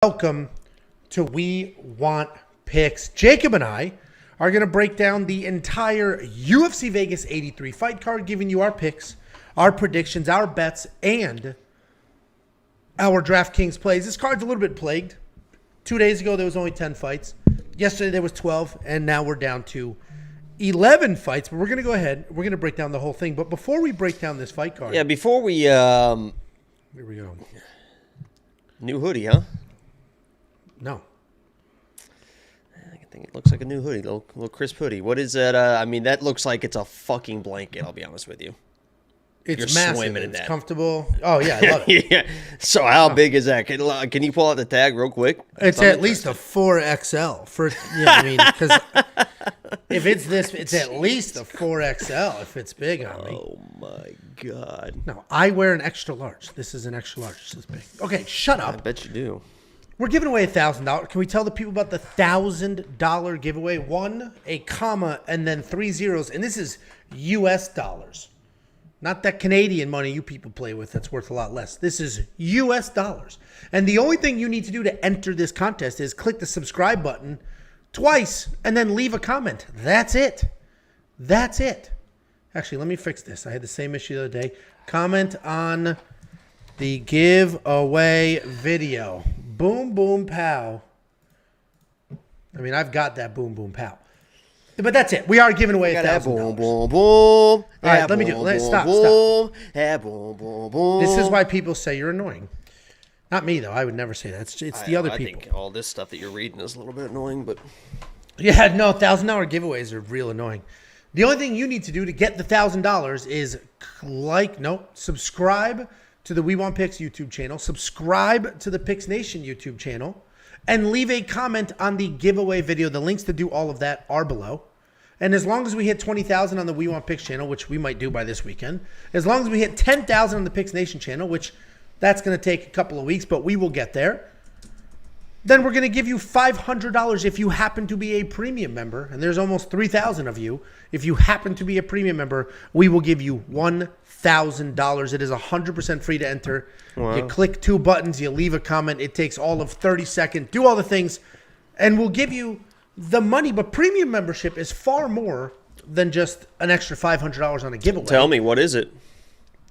Welcome to We Want Picks. Jacob and I are going to break down the entire UFC Vegas 83 fight card, giving you our picks, our predictions, our bets, and our DraftKings plays. This card's a little bit plagued. 2 days ago, there was only 10 fights. Yesterday, there was 12, and now we're down to 11 fights. But we're going to go ahead. We're going to break down the whole thing. But before we break down this fight card... Yeah, before we... Here we go. New hoodie, huh? No. I think it looks like a new hoodie, little crisp hoodie. What is that? I mean, that looks like it's a fucking blanket, I'll be honest with you. It's You're massive. Swimming in it's that. Comfortable. Oh, yeah, I love it. Yeah. So how big is that? Can you pull out the tag real quick? It's at least a 4XL. Because if it's this, it's at least a 4XL if it's big on me. Oh, my God. No, I wear an extra large. This is an extra large. This is big. Okay, shut up. I bet you do. We're giving away $1,000. Can we tell the people about the $1,000 giveaway? 1, a comma, and then 3 zeros. And this is U.S. dollars. Not that Canadian money you people play with that's worth a lot less. This is U.S. dollars. And the only thing you need to do to enter this contest is click the subscribe button twice and then leave a comment. That's it. That's it. Actually, let me fix this. I had the same issue the other day. Comment on the giveaway video. Boom, boom, pow. I mean, I've got that boom, boom, pow. But that's it. We are giving away $1,000. Boom, boom, boom. All right, let me do it. Stop. Boom, boom. This is why people say you're annoying. Not me, though. I would never say that. It's the other people. I think all this stuff that you're reading is a little bit annoying, but... Yeah, no, $1,000 giveaways are real annoying. The only thing you need to do to get the $1,000 is subscribe to the We Want Picks YouTube channel, subscribe to the Picks Nation YouTube channel, and leave a comment on the giveaway video. The links to do all of that are below. And as long as we hit 20,000 on the We Want Picks channel, which we might do by this weekend, as long as we hit 10,000 on the Picks Nation channel, which that's going to take a couple of weeks, but we will get there, then we're going to give you $500 if you happen to be a premium member. And there's almost 3,000 of you. If you happen to be a premium member, we will give you $1,000. It is 100% free to enter. Wow. You click 2 buttons, you leave a comment. It takes all of 30 seconds. Do all the things, and we'll give you the money. But premium membership is far more than just an extra $500 on a giveaway. Tell me, what is it?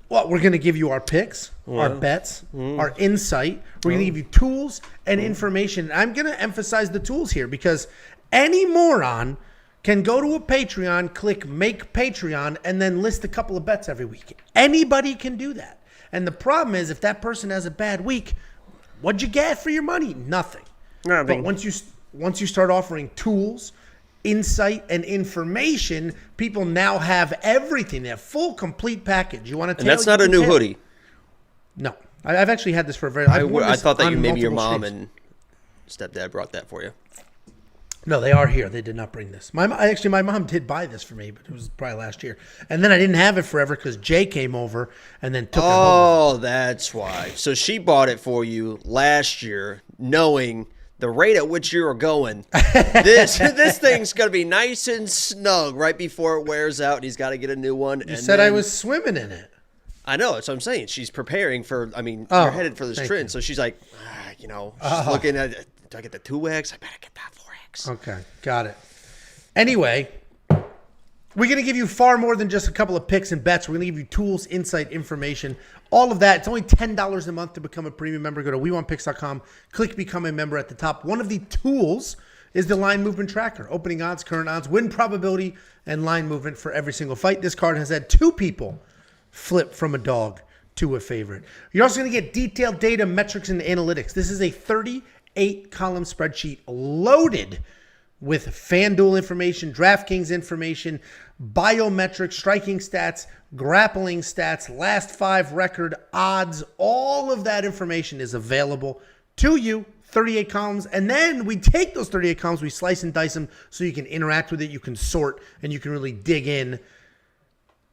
Well, we're going to give you our picks, our bets, our insight. We're going to give you tools and information. And I'm going to emphasize the tools here because any moron can go to a Patreon, click Make Patreon, and then list a couple of bets every week. Anybody can do that. And the problem is if that person has a bad week, what'd you get for your money? Nothing. But once you start offering tools, insight, and information, people now have everything. They have full, complete package. You want to? And that's not a new hoodie. No, I've actually had this for a very. I thought that maybe your mom and stepdad brought that for you. No, they are here. They did not bring this. My mom did buy this for me, but it was probably last year. And then I didn't have it forever because Jay came over and then took it home. Oh, that's why. So she bought it for you last year, knowing the rate at which you're going, this thing's going to be nice and snug right before it wears out, and he's got to get a new one. You said I was swimming in it. I know. That's what I'm saying. She's preparing for, you're headed for this trend. So she's like, she's looking at, do I get the 2X? I better get that 4X. Okay, got it. Anyway, we're going to give you far more than just a couple of picks and bets. We're going to give you tools, insight, information, all of that. It's only $10 a month to become a premium member. Go to WeWantPicks.com, click Become a Member at the top. One of the tools is the line movement tracker. Opening odds, current odds, win probability, and line movement for every single fight. This card has had 2 people flip from a dog to a favorite. You're also going to get detailed data, metrics, and analytics. This is a 38-column spreadsheet loaded with FanDuel information, DraftKings information, biometrics, striking stats, grappling stats, last 5 record, odds. All of that information is available to you, 38 columns. And then we take those 38 columns, we slice and dice them so you can interact with it, you can sort, and you can really dig in.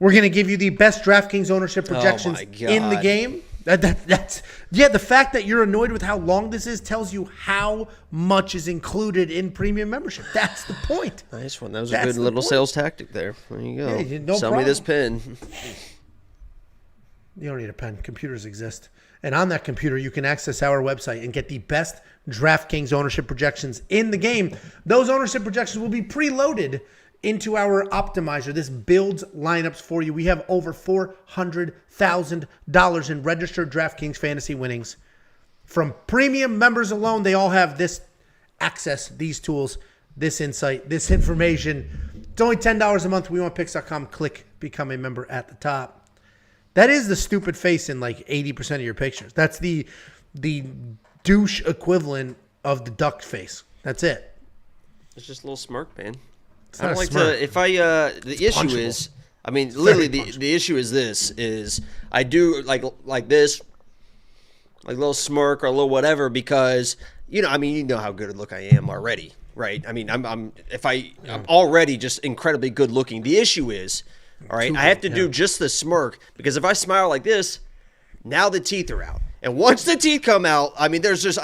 We're going to give you the best DraftKings ownership projections in the game. The fact that you're annoyed with how long this is tells you how much is included in premium membership. That's the point. Nice one. That was a good little sales tactic there. There you go. Yeah, Sell me this pen. You don't need a pen. Computers exist. And on that computer, you can access our website and get the best DraftKings ownership projections in the game. Those ownership projections will be preloaded into our optimizer. This builds lineups for you. We have over $400,000 in registered DraftKings fantasy winnings. From premium members alone, they all have this access, these tools, this insight, this information. It's only $10 a month. WeWantPicks.com. Click Become a Member at the top. That is the stupid face in like 80% of your pictures. That's the douche equivalent of the duck face. That's it. It's just a little smirk, man. It's I not don't a like smirk. to. If I the issue punchable. is, I mean, literally very the issue is this: is I do like this, like a little smirk or a little whatever, because I mean, you know how good a look I am already, right? I mean, I'm already just incredibly good looking. The issue is, all right, I have to do just the smirk, because if I smile like this, now the teeth are out. And once the teeth come out, I mean, there's just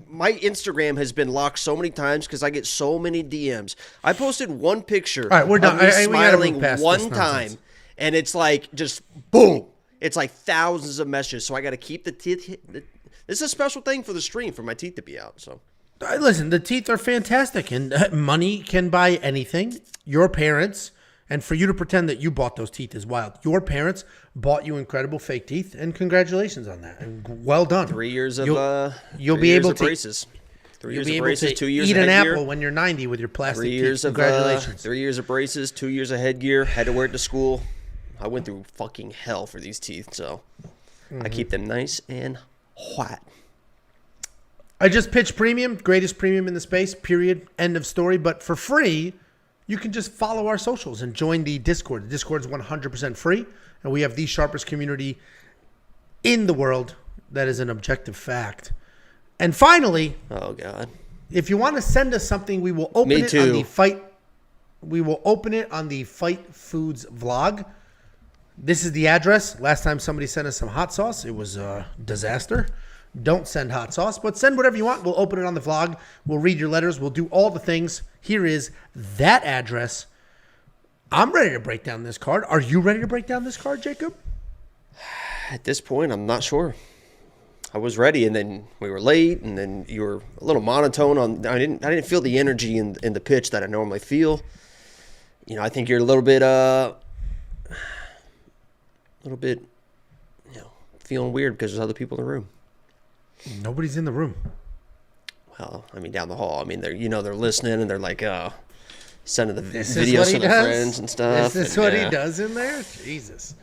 my Instagram has been locked so many times because I get so many DMs. I posted one picture. All right, we're done. Of me We gotta move smiling past one this time, nonsense. and it's like just boom. It's like thousands of messages. So I got to keep the teeth. This is a special thing for the stream for my teeth to be out. So Listen, the teeth are fantastic, and money can buy anything. Your parents, and for you to pretend that you bought those teeth is wild. Your parents bought you incredible fake teeth, and congratulations on that. And well done. 3 years of you'll be able to braces. 3 You'll years be of able braces. to 2 years eat of an headgear. apple when you're 90 with your plastic 3 teeth. years of Congratulations. 3 years of braces, 2 years of headgear. Had to wear it to school. I went through fucking hell for these teeth, so I keep them nice and white. I just pitched premium, greatest premium in the space, period, end of story. But for free, you can just follow our socials and join the Discord. The Discord is 100% free, and we have the sharpest community in the world. That is an objective fact. And finally, Oh God. if you want to send us something, we will open Me it too. on the fight. We will open it on the Fight Foods vlog. This is the address. Last time somebody sent us some hot sauce, it was a disaster. Don't send hot sauce, but send whatever you want. We'll open it on the vlog. We'll read your letters. We'll do all the things. Here is that address. I'm ready to break down this card. Are you ready to break down this card, Jacob? At this point, I'm not sure. I was ready, and then we were late, and then you were a little monotone. I didn't feel the energy in the pitch that I normally feel. I think you're a little bit, feeling weird because there's other people in the room. Nobody's in the room. Well, I mean, down the hall. I mean, they're listening, and they're like, sending the This is videos what to he their does. friends and stuff. This is and, what he does in there. Jesus.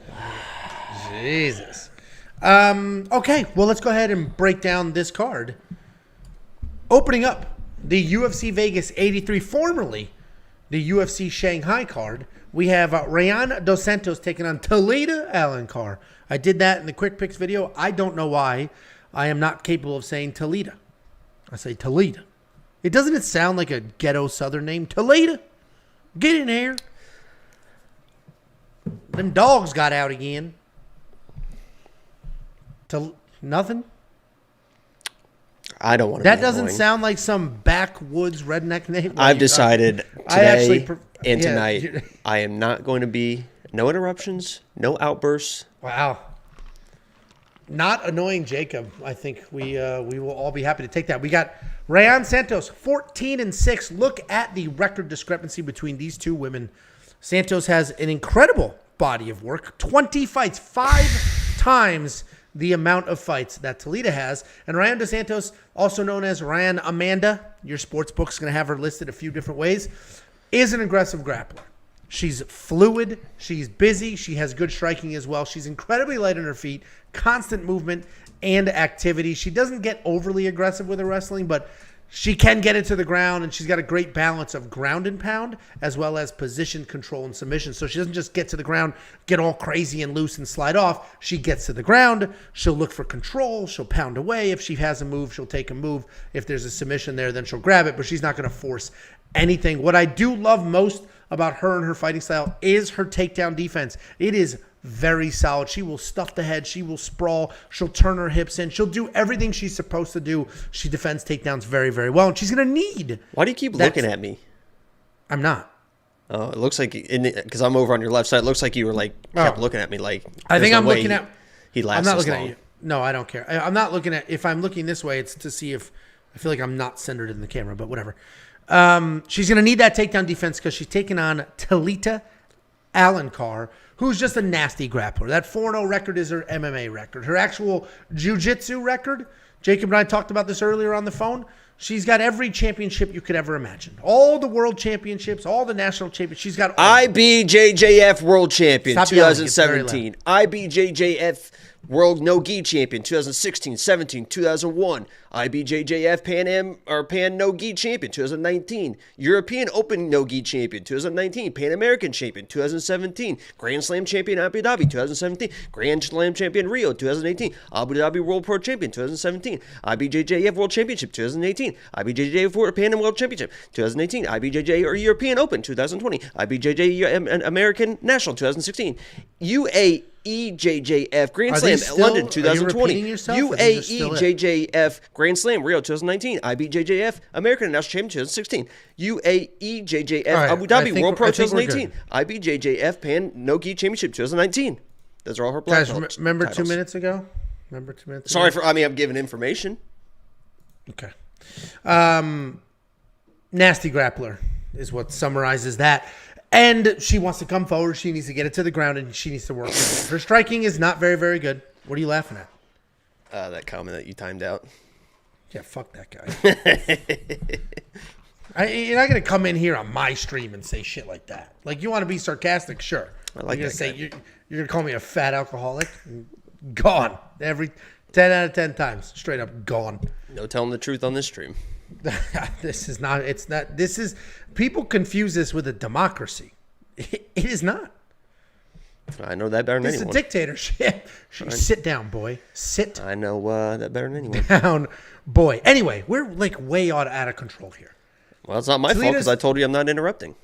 Okay, well, let's go ahead and break down this card. Opening up the UFC Vegas 83, formerly the UFC Shanghai card, we have Rayanne dos Santos taking on Talita Alencar. I did that in the quick picks video. I don't know why I am not capable of saying Talita. I say Talita. Doesn't it sound like a ghetto southern name? Talita, get in here. Them dogs got out again. Nothing? I don't want to. That doesn't sound like some backwoods redneck name. I've decided today and tonight I am not going to be no interruptions, no outbursts. Wow. Not annoying Jacob. I think we will all be happy to take that. We got Rayanne Santos, 14-6. Look at the record discrepancy between these two women. Santos has an incredible body of work. 20 fights, 5 times the amount of fights that Talita has. And Rayanne dos Santos, also known as Rayanne Amanda, your sports book's going to have her listed a few different ways, is an aggressive grappler. She's fluid. She's busy. She has good striking as well. She's incredibly light on her feet, constant movement and activity. She doesn't get overly aggressive with her wrestling, but she can get it to the ground, and she's got a great balance of ground and pound as well as position control and submission. So she doesn't just get to the ground, get all crazy and loose and slide off. She gets to the ground. She'll look for control. She'll pound away. If she has a move, she'll take a move. If there's a submission there, then she'll grab it, but she's not going to force anything. What I do love most about her and her fighting style is her takedown defense. It is very solid. She will stuff the head. She will sprawl. She'll turn her hips in. She'll do everything she's supposed to do. She defends takedowns very, very well, and she's going to need. Why do you keep looking at me? I'm not. Oh, it looks like because I'm over on your left side. It looks like you were kept looking at me like. I think there's no I'm way looking at. He lasts. I'm not this looking long. at you. No, I don't care. I'm not looking at, if I'm looking this way, it's to see if, I feel like I'm not centered in the camera, but whatever. She's going to need that takedown defense because she's taking on Talita Alencar, who's just a nasty grappler. That 4-0 record is her MMA record. Her actual jiu-jitsu record, Jacob and I talked about this earlier on the phone, she's got every championship you could ever imagine. All the world championships, all the national championships. She's got all. IBJJF World Champion, Stop yelling, it's very 2017. IBJJF World No-Gi Champion, 2016, 17, 2001. IBJJF Pan No-Gi Champion, 2019. European Open No-Gi Champion, 2019. Pan American Champion, 2017. Grand Slam Champion Abu Dhabi, 2017. Grand Slam Champion Rio, 2018. Abu Dhabi World Pro Champion, 2017. IBJJF World Championship, 2018. IBJJF Pan World Championship, 2018. IBJJ or European Open, 2020. IBJJ American National, 2016. UAEJJF Grand Slam London 2020. UAEJJF Grand Slam Rio 2019. IBJJF American National Championship 2016. UAEJJF Abu Dhabi World Pro 2018. IBJJF Pan No-Gi Championship 2019. Those are all her black belts. Guys, remember titles. 2 minutes ago? Sorry for, I'm giving information. Okay. Nasty grappler is what summarizes that. And she wants to come forward. She needs to get it to the ground, and she needs to work with it. Her striking is not very, very good. What are you laughing at? That comment that you timed out. Yeah, fuck that guy. You're not going to come in here on my stream and say shit like that. Like, you want to be sarcastic? Sure. I like you're that gonna guy. You're going to call me a fat alcoholic? Gone. Every 10 out of 10 times. Straight up gone. No telling the truth on this stream. This is not, it's not, this is, people confuse this with a democracy. It is not. I know that better than It's anyone. a dictatorship. Sit down, boy. Sit I know that better than anyone. down, boy. Anyway, we're like way out of control here. Well, it's not my fault because I told you I'm not interrupting.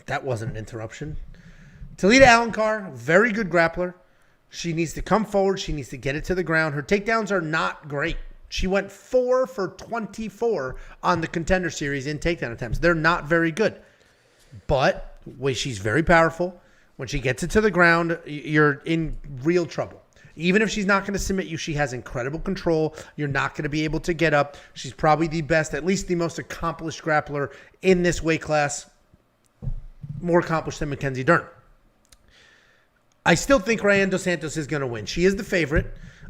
That wasn't an interruption. Talita Alencar, very good grappler. She needs to come forward. She needs to get it to the ground. Her takedowns are not great. She went 4 for 24 on the Contender Series in takedown attempts. They're not very good. But she's very powerful. When she gets it to the ground, you're in real trouble. Even if she's not going to submit you, she has incredible control. You're not going to be able to get up. She's probably the best, at least the most accomplished grappler in this weight class. More accomplished than Mackenzie Dern. I still think Rayanne dos Santos is going to win. She is the favorite.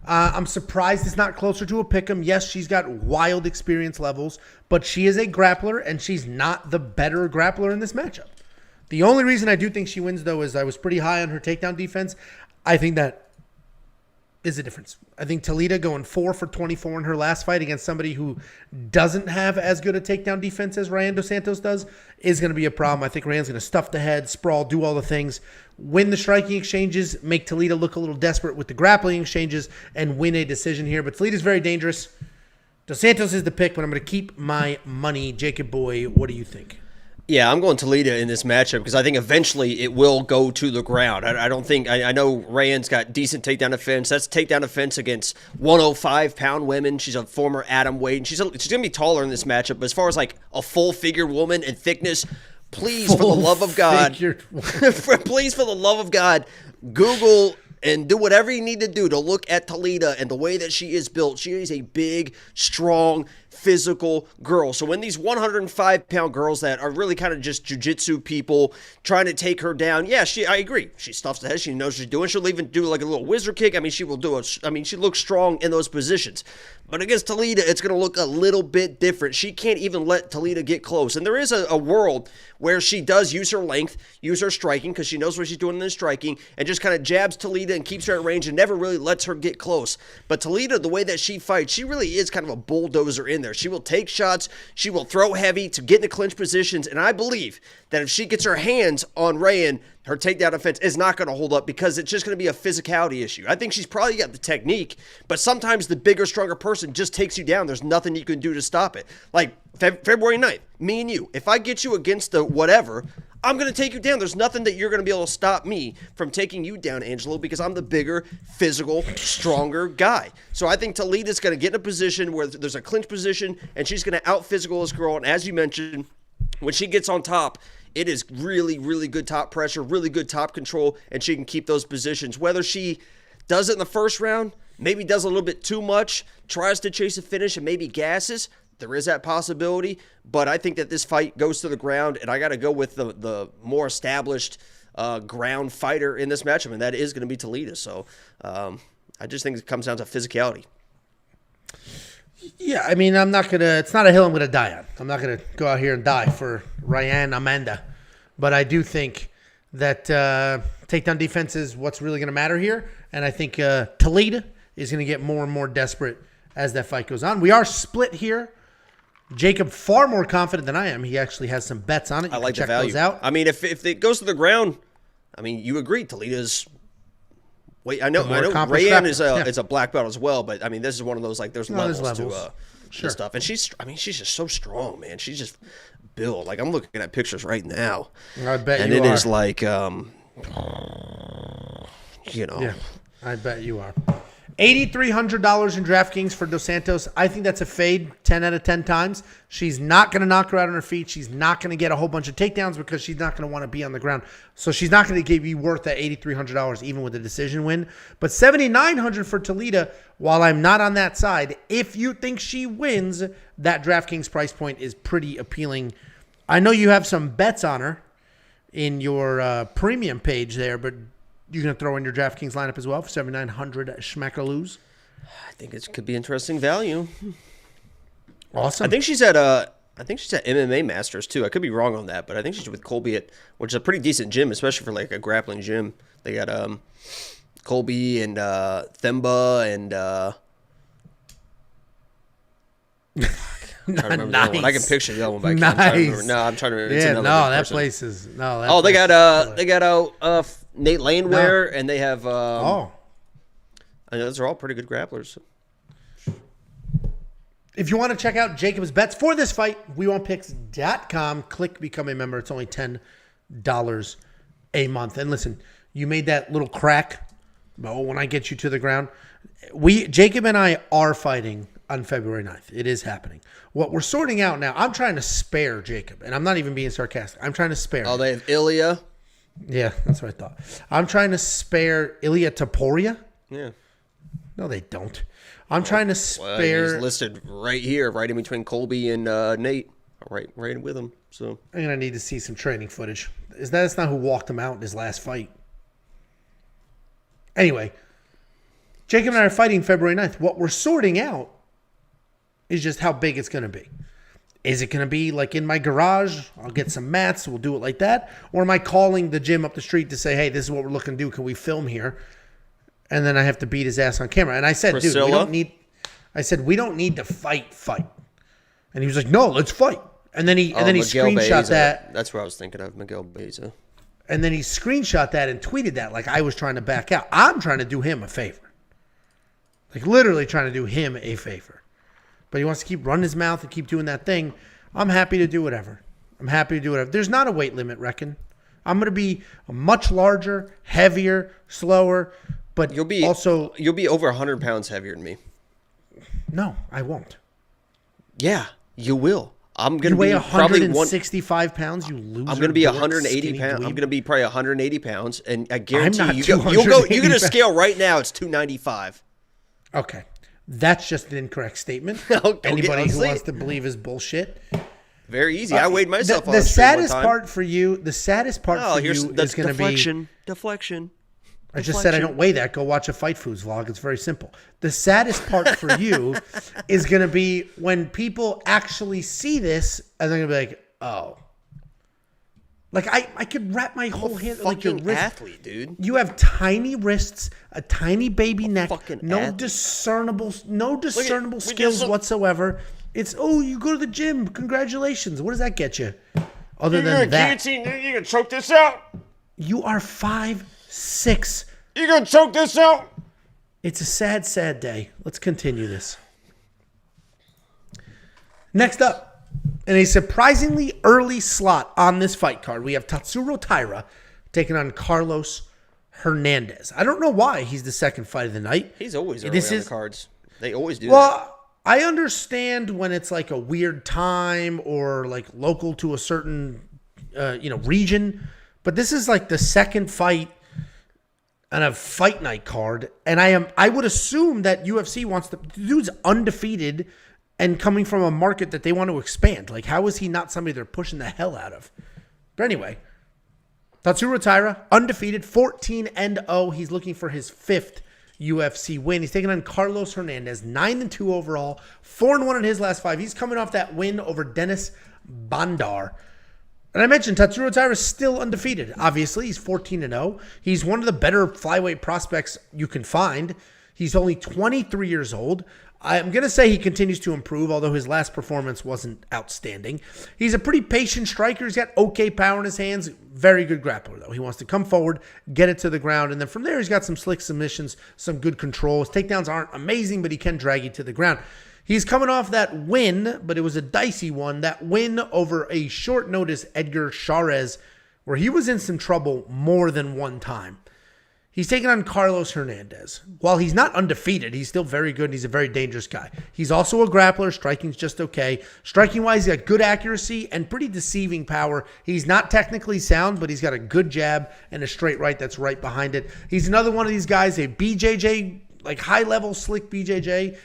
I'm surprised it's not closer to a pick'em. Yes, she's got wild experience levels, but she is a grappler, and she's not the better grappler in this matchup. The only reason I do think she wins, though, is I was pretty high on her takedown defense. I think that is a difference. I think Talita going 4 for 24 in her last fight against somebody who doesn't have as good a takedown defense as Rayanne dos Santos does is going to be a problem. I think Rayanne's going to stuff the head, sprawl, do all the things, win the striking exchanges, make Talita look a little desperate with the grappling exchanges, and win a decision here. But Talita's very dangerous. Dos Santos is the pick, but I'm going to keep my money. Jacob Boy, what do you think? Yeah, I'm going Talita in this matchup because I think eventually it will go to the ground. I don't think – I know Rayanne's got decent takedown defense. That's takedown defense against 105-pound women. She's a former atom weight. And she's going to be taller in this matchup. But as far as like a full-figured woman and thickness, please, for the love of God – please, for the love of God, Google – and do whatever you need to do to look at Talita and the way that she is built. She is a big, strong, physical girl. So when these 105-pound girls that are really kind of just jiu-jitsu people trying to take her down, yeah, I agree. She stuffs the head. She knows what she's doing. She'll even do like a little wizard kick. I mean, she looks strong in those positions. But against Talita, it's going to look a little bit different. She can't even let Talita get close. And there is a world where she does use her length, use her striking, because she knows what she's doing in the striking, and just kind of jabs Talita and keeps her at range and never really lets her get close. But Talita, the way that she fights, she really is kind of a bulldozer in there. She will take shots. She will throw heavy to get into clinch positions. And I believe that if she gets her hands on Rayanne, her takedown defense is not going to hold up because it's just going to be a physicality issue. I think she's probably got the technique, but sometimes the bigger, stronger person just takes you down. There's nothing you can do to stop it. Like February 9th, me and you, if I get you against the whatever, I'm going to take you down. There's nothing that you're going to be able to stop me from taking you down, Angelo, because I'm the bigger, physical, stronger guy. So I think Talita's going to get in a position where there's a clinch position, and she's going to out-physical this girl. And as you mentioned, when she gets on top, it is really, really good top pressure, really good top control, and she can keep those positions. Whether she does it in the first round, maybe does a little bit too much, tries to chase a finish and maybe gasses. There is that possibility, but I think that this fight goes to the ground, and I got to go with the more established ground fighter in this matchup, and that is going to be Talita. So I just think it comes down to physicality. Yeah, I mean, it's not a hill I'm going to die on. I'm not going to go out here and die for Rayanne Amanda. But I do think that takedown defense is what's really going to matter here. And I think Talita is going to get more and more desperate as that fight goes on. We are split here. Jacob far more confident than I am. He actually has some bets on it. I like the value. Out. I mean, if it goes to the ground, I mean, you agree Talita's. Wait, I know Rayanne is a black belt as well, but I mean, this is one of those like there's levels to stuff, and she's just so strong, man. She's just built. Like I'm looking at pictures right now, I bet and you it are. Is like Yeah, I bet you are. $8,300 in DraftKings for Dos Santos. I think that's a fade 10 out of 10 times. She's not going to knock her out on her feet. She's not going to get a whole bunch of takedowns because she's not going to want to be on the ground. So she's not going to give you worth that $8,300 even with a decision win. But $7,900 for Talita, while I'm not on that side, if you think she wins, that DraftKings price point is pretty appealing. I know you have some bets on her in your premium page there, but you're going to throw in your DraftKings lineup as well for $7,900 schmackaloos? I think it could be interesting value. Awesome. I think she's at MMA Masters too. I could be wrong on that, but I think she's with Colby which is a pretty decent gym, especially for like a grappling gym. They got Colby and Themba and nice. I can picture the other one, but nice. I'm trying to remember. No, I'm trying to remember. It's that person. place is no. That they got Nate Laneware, and they have I know those are all pretty good grapplers. If you want to check out Jacob's bets for this fight, WeWantPicks.com. Click Become a Member. It's only $10 a month. And listen, you made that little crack. Oh, when I get you to the ground. Jacob and I are fighting on February 9th. It is happening. What we're sorting out now, I'm trying to spare Jacob. And I'm not even being sarcastic. I'm trying to spare him. They have Ilya. Yeah, that's what I thought. I'm trying to spare Ilya Taporia. Yeah. No, they don't. I'm trying to spare. He's listed right here, right in between Colby and Nate, right with him. So I'm gonna need to see some training footage. That's not who walked him out in his last fight. Anyway, Jacob and I are fighting February 9th. What we're sorting out is just how big it's gonna be. Is it going to be like in my garage? I'll get some mats. We'll do it like that. Or am I calling the gym up the street to say, hey, this is what we're looking to do. Can we film here? And then I have to beat his ass on camera. And I said, Priscilla? we don't need to fight. And he was like, no, let's fight. And then he screenshot that. That's what I was thinking of, Miguel Beza. And then he screenshot that and tweeted that like I was trying to back out. I'm trying to do him a favor. Like literally trying to do him a favor. But he wants to keep running his mouth and keep doing that thing. I'm happy to do whatever. There's not a weight limit, reckon. I'm going to be much larger, heavier, slower, but you'll be over 100 pounds heavier than me. No, I won't. Yeah, you will. I'm going to weigh be 165 pounds, you loser. I'm going to be 180 pounds. I'm going to be probably 180 pounds, and I guarantee you get a scale right now, it's 295. Okay. That's just an incorrect statement. Anybody who wants to believe is bullshit. Very easy. I weighed myself on the saddest part for you. The saddest part for you is going to be deflection. I just said I don't weigh that. Go watch a Fight Foods vlog. It's very simple. The saddest part for you is going to be when people actually see this and they're going to be like, oh. Like I could wrap my whole hand like your wrist. Athlete, dude. You have tiny wrists, a tiny baby neck, no athlete. discernible skills whatsoever. It's you go to the gym. Congratulations. What does that get you? Other than that, you gonna choke this out? You are 5'6". You gonna choke this out? It's a sad, sad day. Let's continue this. Next up. In a surprisingly early slot on this fight card, we have Tatsuro Taira taking on Carlos Hernandez. I don't know why he's the second fight of the night. He's always early on the cards. They always do that. Well, I understand when it's like a weird time or like local to a certain region, but this is like the second fight and a fight night card. And I would assume that UFC wants the dude's undefeated and coming from a market that they want to expand. Like, how is he not somebody they're pushing the hell out of? But anyway, Tatsuro Taira, undefeated, 14-0. He's looking for his 5th UFC win. He's taking on Carlos Hernandez, 9-2 overall, 4-1 in his last 5. He's coming off that win over Dennis Bandar. And I mentioned Tatsuro Taira is still undefeated. Obviously, he's 14-0. He's one of the better flyweight prospects you can find. He's only 23 years old. I'm going to say he continues to improve, although his last performance wasn't outstanding. He's a pretty patient striker. He's got okay power in his hands. Very good grappler, though. He wants to come forward, get it to the ground, and then from there he's got some slick submissions, some good control. His takedowns aren't amazing, but he can drag you to the ground. He's coming off that win, but it was a dicey one, that win over a short notice Edgar Chairez, where he was in some trouble more than one time. He's taking on Carlos Hernandez. While he's not undefeated, he's still very good and he's a very dangerous guy. He's also a grappler. Striking's just okay. Striking-wise, he's got good accuracy and pretty deceiving power. He's not technically sound, but he's got a good jab and a straight right that's right behind it. He's another one of these guys, a BJJ, like high-level, slick BJJ,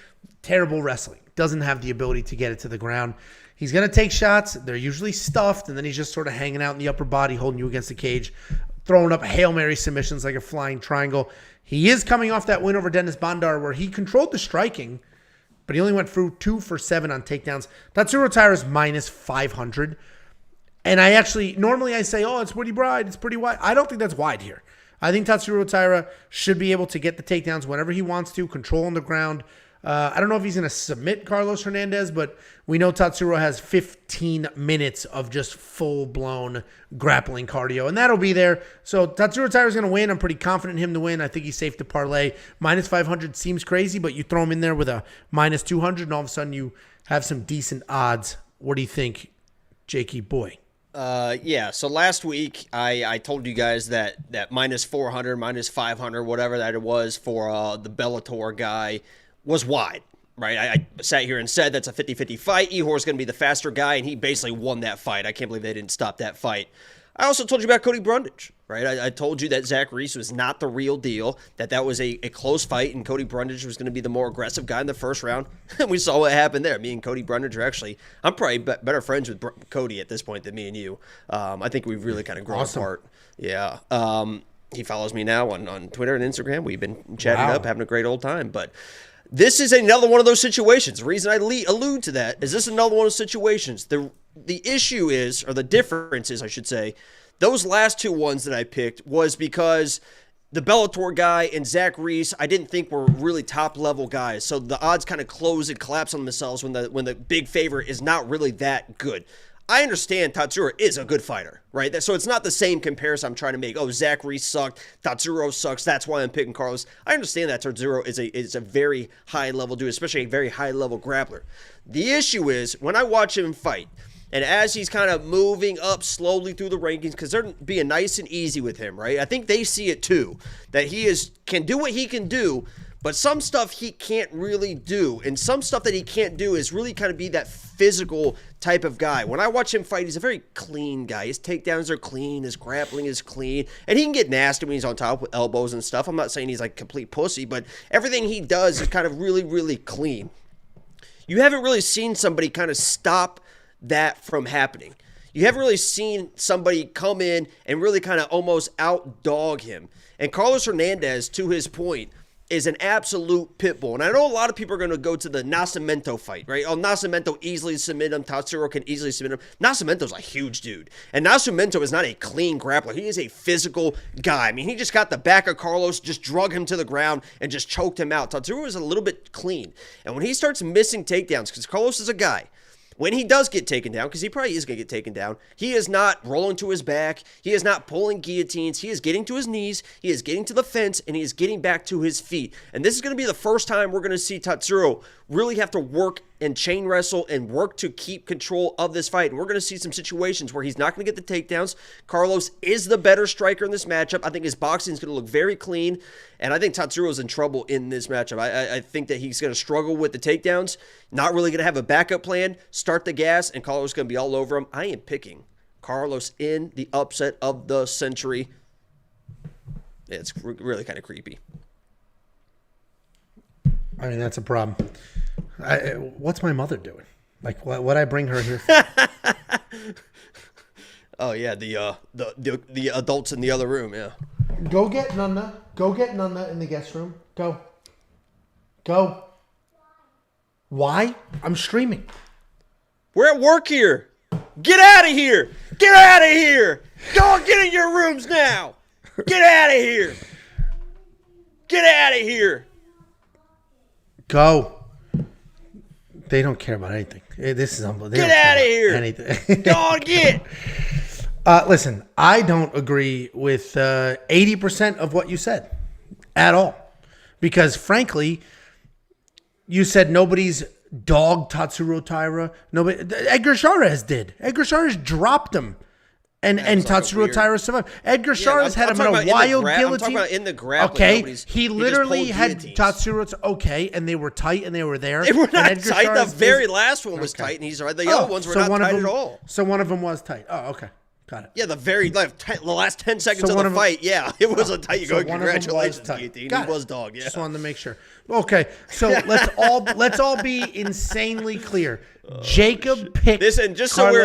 terrible wrestling. Doesn't have the ability to get it to the ground. He's going to take shots. They're usually stuffed, and then he's just sort of hanging out in the upper body, holding you against the cage, throwing up Hail Mary submissions like a flying triangle. He is coming off that win over Dennis Bandar where he controlled the striking, but he only went through 2 for 7 on takedowns. Tatsuro Taira is minus 500. And I actually, normally I say, oh, it's pretty wide, it's pretty wide. I don't think that's wide here. I think Tatsuro Taira should be able to get the takedowns whenever he wants to, control on the ground. I don't know if he's going to submit Carlos Hernandez, but we know Tatsuro has 15 minutes of just full-blown grappling cardio, and that'll be there. So Tatsuro Taira is going to win. I'm pretty confident in him to win. I think he's safe to parlay. Minus 500 seems crazy, but you throw him in there with a minus 200, and all of a sudden you have some decent odds. What do you think, Jakey boy? Yeah, so last week I told you guys that minus 400, minus 500, whatever that it was for the Bellator guy was wide, right? I sat here and said that's a 50-50 fight. Ihor's going to be the faster guy, and he basically won that fight. I can't believe they didn't stop that fight. I also told you about Cody Brundage, right? I told you that Zach Reese was not the real deal, that was a close fight, and Cody Brundage was going to be the more aggressive guy in the first round. And we saw what happened there. Me and Cody Brundage are actually, I'm probably better friends with Cody at this point than me and you. I think we've really kind of grown apart. Yeah. He follows me now on Twitter and Instagram. We've been chatting up, having a great old time, but this is another one of those situations. The reason I allude to that is this is another one of those situations. The issue is, or the difference is, I should say, those last two ones that I picked was because the Bellator guy and Zach Reese, I didn't think were really top-level guys. So the odds kind of close and collapse on themselves when the big favorite is not really that good. I understand Tatsuro is a good fighter, right? So it's not the same comparison I'm trying to make. Oh, Zach Reese sucked. Tatsuro sucks. That's why I'm picking Carlos. I understand that Tatsuro is a very high-level dude, especially a very high-level grappler. The issue is, when I watch him fight, and as he's kind of moving up slowly through the rankings, because they're being nice and easy with him, right? I think they see it too, that he can do what he can do, but some stuff he can't really do. And some stuff that he can't do is really kind of be that physical type of guy. When I watch him fight, he's a very clean guy. His takedowns are clean. His grappling is clean. And he can get nasty when he's on top with elbows and stuff. I'm not saying he's like a complete pussy, but everything he does is kind of really, really clean. You haven't really seen somebody kind of stop that from happening. You haven't really seen somebody come in and really kind of almost outdog him. And Carlos Hernandez, to his point, is an absolute pit bull. And I know a lot of people are going to go to the Nascimento fight, right? Oh, Nascimento easily submit him. Tatsuro can easily submit him. Nascimento's a huge dude. And Nascimento is not a clean grappler. He is a physical guy. I mean, he just got the back of Carlos, just drug him to the ground, and just choked him out. Tatsuro is a little bit clean. And when he starts missing takedowns, because Carlos is a guy, when he does get taken down, because he probably is going to get taken down, he is not rolling to his back. He is not pulling guillotines. He is getting to his knees. He is getting to the fence, and he is getting back to his feet. And this is going to be the first time we're going to see Tatsuro really have to work and chain wrestle and work to keep control of this fight. And we're going to see some situations where he's not going to get the takedowns. Carlos is the better striker in this matchup. I think his boxing is going to look very clean. And I think Tatsuro is in trouble in this matchup. I think that he's going to struggle with the takedowns. Not really going to have a backup plan. Start the gas, and Carlos is going to be all over him. I am picking Carlos in the upset of the century. It's really kind of creepy. I mean, that's a problem. What's my mother doing? Like, what I bring her here for? Oh yeah, the adults in the other room. Yeah. Go get Nana. Go get Nana in the guest room. Go. Go. Why? I'm streaming. We're at work here. Get out of here. Get out of here. Go and get in your rooms now. Get out of here. Get out of here. Go. They don't care about anything. This is unbelievable. Get out of here. Anything. Go on, get. Listen, I don't agree with 80% of what you said at all. Because, frankly, you said nobody's dogged Tatsuro Taira. Nobody. Edgar Chavez did. Edgar Chavez dropped him. And Tatsuro Taira survived. Edgar Chavez had him in a wild guillotine. I'm talking about in the grappling. Okay, he literally had Tatsuro. Okay, and they were tight and they were there. They were not tight. The very last one was tight, and he's right. The other ones were not tight at all. So one of them was tight. Oh, okay. Got it. Yeah, the last 10 seconds of the fight, yeah, it was a tight. You go, congratulations, Guillotine. He was dog, yeah. Just wanted to make sure. Okay, so let's all be insanely clear. Jacob picked we're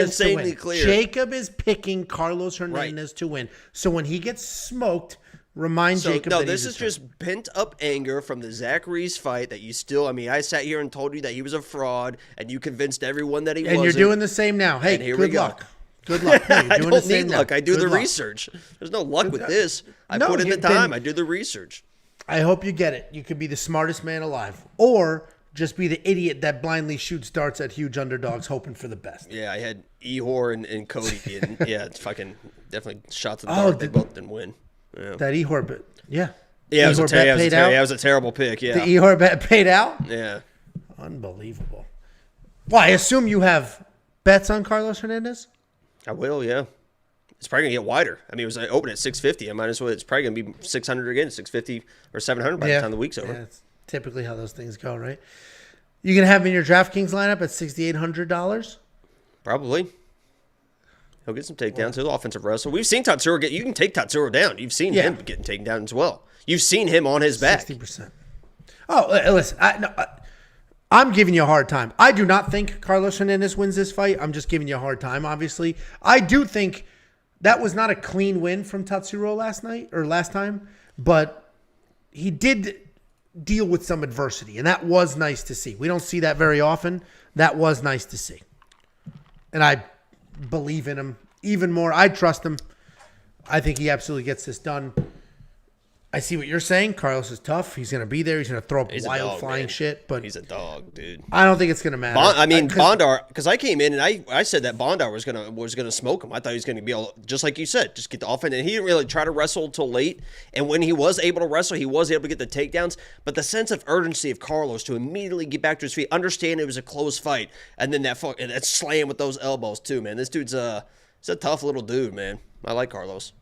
insanely clear. Jacob is picking Carlos Hernandez to win. So when he gets smoked, remind Jacob that this is just pent up anger from the Zach Reese fight that you still. I mean, I sat here and told you that he was a fraud, and you convinced everyone that he wasn't. And you're doing the same now. Hey, good luck. Good luck. No, I don't need luck. I do the research. There's no luck with this. I put in the time. I do the research. I hope you get it. You could be the smartest man alive. Or just be the idiot that blindly shoots darts at huge underdogs hoping for the best. Yeah, I had Ehor and Cody. And yeah, it's fucking definitely shots at the dart. They both didn't win. Yeah. That Ehor bet. Yeah. Yeah, it was a terrible pick. Yeah. The Ehor bet paid out? Yeah. Unbelievable. Well, I assume you have bets on Carlos Hernandez? I will, yeah. It's probably gonna get wider. I mean, it was open at 650. I might as well. It's probably gonna be 600 again, 650 or 700 by the time the week's over. Yeah, it's typically how those things go, right? You gonna have him in your DraftKings lineup at $6,800? Probably. He'll get some takedowns. He'll offensive wrestle. We've seen Tatsuro get. You can take Tatsuro down. You've seen him getting taken down as well. You've seen him on his back. 60%. Oh, listen. I'm giving you a hard time. I do not think Carlos Hernandez wins this fight. I'm just giving you a hard time, obviously. I do think that was not a clean win from Tatsuro last time, but he did deal with some adversity, and that was nice to see. We don't see that very often. That was nice to see. And I believe in him even more. I trust him. I think he absolutely gets this done. I see what you're saying. Carlos is tough. He's going to be there. He's going to throw up wild flying shit. But he's a dog, dude. I don't think it's going to matter. Bondar, because I came in and I said that Bondar was gonna smoke him. I thought he was going to be able, just like you said, just get the offense. And he didn't really try to wrestle until late. And when he was able to wrestle, he was able to get the takedowns. But the sense of urgency of Carlos to immediately get back to his feet, understand it was a close fight, and then that slam with those elbows too, man. This dude's he's a tough little dude, man. I like Carlos.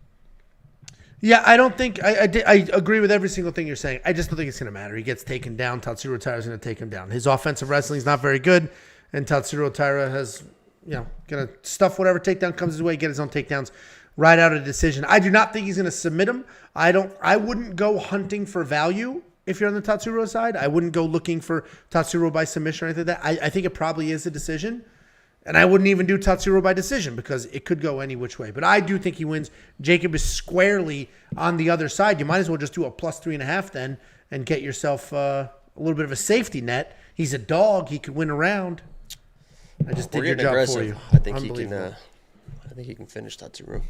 Yeah, I don't think I agree with every single thing you're saying. I just don't think it's going to matter. He gets taken down. Tatsuro Taira is going to take him down. His offensive wrestling is not very good, and Tatsuro Taira has, going to stuff whatever takedown comes his way, get his own takedowns, ride out a decision. I do not think he's going to submit him. I wouldn't go hunting for value if you're on the Tatsuro side. I wouldn't go looking for Tatsuro by submission or anything like that. I think it probably is a decision. And I wouldn't even do Tatsuro by decision because it could go any which way. But I do think he wins. Jacob is squarely on the other side. You might as well just do a +3.5 then and get yourself a little bit of a safety net. He's a dog. He could win a round. I just did your job aggressive for you. I think he can finish Tatsuro.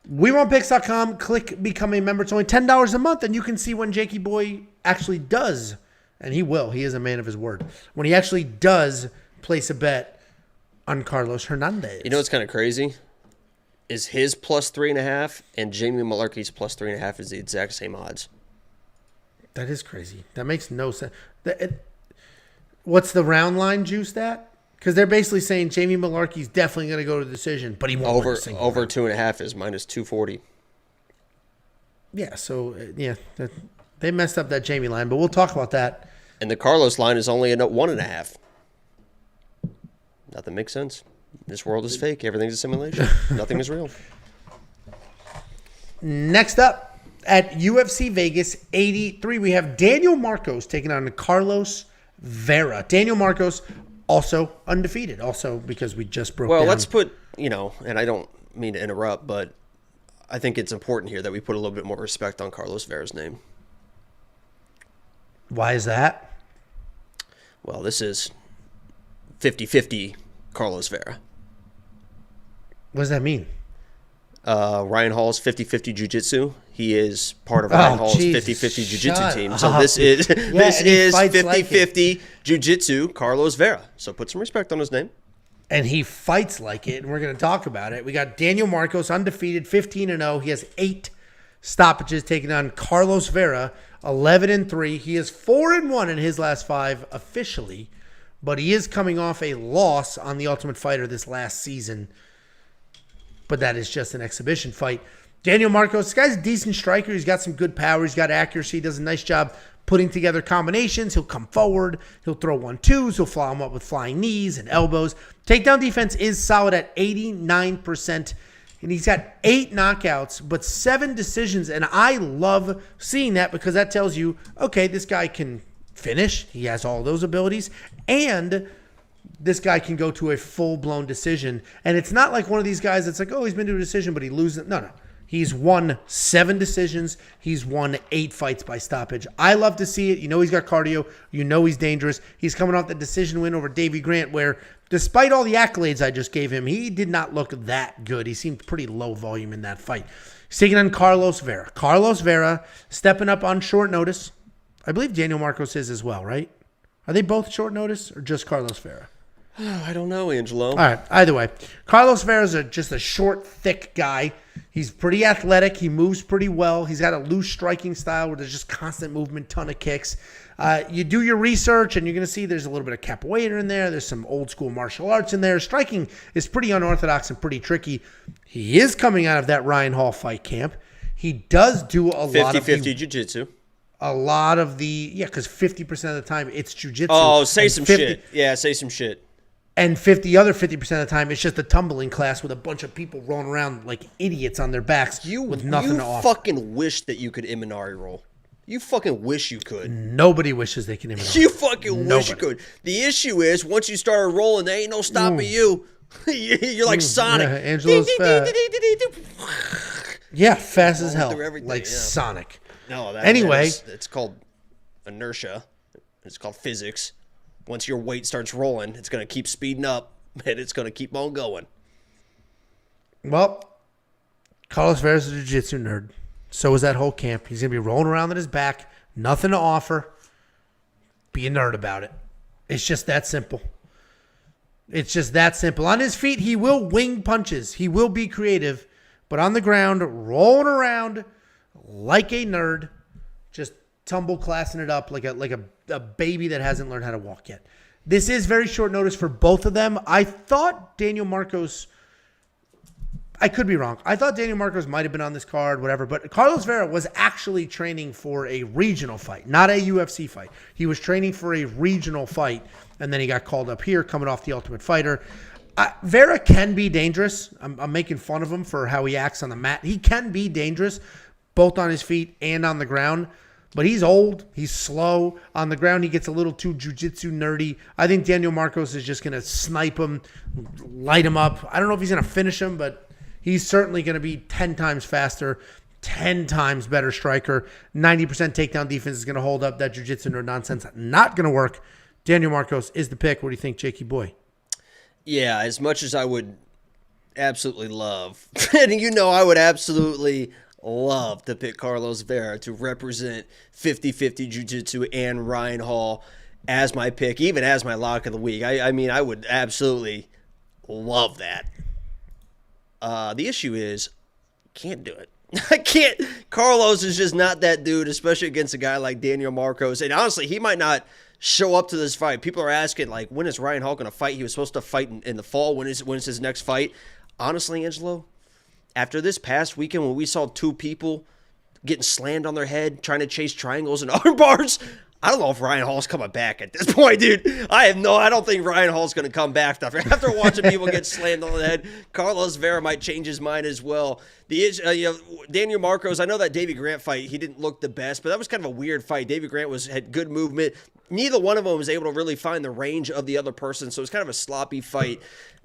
WeWantPicks.com. Click Become a Member. It's only $10 a month, and you can see when Jakey Boy actually does. And he will. He is a man of his word. When he actually does place a bet on Carlos Hernandez. You know what's kind of crazy? Is his +3.5 and Jamie Mullarkey's +3.5 is the exact same odds. That is crazy. That makes no sense. What's the round line juice at? Because they're basically saying Jamie Mullarkey's definitely going to go to the decision, but he won't win a single over round. 2.5 is -240. Yeah, so they messed up that Jamie line, but we'll talk about that. And the Carlos line is only a 1.5. Nothing makes sense. This world is fake. Everything's a simulation. Nothing is real. Next up at UFC Vegas 83, we have Daniel Marcos taking on Carlos Vera. Daniel Marcos also undefeated, also because we just broke down. Well, let's put, and I don't mean to interrupt, but I think it's important here that we put a little bit more respect on Carlos Vera's name. Why is that? Well, this is 50-50 Carlos Vera. What does that mean? Ryan Hall's 50-50 jiu-jitsu. He is part of Ryan Hall's 50-50 jiu-jitsu team. So this is 50-50 jiu-jitsu Carlos Vera. So put some respect on his name. And he fights like it, and we're going to talk about it. We got Daniel Marcos, undefeated, 15-0. He has 8 stoppages, taking on Carlos Vera, 11-3. He is 4-1 in his last 5 officially, but he is coming off a loss on The Ultimate Fighter this last season. But that is just an exhibition fight. Daniel Marcos, this guy's a decent striker. He's got some good power. He's got accuracy. He does a nice job putting together combinations. He'll come forward. He'll throw 1-2s. He'll fly him up with flying knees and elbows. Takedown defense is solid at 89%. And he's got 8 knockouts, but 7 decisions. And I love seeing that because that tells you, okay, this guy can finish. He has all those abilities. And this guy can go to a full-blown decision. And it's not like one of these guys that's like, oh, he's been to a decision, but he loses. No. He's won 7 decisions. He's won 8 fights by stoppage. I love to see it. You know he's got cardio. You know he's dangerous. He's coming off the decision win over Davey Grant, where despite all the accolades I just gave him, he did not look that good. He seemed pretty low volume in that fight. He's taking on Carlos Vera. Carlos Vera stepping up on short notice. I believe Daniel Marcos is as well, right? Are they both short notice or just Carlos Vera? I don't know, Angelo. All right. Either way, Carlos Vera is just a short, thick guy. He's pretty athletic. He moves pretty well. He's got a loose striking style where there's just constant movement, ton of kicks. You do your research, and you're going to see there's a little bit of capoeira in there. There's some old school martial arts in there. Striking is pretty unorthodox and pretty tricky. He is coming out of that Ryan Hall fight camp. He does do a lot of 50-50 jiu-jitsu. A lot of the, because 50% of the time it's jiu-jitsu. Oh, say some shit. Yeah, say some shit. And 50% of the time, it's just a tumbling class with a bunch of people rolling around like idiots on their backs with nothing to offer. You fucking wish that you could Imanari roll. You fucking wish you could. Nobody wishes they can Imanari. You fucking wish you could. The issue is, once you started rolling, there ain't no stopping you. You're like Sonic. Yeah, Angelo's fast. Yeah, fast as hell. Like Sonic. No, anyway. It's called inertia. It's called physics. Once your weight starts rolling, it's going to keep speeding up, and it's going to keep on going. Well, Carlos Vera's a jiu-jitsu nerd. So is that whole camp. He's going to be rolling around on his back, nothing to offer. Be a nerd about it. It's just that simple. It's just that simple. On his feet, he will wing punches. He will be creative. But on the ground, rolling around like a nerd, just tumble classing it up like a baby that hasn't learned how to walk yet. This is very short notice for both of them. I thought Daniel Marcos, I could be wrong. I thought Daniel Marcos might have been on this card, whatever, but Carlos Vera was actually training for a regional fight, not a UFC fight. He was training for a regional fight, and then he got called up here coming off The Ultimate Fighter. Vera can be dangerous. I'm making fun of him for how he acts on the mat. He can be dangerous, both on his feet and on the ground. But he's old. He's slow. On the ground, he gets a little too jiu-jitsu nerdy. I think Daniel Marcos is just going to snipe him, light him up. I don't know if he's going to finish him, but he's certainly going to be 10 times faster, 10 times better striker. 90% takedown defense is going to hold up that jiu-jitsu nerd nonsense. Not going to work. Daniel Marcos is the pick. What do you think, Jakey boy? Yeah, as much as I would absolutely love, and I would absolutely love to pick Carlos Vera to represent 50-50 jiu-jitsu and Ryan Hall as my pick, even as my lock of the week. I mean, I would absolutely love that. The issue is, can't do it. I can't. Carlos is just not that dude, especially against a guy like Daniel Marcos. And honestly, he might not show up to this fight. People are asking, like, when is Ryan Hall going to fight? He was supposed to fight in the fall. When is his next fight? Honestly, Angelo, after this past weekend when we saw 2 people getting slammed on their head trying to chase triangles and arm bars, I don't know if Ryan Hall's coming back at this point, dude. I don't think Ryan Hall's going to come back after watching people get slammed on the head. Carlos Vera might change his mind as well. Daniel Marcos, I know that Davey Grant fight, he didn't look the best, but that was kind of a weird fight. Davey Grant had good movement. Neither one of them was able to really find the range of the other person, so it was kind of a sloppy fight.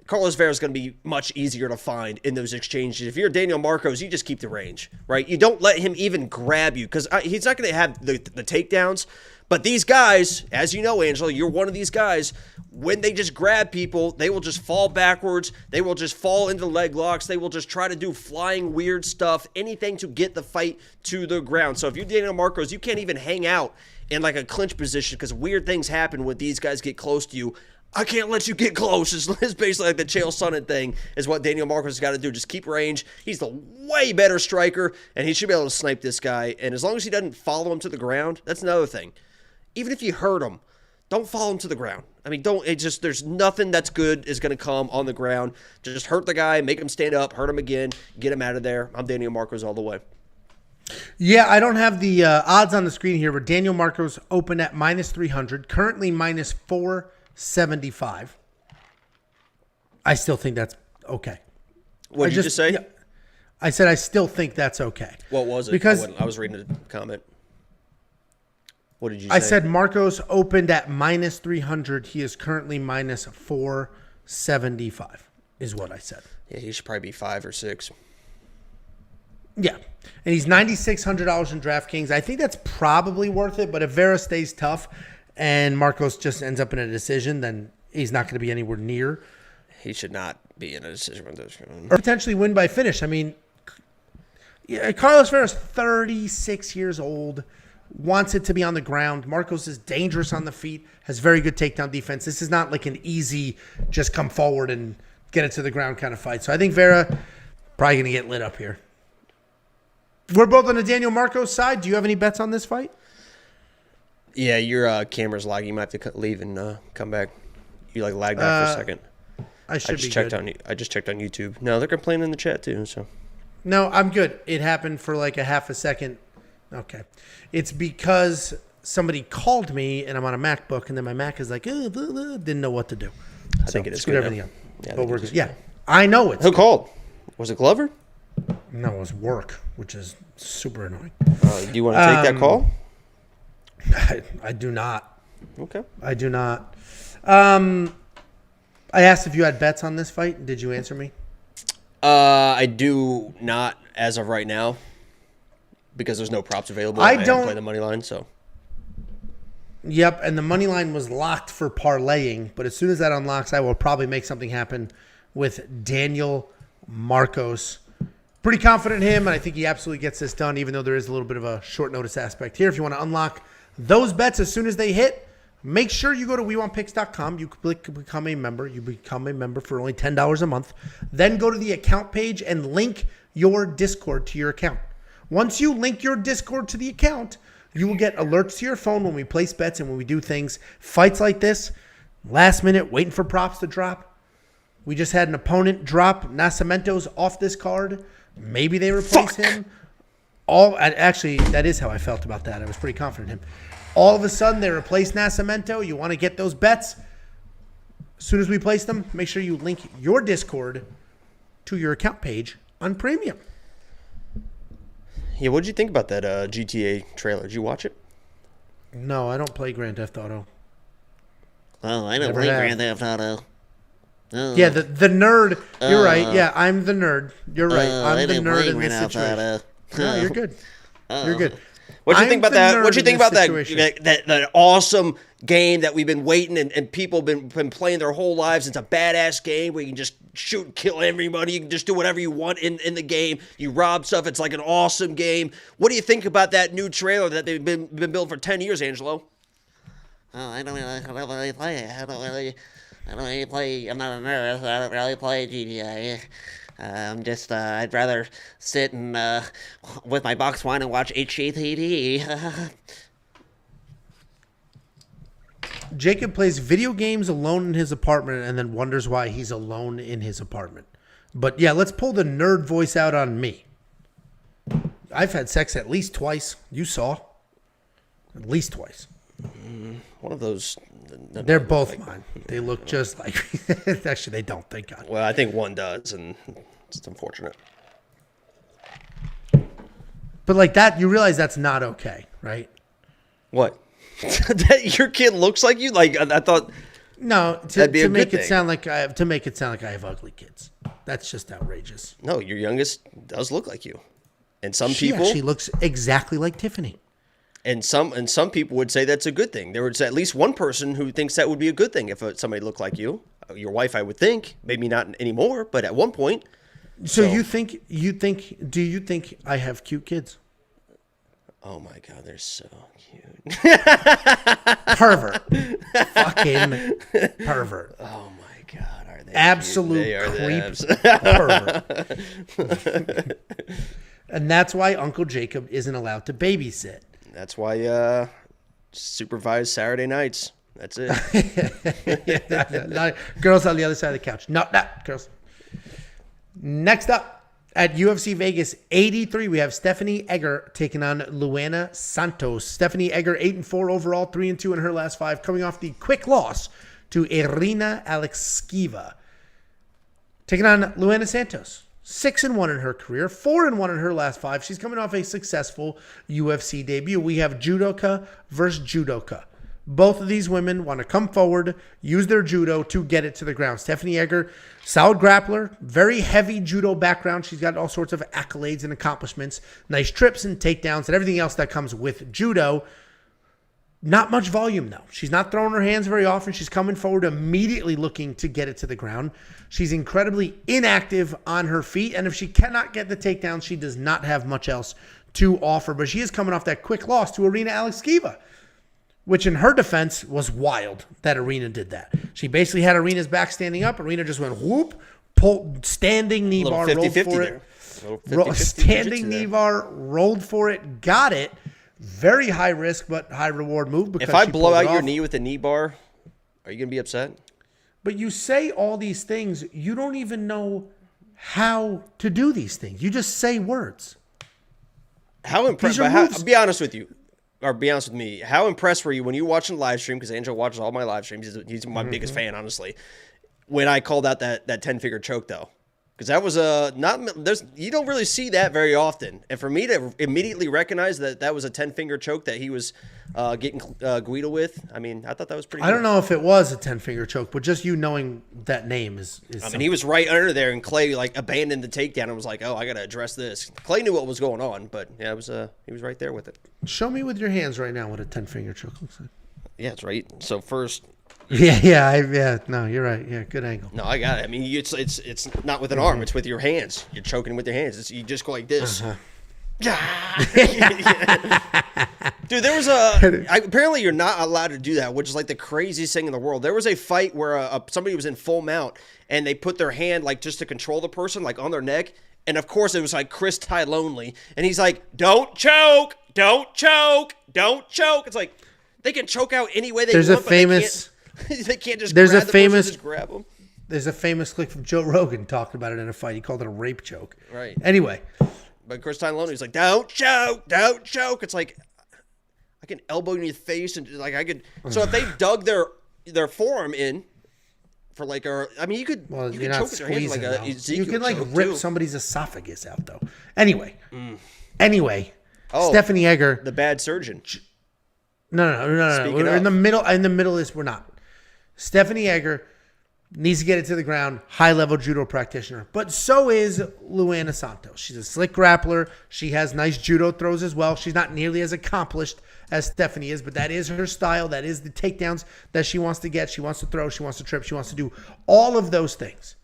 Carlos Vera is going to be much easier to find in those exchanges. If you're Daniel Marcos, you just keep the range, right? You don't let him even grab you because he's not going to have the takedowns. But these guys, as you know, Angela, you're one of these guys, when they just grab people, they will just fall backwards. They will just fall into leg locks. They will just try to do flying weird stuff, anything to get the fight to the ground. So if you're Daniel Marcos, you can't even hang out in like a clinch position because weird things happen when these guys get close to you. I can't let you get close. It's basically like the Chael Sonnen thing is what Daniel Marcos has got to do. Just keep range. He's the way better striker, and he should be able to snipe this guy. And as long as he doesn't follow him to the ground, that's another thing. Even if you hurt him, don't follow him to the ground. I mean, there's nothing that's good is going to come on the ground. Just hurt the guy, make him stand up, hurt him again, get him out of there. I'm Daniel Marcos all the way. Yeah, I don't have the odds on the screen here, but Daniel Marcos opened at -300, currently -475. I still think that's okay. What did you just say? Yeah, I said I still think that's okay. What was it? Because I was reading a comment. What did you say? I said Marcos opened at -300. He is currently -475 is what I said. Yeah, he should probably be 5 or 6. Yeah. And he's $9,600 in DraftKings. I think that's probably worth it, but if Vera stays tough and Marcos just ends up in a decision, then he's not going to be anywhere near. He should not be in a decision with this. Or potentially win by finish. I mean, yeah, Carlos Vera's 36 years old, wants it to be on the ground. Marcos is dangerous on the feet, has very good takedown defense. This is not like an easy just come forward and get it to the ground kind of fight. So I think Vera probably going to get lit up here. We're both on the Daniel Marcos side. Do you have any bets on this fight? Yeah, your camera's lagging. You might have to leave and come back. You lagged out for a second. I just checked on YouTube. No, they're complaining in the chat too. So no, I'm good. It happened for like a half a second. Okay, it's because somebody called me and I'm on a MacBook and then my Mac is like didn't know what to do. I think it is screwed everything up. Yeah, but we're good. Yeah, I know it's who called. Was it Glover? No, it was work, which is super annoying. Do you want to take that call? I do not. Okay. I do not. I asked if you had bets on this fight. Did you answer me? I do not as of right now because there's no props available. I don't play the money line, so. Yep, and the money line was locked for parlaying, but as soon as that unlocks, I will probably make something happen with Daniel Marcos. Pretty confident in him, and I think he absolutely gets this done, even though there is a little bit of a short notice aspect here. If you want to unlock those bets as soon as they hit, make sure you go to WeWantPicks.com. You click become a member. You become a member for only $10 a month. Then go to the account page and link your Discord to your account. Once you link your Discord to the account, you will get alerts to your phone when we place bets and when we do things. Fights like this, last minute, waiting for props to drop. We just had an opponent drop Nascimento's off this card. Maybe they replace him. Actually, that is how I felt about that. I was pretty confident in him. All of a sudden, they replace Nascimento. You want to get those bets. As soon as we place them, make sure you link your Discord to your account page on Premium. Yeah, what did you think about that GTA trailer? Did you watch it? No, I don't play Grand Theft Auto. Oh, I don't play Grand Theft Auto. Oh. Yeah, the nerd. You're right. Yeah, I'm the nerd. You're right. I'm the nerd in this situation. No, you're good. You're good. What do you think about that? What do you think about that awesome game that we've been waiting and people have been playing their whole lives? It's a badass game where you can just shoot and kill everybody. You can just do whatever you want in the game. You rob stuff. It's like an awesome game. What do you think about that new trailer that they've been building for 10 years, Angelo? Oh, I don't really play it. I don't really play. I'm not a nerd, so I don't really play GTA. I'm just, I'd rather sit and with my box wine and watch HGTV. Jacob plays video games alone in his apartment and then wonders why he's alone in his apartment. But yeah, let's pull the nerd voice out on me. I've had sex at least twice. You saw. At least twice. One of those. They're both mine. They look just like. Actually, they don't. Thank God. Well, I think one does, and it's unfortunate. But like that, you realize that's not okay, right? What? That your kid looks like you? Like I thought. No, That'd be to a make good it thing. sound like I have ugly kids. That's just outrageous. No, your youngest does look like you, and some She people. actually looks exactly like Tiffany. And some people would say that's a good thing. There was at least one person who thinks that would be a good thing if somebody looked like you. Your wife, I would think, maybe not anymore, but at one point. So do you think I have cute kids? Oh my God, they're so cute. Pervert. Fucking pervert. Oh my God, are they Absolute cute? They are creep pervert. And that's why Uncle Jacob isn't allowed to babysit. That's why supervise Saturday nights. That's it. No, girls on the other side of the couch. No, girls. Next up at UFC Vegas 83, we have Stephanie Egger taking on Luana Santos. Stephanie Egger 8-4 overall, 3-2 in her last 5, coming off the quick loss to Irina Alekseeva. Taking on Luana Santos. 6-1 in her career, 4-1 in her last 5. She's coming off a successful UFC debut. We have judoka versus judoka. Both of these women want to come forward, use their judo to get it to the ground. Stephanie Egger, solid grappler, very heavy judo background. She's got all sorts of accolades and accomplishments, nice trips and takedowns and everything else that comes with judo. Not much volume, though. She's not throwing her hands very often. She's coming forward immediately looking to get it to the ground. She's incredibly inactive on her feet, and if she cannot get the takedown, she does not have much else to offer. But she is coming off that quick loss to Irina Alekseeva, which in her defense was wild that Irina did that. She basically had Irina's back standing up. Irina just went whoop, pulled, standing knee bar, rolled for it. Standing knee bar, rolled for it, got it. Very high risk, but high reward move. Because If I she blow pulled out it your off. knee with a knee bar, are you going to be upset? But you say all these things, you don't even know how to do these things. You just say words. How impressed? These are moves. Be honest with you, or be honest with me. How impressed were you when you watching the live stream? Because Angel watches all my live streams. He's my biggest fan, honestly. When I called out that 10-figure choke, though, because that was you don't really see that very often. And for me to immediately recognize that was a 10-finger choke that he was getting Guido with, I mean, I thought that was pretty. I don't know if it was a 10-finger choke, but just you knowing that name is I mean, he was right under there, and Clay like abandoned the takedown and was like, "Oh, I got to address this." Clay knew what was going on, but yeah, it was he was right there with it. Show me with your hands right now what a 10-finger choke looks like. Yeah, it's right. So first. Yeah. No, you're right. Yeah, good angle. No, I got it. I mean, it's not with an arm; it's with your hands. You're choking with your hands. You just go like this. Dude, there was apparently you're not allowed to do that, which is like the craziest thing in the world. There was a fight where somebody was in full mount and they put their hand like just to control the person, like on their neck, and of course it was like Chris Tylonely, and he's like, "Don't choke, don't choke, don't choke." It's like they can choke out any way they There's want. a famous. They can't just. There's grab a the person, famous. just grab them. There's a famous clip from Joe Rogan talking about it in a fight. He called it a rape choke. Right. Anyway. But Chris Tyloney's like, "Don't choke, don't choke." It's like I can elbow you in your face and like I could. So if they dug their forearm in for like I mean, you could. Well, you you're could not choke with your hands like squeezing. a You Ezekiel can like choke, rip too. somebody's esophagus out though. Anyway. Oh, Stephanie Egger. the bad surgeon. No. Speaking We're of. in the middle. In the middle is we're not. Stephanie Egger needs to get it to the ground. High level judo practitioner, but so is Luana Santos. She's a slick grappler. She has nice judo throws as well. She's not nearly as accomplished as Stephanie is, but that is her style. That is the takedowns that she wants to get. She wants to throw. She wants to trip. She wants to do all of those things.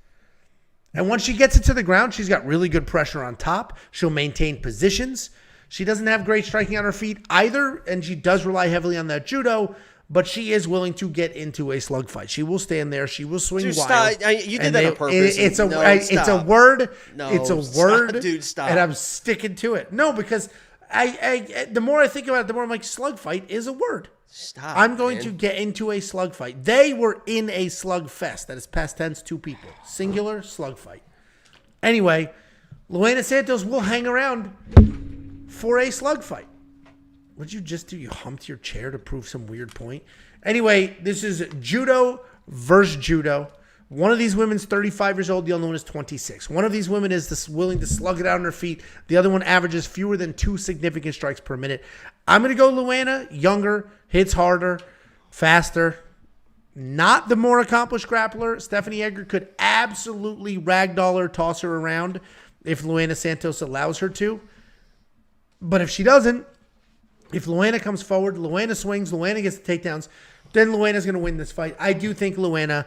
And once she gets it to the ground, she's got really good pressure on top. She'll maintain positions. She doesn't have great striking on her feet either, and she does rely heavily on that judo, but she is willing to get into a slug fight. She will stand there. She will swing Dude, wild. stop. You did that on purpose. It's a No, it's a stop. word. No, it's a stop. word. Dude, stop. And I'm sticking to it. No, because I the more I think about it, the more I'm like, slug fight is a word. Stop. I'm going man. to get into a slug fight. They were in a slug fest. That is past tense, 2 people. Singular slug fight. Anyway, Luana Santos will hang around for a slug fight. What'd you just do? You humped your chair to prove some weird point? Anyway, this is judo versus judo. One of these women's 35 years old. The other one is 26. One of these women is willing to slug it out on her feet. The other one averages fewer than 2 significant strikes per minute. I'm going to go Luana, younger, hits harder, faster. Not the more accomplished grappler. Stephanie Egger could absolutely ragdoll her, toss her around if Luana Santos allows her to. But if she doesn't, if Luana comes forward, Luana swings, Luana gets the takedowns, then Luana's going to win this fight. I do think Luana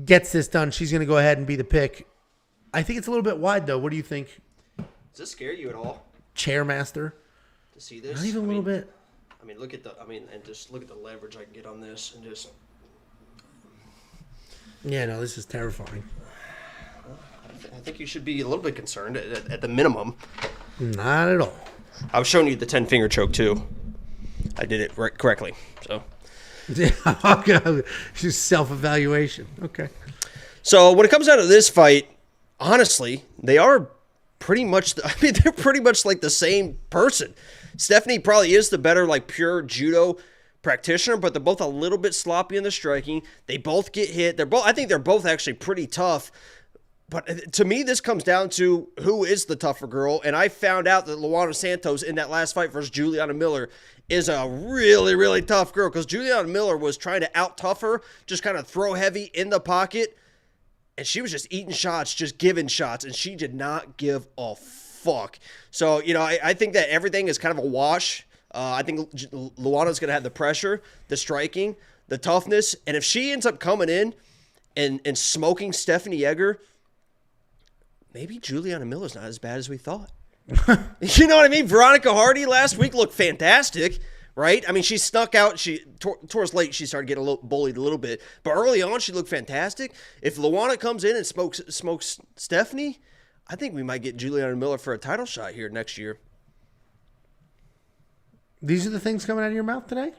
gets this done. She's going to go ahead and be the pick. I think it's a little bit wide, though. What do you think? Does this scare you at all? Chairmaster? To see this? Not even a little bit. I mean, and just look at the leverage I can get on this, and just. Yeah, no, this is terrifying. I think you should be a little bit concerned at the minimum. Not at all. I was showing you the 10-finger choke too. I did it correctly. So. Yeah, just self-evaluation. Okay. So when it comes out of this fight, honestly, they are pretty much. They're pretty much like the same person. Stephanie probably is the better, like, pure judo practitioner, but they're both a little bit sloppy in the striking. They both get hit. I think they're both actually pretty tough. But to me, this comes down to who is the tougher girl. And I found out that Luana Santos in that last fight versus Juliana Miller is a really, really tough girl. Because Juliana Miller was trying to out-tough her, just kind of throw heavy in the pocket. And she was just eating shots, just giving shots. And she did not give a fuck. So, I think that everything is kind of a wash. I think Luana's going to have the pressure, the striking, the toughness. And if she ends up coming in and smoking Stephanie Egger, maybe Juliana Miller's not as bad as we thought. You know what I mean? Veronica Hardy last week looked fantastic, right? I mean, she snuck out. Towards late, she started getting bullied a little bit. But early on, she looked fantastic. If Luana comes in and smokes Stephanie, I think we might get Juliana Miller for a title shot here next year. These are the things coming out of your mouth today?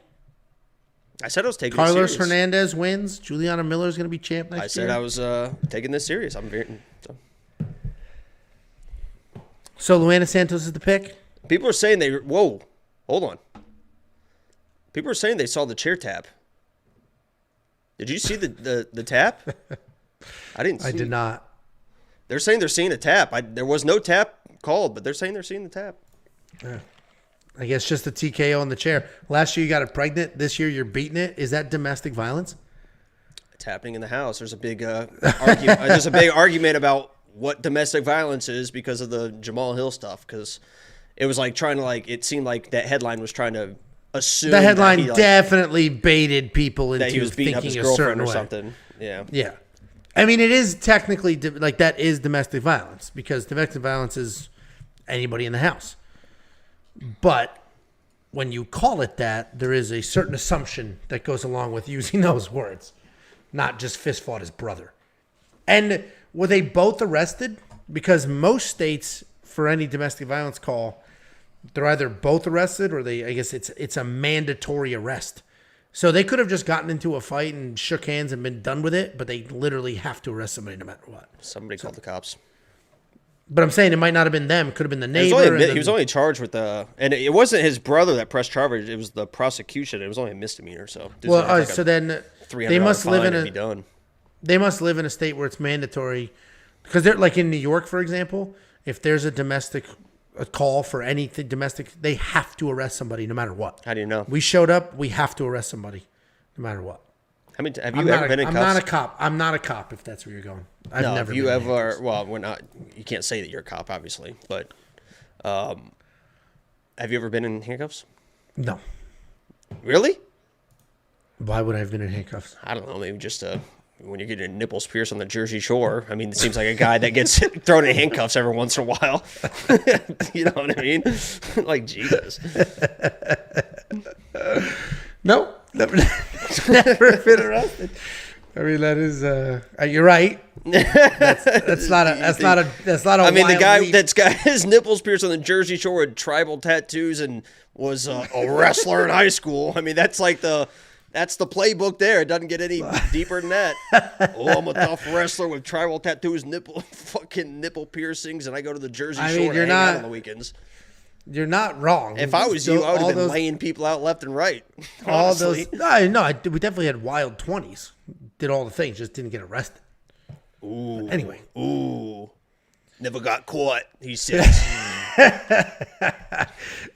I said I was taking Carlos this serious. Hernandez wins. Juliana Miller's going to be champ next year. I said I was taking this serious. So Luana Santos is the pick? People are saying whoa, hold on. People are saying they saw the chair tap. Did you see the tap? I didn't see I did not. They're saying they're seeing a tap. There was no tap called, but they're saying they're seeing the tap. Yeah. I guess just the TKO on the chair. Last year you got it pregnant. This year you're beating it. Is that domestic violence? It's happening in the house. There's a big argument. There's a big argument about what domestic violence is because of the Jamal Hill stuff. Because it was like trying to it seemed like that headline was trying to assume the headline definitely baited people into that he was beating up his thinking a certain girlfriend or way. something. Yeah. Yeah. I mean, it is technically that is domestic violence because domestic violence is anybody in the house. But when you call it that, there is a certain assumption that goes along with using those words, not just fist fought his brother. And were they both arrested? Because most states, for any domestic violence call, they're either both arrested or I guess it's a mandatory arrest. So they could have just gotten into a fight and shook hands and been done with it, but they literally have to arrest somebody no matter what. Somebody called the cops. But I'm saying it might not have been them. It could have been the neighbor. He was only charged with and it wasn't his brother that pressed charges. It was the prosecution. It was only a misdemeanor. So so then they must live in They must live in a state where it's mandatory, because they're like in New York, for example. If there's a call for anything domestic, they have to arrest somebody no matter what. How do you know? We showed up. We have to arrest somebody no matter what. Have you ever been in cuffs? I'm not a cop. I'm not a cop. If that's where you're going, I've never. Have you ever? Well, we're not. You can't say that you're a cop, obviously. But have you ever been in handcuffs? No. Really? Why would I have been in handcuffs? I don't know. Maybe just when you're getting nipples pierced on the Jersey Shore. I mean, it seems like a guy that gets thrown in handcuffs every once in a while. You know what I mean? Like Jesus. No. Never been arrested. I mean, that is. You're right. That's not a. I mean, the guy leap. that's got his nipples pierced on the Jersey Shore with tribal tattoos and was a wrestler in high school. I mean, that's the playbook there. It doesn't get any deeper than that. I'm a tough wrestler with tribal tattoos, nipple piercings, and I go to the Jersey Shore and hang out on the weekends. You're not wrong. If I was you, I would have been laying people out left and right. All honestly. those. No, we definitely had wild 20s. Did all the things, just didn't get arrested. Ooh. But anyway. Ooh. Never got caught, he says.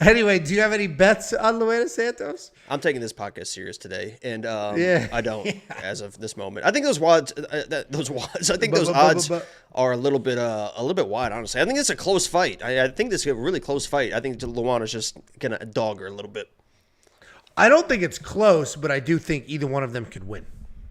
Anyway, do you have any bets on Luana Santos? I'm taking this podcast serious today, and Yeah. I don't as of this moment. I think those odds, are a little bit wide. Honestly, I think it's a close fight. I think this is a really close fight. I think Luana's just gonna dog her a little bit. I don't think it's close, but I do think either one of them could win.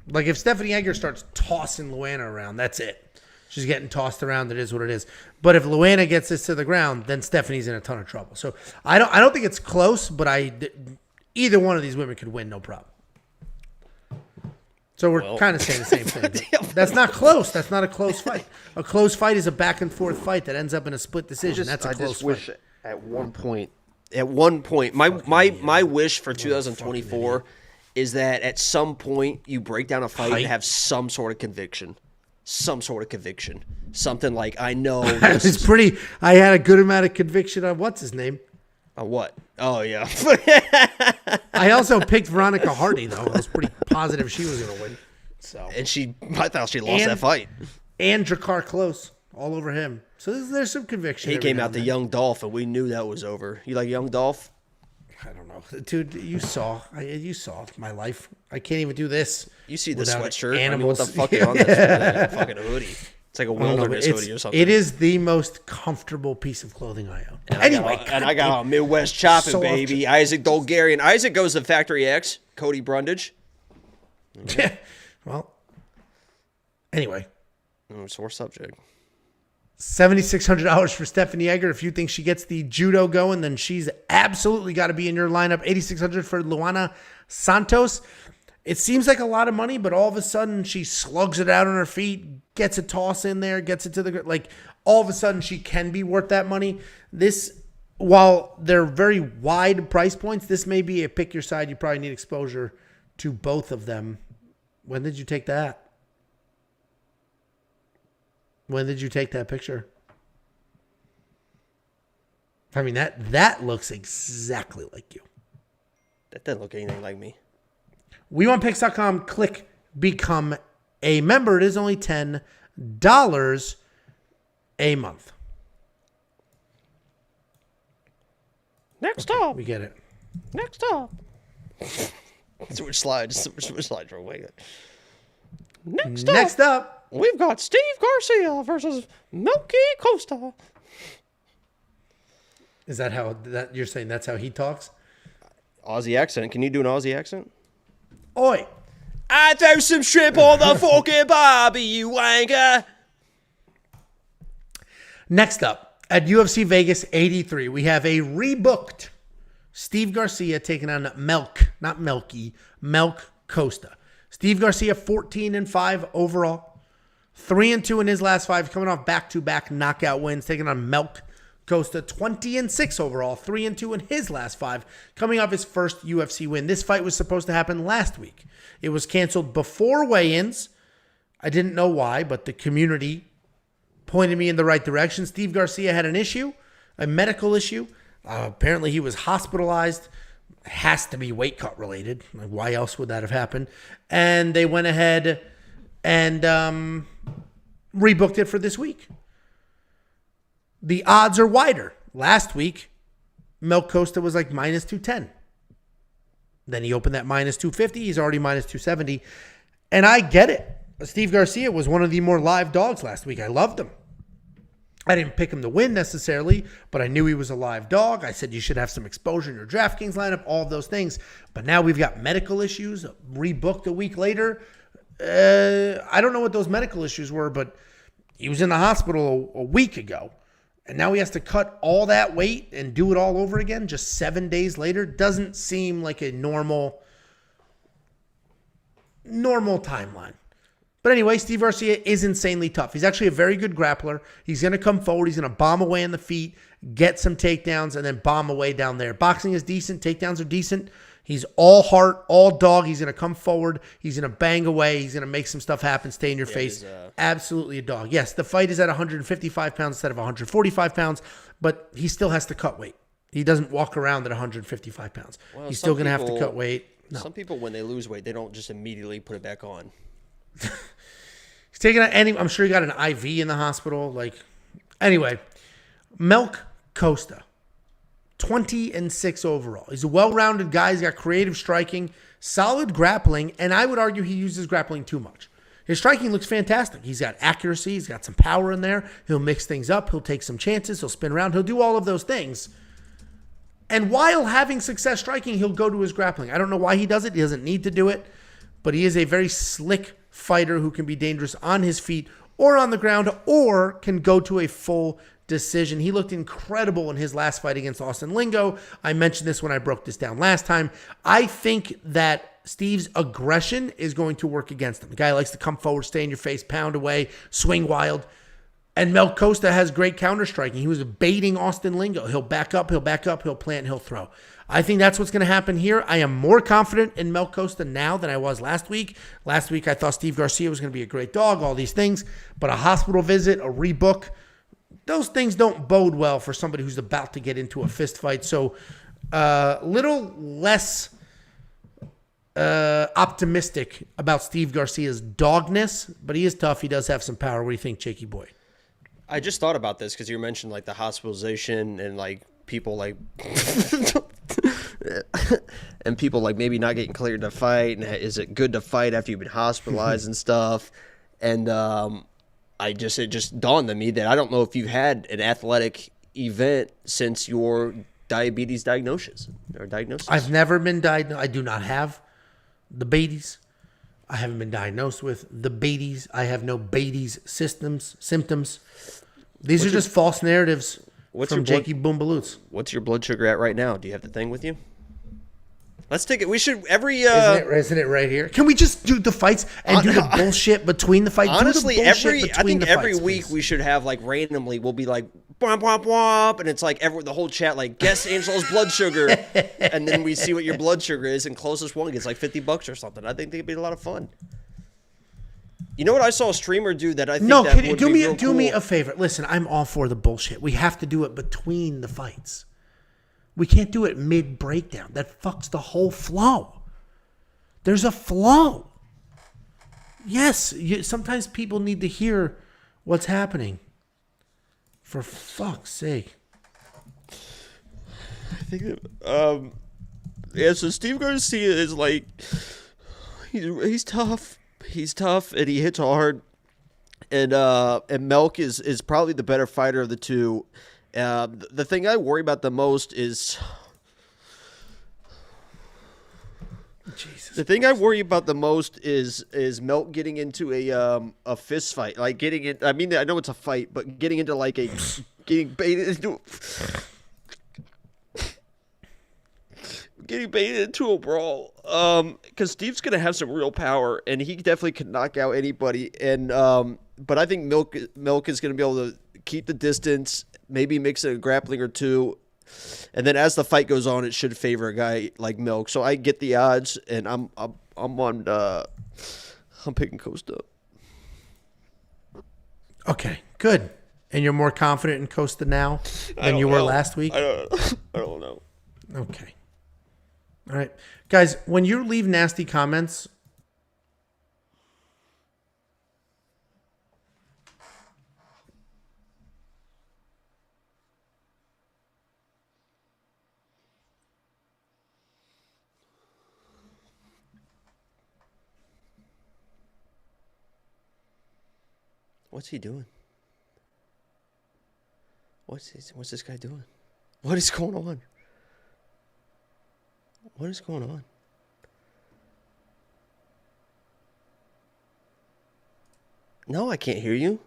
Like if Stephanie Egger starts tossing Luana around, that's it. She's getting tossed around. It is what it is. But if Luana gets this to the ground, then Stephanie's in a ton of trouble. So I don't think it's close, but either one of these women could win, no problem. So we're kind of saying the same thing. That's not close. That's not a close fight. A close fight is a back and forth fight that ends up in a split decision. That's a close fight. At one point, my wish for 2024 is that at some point you break down a fight and have some sort of conviction. Something like, I know. I had a good amount of conviction on what's his name. What? Oh, yeah. I also picked Veronica Hardy, though. I was pretty positive she was going to win. So. And I thought she lost that fight. And Drakkar Close, all over him. So there's some conviction. He came out to Young Dolph, and we knew that was over. You like Young Dolph? I don't know. Dude, you saw my life. I can't even do this. You see the sweatshirt? Animals. I mean, what the fuck is on this fucking hoodie? It's like a wilderness hoodie or something. It is the most comfortable piece of clothing I own. And I got a Midwest chopping, baby. Isaac Dolgarian. Isaac goes to Factory X. Cody Brundage. Yeah. Well, anyway. Sore subject. $7,600 for Stephanie Egger. If you think she gets the judo going, then she's absolutely got to be in your lineup. $8,600 for Luana Santos. It seems like a lot of money, but all of a sudden she slugs it out on her feet, gets a toss in there, gets it to the, like, all of a sudden she can be worth that money. This, while they're very wide price points, this may be a pick your side. You probably need exposure to both of them. When did you take that? When did you take that picture? I mean, that looks exactly like you. That doesn't look anything like me. WeWantPicks.com. Click Become a Member. It is only $10 a month. Next up. We get it. Next up. Switch slides. Switch slides real quick. Next up. We've got Steve Garcia versus Melk Costa. Is that how that you're saying that's how he talks? Aussie accent. Can you do an Aussie accent? Oi. I throw some shrimp on the fucking barbie, you wanker. Next up, at UFC Vegas 83, we have a rebooked Steve Garcia taking on Melk, not Melky, Melk Costa. Steve Garcia 14-5 overall. 3-2 in his last 5, coming off back-to-back knockout wins, taking on Melk Costa. 20-6 overall, 3-2 in his last 5, coming off his first UFC win. This fight was supposed to happen last week. It was canceled before weigh-ins. I didn't know why, but the community pointed me in the right direction. Steve Garcia had an issue, a medical issue. Apparently he was hospitalized. Has to be weight cut related. Like, why else would that have happened? And they went ahead and rebooked it for this week. The odds are wider. Last week, Melk Costa was like minus 210. Then he opened that minus 250. He's already minus 270. And I get it. Steve Garcia was one of the more live dogs last week. I loved him. I didn't pick him to win necessarily, but I knew he was a live dog. I said you should have some exposure in your DraftKings lineup, all of those things. But now we've got medical issues, rebooked a week later. I don't know what those medical issues were, but he was in the hospital a week ago. And now he has to cut all that weight and do it all over again just 7 days later. Doesn't seem like a normal timeline. But anyway, Steve Garcia is insanely tough. He's actually a very good grappler. He's going to come forward. He's going to bomb away on the feet, get some takedowns, and then bomb away down there. Boxing is decent. Takedowns are decent. He's all heart, all dog. He's going to come forward. He's going to bang away. He's going to make some stuff happen, stay in your face. Absolutely a dog. Yes, the fight is at 155 pounds instead of 145 pounds, but he still has to cut weight. He doesn't walk around at 155 pounds. Well, He's still going to have to people- cut weight. No. Some people, when they lose weight, they don't just immediately put it back on. He's taking I'm sure he got an IV in the hospital. Anyway, Melk Costa, 20-6 overall. He's a well-rounded guy. He's got creative striking, solid grappling, and I would argue he uses grappling too much. His striking looks fantastic. He's got accuracy. He's got some power in there. He'll mix things up. He'll take some chances. He'll spin around. He'll do all of those things. And while having success striking, he'll go to his grappling. I don't know why he does it. He doesn't need to do it. But he is a very slick fighter who can be dangerous on his feet or on the ground or can go to a full decision. He looked incredible in his last fight against Austin Lingo. I mentioned this when I broke this down last time. I think that Steve's aggression is going to work against him. The guy likes to come forward, stay in your face, pound away, swing wild. And Melk Costa has great counter striking. He was baiting Austin Lingo. He'll back up, he'll plant, he'll throw. I think that's what's going to happen here. I am more confident in Melk Costa now than I was last week. Last week, I thought Steve Garcia was going to be a great dog, all these things. But a hospital visit, a rebook, those things don't bode well for somebody who's about to get into a fist fight. So little less optimistic about Steve Garcia's dogness, but he is tough. He does have some power. What do you think, Jakey boy? I just thought about this because you mentioned the hospitalization and people and people maybe not getting cleared to fight, and is it good to fight after you've been hospitalized and stuff? And it just dawned on me that I don't know if you've had an athletic event since your diabetes diagnosis. I've never been diagnosed. I do not have the Beatties. I haven't been diagnosed with the Beatties. I have no Beatties symptoms. These are just false narratives from Jakey Boombaloots. What's your blood sugar at right now? Do you have the thing with you? Let's take it. We should every. Isn't it right here? Can we just do the fights and do the bullshit between the fights? Honestly, every week we should have randomly we'll be womp womp womp, and it's the whole chat guess Angelo's blood sugar, and then we see what your blood sugar is, and closest one gets $50 or something. I think it'd be a lot of fun. You know what I saw a streamer do that I think no, that can you would do be me real do cool? me a favor? Listen, I'm all for the bullshit. We have to do it between the fights. We can't do it mid breakdown. That fucks the whole flow. There's a flow. Yes, sometimes people need to hear what's happening. For fuck's sake. I think so Steve Garcia is he's tough. He's tough and he hits hard. And Melk is probably the better fighter of the two. The thing I worry about the most is Jesus. is Melk getting into a fist fight, getting in. I mean, I know it's a fight, but getting into getting baited into a brawl. Because Steve's gonna have some real power, and he definitely can knock out anybody. And but I think Melk is gonna be able to keep the distance, maybe mix in a grappling or two. And then as the fight goes on, it should favor a guy like Melk. So I get the odds, and I'm picking Costa. Okay, good. And you're more confident in Costa now than you were last week? I don't know. Okay. All right. Guys, when you leave nasty comments, What's he doing? What's this guy doing? What is going on? What is going on? No, I can't hear you.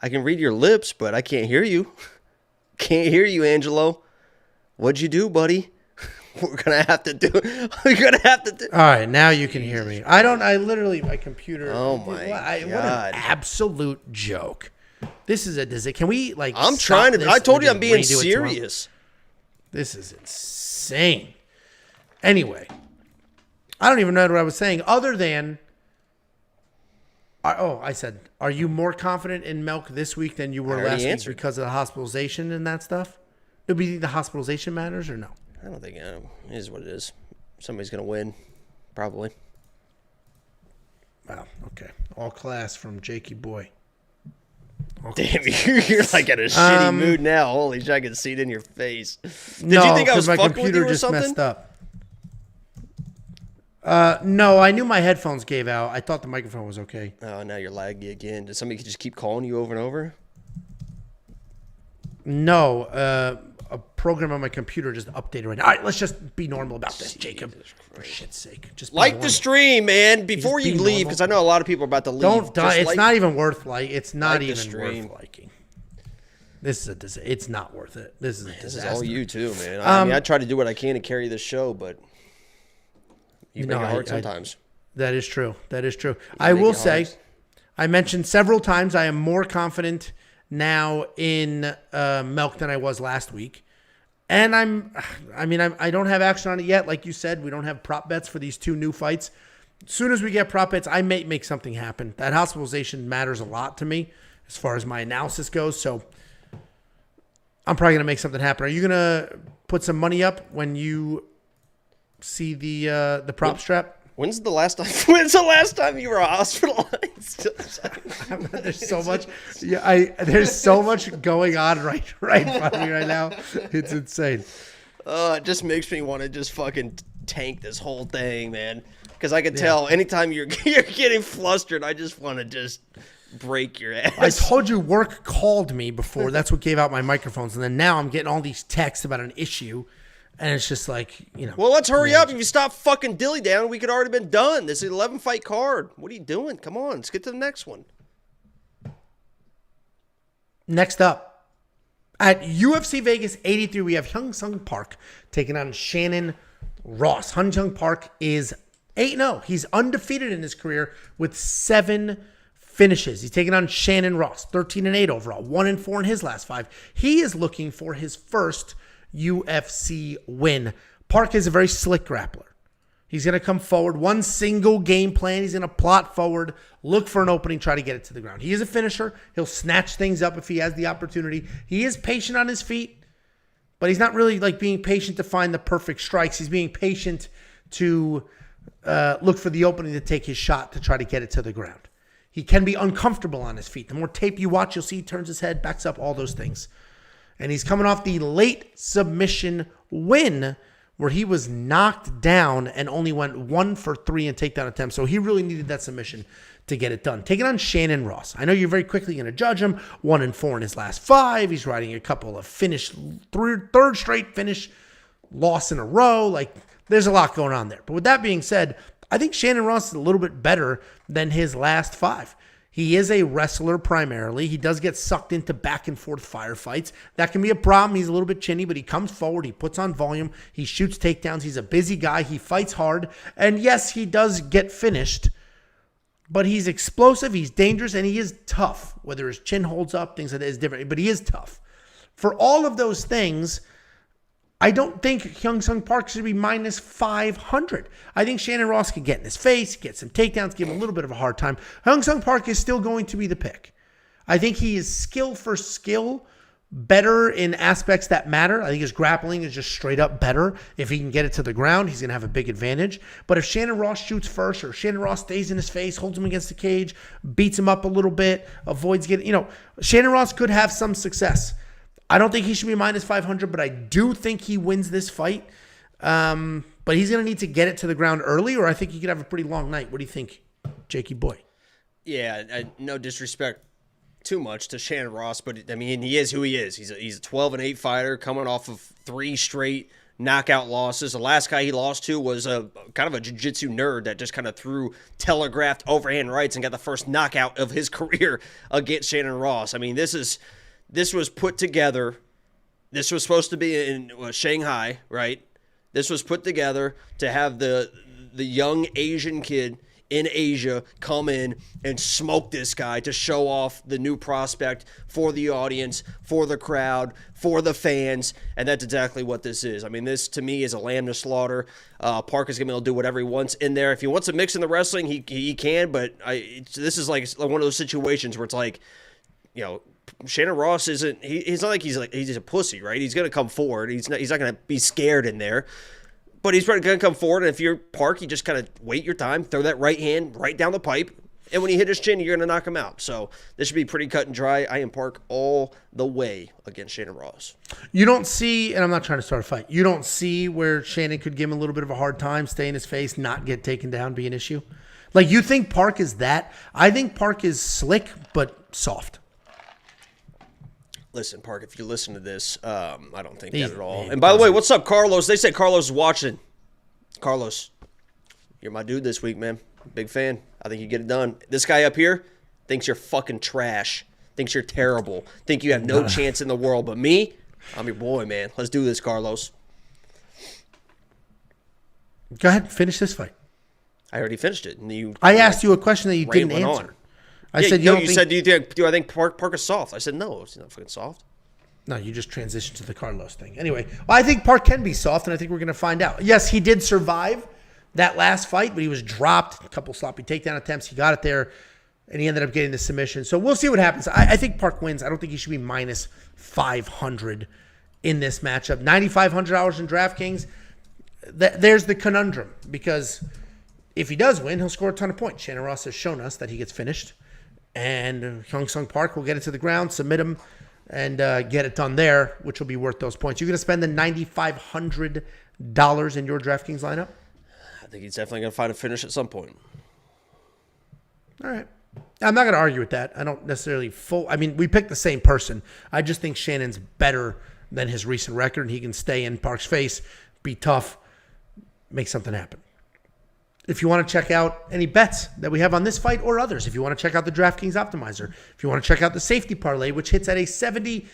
I can read your lips, but I can't hear you. Can't hear you, Angelo. What'd you do, buddy? We're gonna have to do. All right, now you can hear me. I literally, my computer. Oh my God! What an absolute joke. This is can we I'm trying to. I told you I'm being serious. This is insane. Anyway, I don't even know what I was saying other than I said, are you more confident in Melk this week than you were already last week answered. because of the hospitalization and that stuff? Do you think the hospitalization matters or no? I don't think it is what it is. Somebody's going to win, probably. Wow. Okay. All class from Jakey Boy. Damn, you're like in a shitty mood now. Holy shit, I can see it in your face. Did you think I was my fucking with computer you or just something? messed up. No, I knew my headphones gave out. I thought the microphone was okay. Oh, now you're laggy again. Did somebody just keep calling you over and over? No, a program on my computer just updated right now. All right, let's just be normal about this, Jacob. For shit's sake. Just be Like normal. the stream, man, before Just you be leave, normal. because I know a lot of people are about to leave. Don't die. Just It's like- not even worth It's not like the even stream. worth liking. This is it's not worth it. This is a This disaster. is all you too, man. I mean, I try to do what I can to carry this show, but you make it hard sometimes. That is true. That is true. You I make will it say, hard. I mentioned several times I am more confident now in Melk than I was last week. And I don't have action on it yet. Like you said, we don't have prop bets for these two new fights. As soon as we get prop bets, I may make something happen. That hospitalization matters a lot to me as far as my analysis goes. So I'm probably going to make something happen. Are you going to put some money up when you see the prop strap? When's the last time you were hospitalized? There's so much. There's so much going on right in front of me right now. It's insane. It just makes me want to just fucking tank this whole thing, man. Because I can tell anytime you're getting flustered, I just want to just break your ass. I told you work called me before. That's what gave out my microphones. And then now I'm getting all these texts about an issue. And it's just like, Well, let's hurry up. If you stop fucking dilly down, we could already been done. This is an 11 fight card. What are you doing? Come on, let's get to the next one. Next up, at UFC Vegas 83, we have Hyun Sung Park taking on Shannon Ross. Hyun Sung Park is 8-0. He's undefeated in his career with 7 finishes. He's taking on Shannon Ross, 13-8 overall, 1-4 in his last 5. He is looking for his first UFC win. Park is a very slick grappler. He's going to come forward, one single game plan. He's going to plot forward, look for an opening, try to get it to the ground. He is a finisher. He'll snatch things up if he has the opportunity. He is patient on his feet, but he's not really like being patient to find the perfect strikes. He's being patient to look for the opening to take his shot to try to get it to the ground. He can be uncomfortable on his feet. The more tape you watch, you'll see he turns his head, backs up, all those things. And he's coming off the late submission win where he was knocked down and only went 1 for 3 in takedown attempts. So he really needed that submission to get it done. Taking on Shannon Ross. I know you're very quickly going to judge him. 1-4 in his last 5. He's riding a couple of third straight finish loss in a row. Like, there's a lot going on there. But with that being said, I think Shannon Ross is a little bit better than his last 5. He is a wrestler primarily. He does get sucked into back and forth firefights. That can be a problem. He's a little bit chinny, but he comes forward. He puts on volume. He shoots takedowns. He's a busy guy. He fights hard. And yes, he does get finished, but he's explosive. He's dangerous, and he is tough. Whether his chin holds up, things like that is different, but he is tough. For all of those things, I don't think Hyun Sung Park should be minus 500. I think Shannon Ross could get in his face, get some takedowns, give him a little bit of a hard time. Hyun Sung Park is still going to be the pick. I think he is skill for skill better in aspects that matter. I think his grappling is just straight up better. If he can get it to the ground, he's going to have a big advantage. But if Shannon Ross shoots first or Shannon Ross stays in his face, holds him against the cage, beats him up a little bit, avoids getting, Shannon Ross could have some success. I don't think he should be minus 500, but I do think he wins this fight. But he's going to need to get it to the ground early, or I think he could have a pretty long night. What do you think, Jakey boy? Yeah, no disrespect too much to Shannon Ross, but I mean, he is who he is. He's a 12-8 fighter coming off of 3 straight knockout losses. The last guy he lost to was a kind of a jiu-jitsu nerd that just kind of telegraphed overhand rights and got the first knockout of his career against Shannon Ross. I mean, this was put together. This was supposed to be in Shanghai, right? This was put together to have the young Asian kid in Asia come in and smoke this guy to show off the new prospect for the audience, for the crowd, for the fans, and that's exactly what this is. I mean, this to me is a lamb to slaughter. Park is going to be able to do whatever he wants in there. If he wants to mix in the wrestling, he can, but this is like one of those situations where it's like, Shannon Ross isn't. He's not like he's a pussy, right? He's going to come forward. He's not going to be scared in there. But he's probably going to come forward, and if you're Park, you just kind of wait your time, throw that right hand right down the pipe, and when he hit his chin, you're going to knock him out. So this should be pretty cut and dry. I am Park all the way against Shannon Ross. You don't see, and I'm not trying to start a fight, you don't see where Shannon could give him a little bit of a hard time, stay in his face, not get taken down, be an issue? Like, you think Park is that? I think Park is slick, but soft. Listen, Park, if you listen to this, I don't think that at all. And by the way, what's up, Carlos? They said Carlos is watching. Carlos, you're my dude this week, man. Big fan. I think you get it done. This guy up here thinks you're fucking trash, thinks you're terrible, think you have no chance in the world. But me, I'm your boy, man. Let's do this, Carlos. Go ahead, finish this fight. I already finished it. And I asked you a question that you didn't answer. I said, you said, do I think Park is soft? I said, no, it's not fucking soft. No, you just transitioned to the Carlos thing. Anyway, well, I think Park can be soft, and I think we're going to find out. Yes, he did survive that last fight, but he was dropped. A couple sloppy takedown attempts. He got it there, and he ended up getting the submission. So we'll see what happens. I think Park wins. I don't think he should be minus 500 in this matchup. $9,500 in DraftKings. There's the conundrum, because if he does win, he'll score a ton of points. Shannon Ross has shown us that he gets finished. And Hyun Sung Park will get it to the ground, submit him, and get it done there, which will be worth those points. You're going to spend the $9,500 in your DraftKings lineup? I think he's definitely going to find a finish at some point. All right. I'm not going to argue with that. I don't necessarily we picked the same person. I just think Shannon's better than his recent record, and he can stay in Park's face, be tough, make something happen. If you want to check out any bets that we have on this fight or others, if you want to check out the DraftKings Optimizer, if you want to check out the safety parlay, which hits at a 70%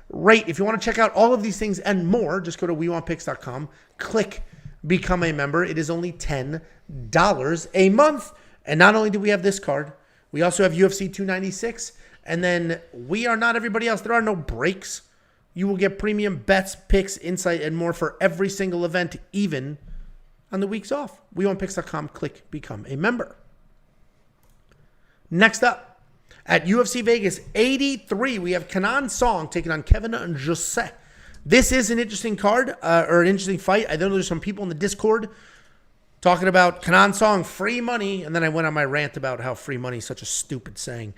rate, if you want to check out all of these things and more, just go to WeWantPicks.com, click Become a Member. It is only $10 a month. And not only do we have this card, we also have UFC 296. And then we are not everybody else. There are no breaks. You will get premium bets, picks, insight, and more for every single event, even on the weeks off. WeWantPicks.com, click Become a Member. Next up, at UFC Vegas 83, we have Kenan Song taking on Kevin Jousset. This is an interesting card, or an interesting fight. I know there's some people in the Discord talking about Kenan Song, free money, and then I went on my rant about how free money is such a stupid saying.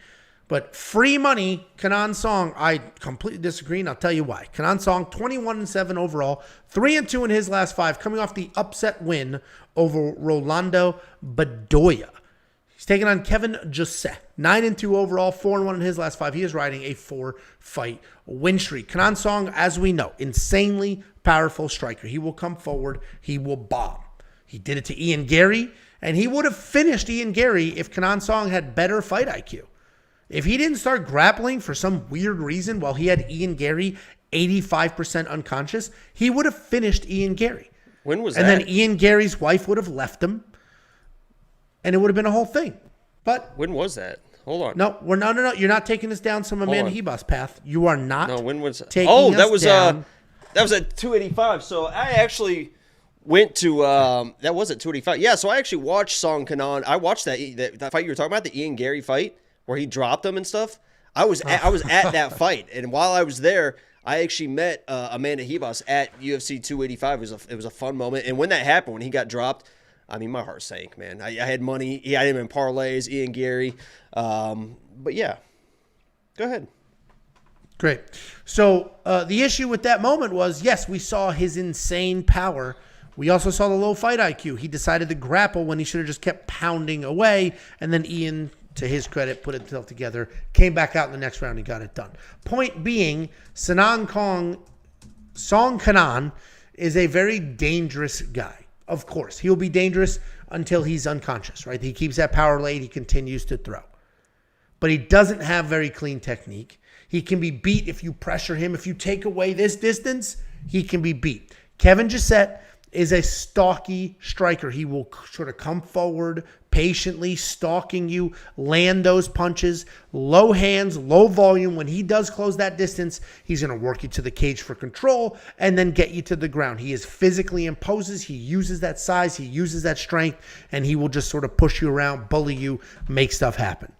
But free money, Kenan Song, I completely disagree, and I'll tell you why. Kenan Song, 21-7 overall, 3-2 in his last 5, coming off the upset win over Rolando Bedoya. He's taking on Kevin Jousset, 9-2 overall, 4-1 in his last 5. He is riding a 4-fight win streak. Kenan Song, as we know, insanely powerful striker. He will come forward. He will bomb. He did it to Ian Gary, and he would have finished Ian Gary if Kenan Song had better fight IQ. If he didn't start grappling for some weird reason while he had Ian Gary 85% unconscious, he would have finished Ian Gary. When was that? And then Ian Gary's wife would have left him, and it would have been a whole thing. But when was that? Hold on. No. You're not taking us down some Amanda Hebos path. You are not. No, when was that? Taking that was down. That was at 285. So I actually went to that was at 285. Yeah, so I actually watched Song Kenan. I watched that fight you were talking about, the Ian Gary fight where he dropped him and stuff. I was at that fight, and while I was there, I actually met Amanda Hebos at UFC 285. It was a fun moment, and when that happened, when he got dropped, I mean, my heart sank, man. I had money. He had him in parlays, Ian Gary. But yeah, go ahead. Great. So the issue with that moment was, yes, we saw his insane power. We also saw the low fight IQ. He decided to grapple when he should have just kept pounding away, and then Ian, to his credit, put himself together, came back out in the next round and got it done. Point being, Song Kenan is a very dangerous guy. Of course, he'll be dangerous until he's unconscious, right? He keeps that power late. He continues to throw. But he doesn't have very clean technique. He can be beat if you pressure him. If you take away this distance, he can be beat. Kevin Jousset is a stocky striker. He will sort of come forward, patiently stalking you, land those punches, low hands, low volume. When he does close that distance, he's going to work you to the cage for control and then get you to the ground. He is physically imposes. He uses that size. He uses that strength, and he will just sort of push you around, bully you, make stuff happen.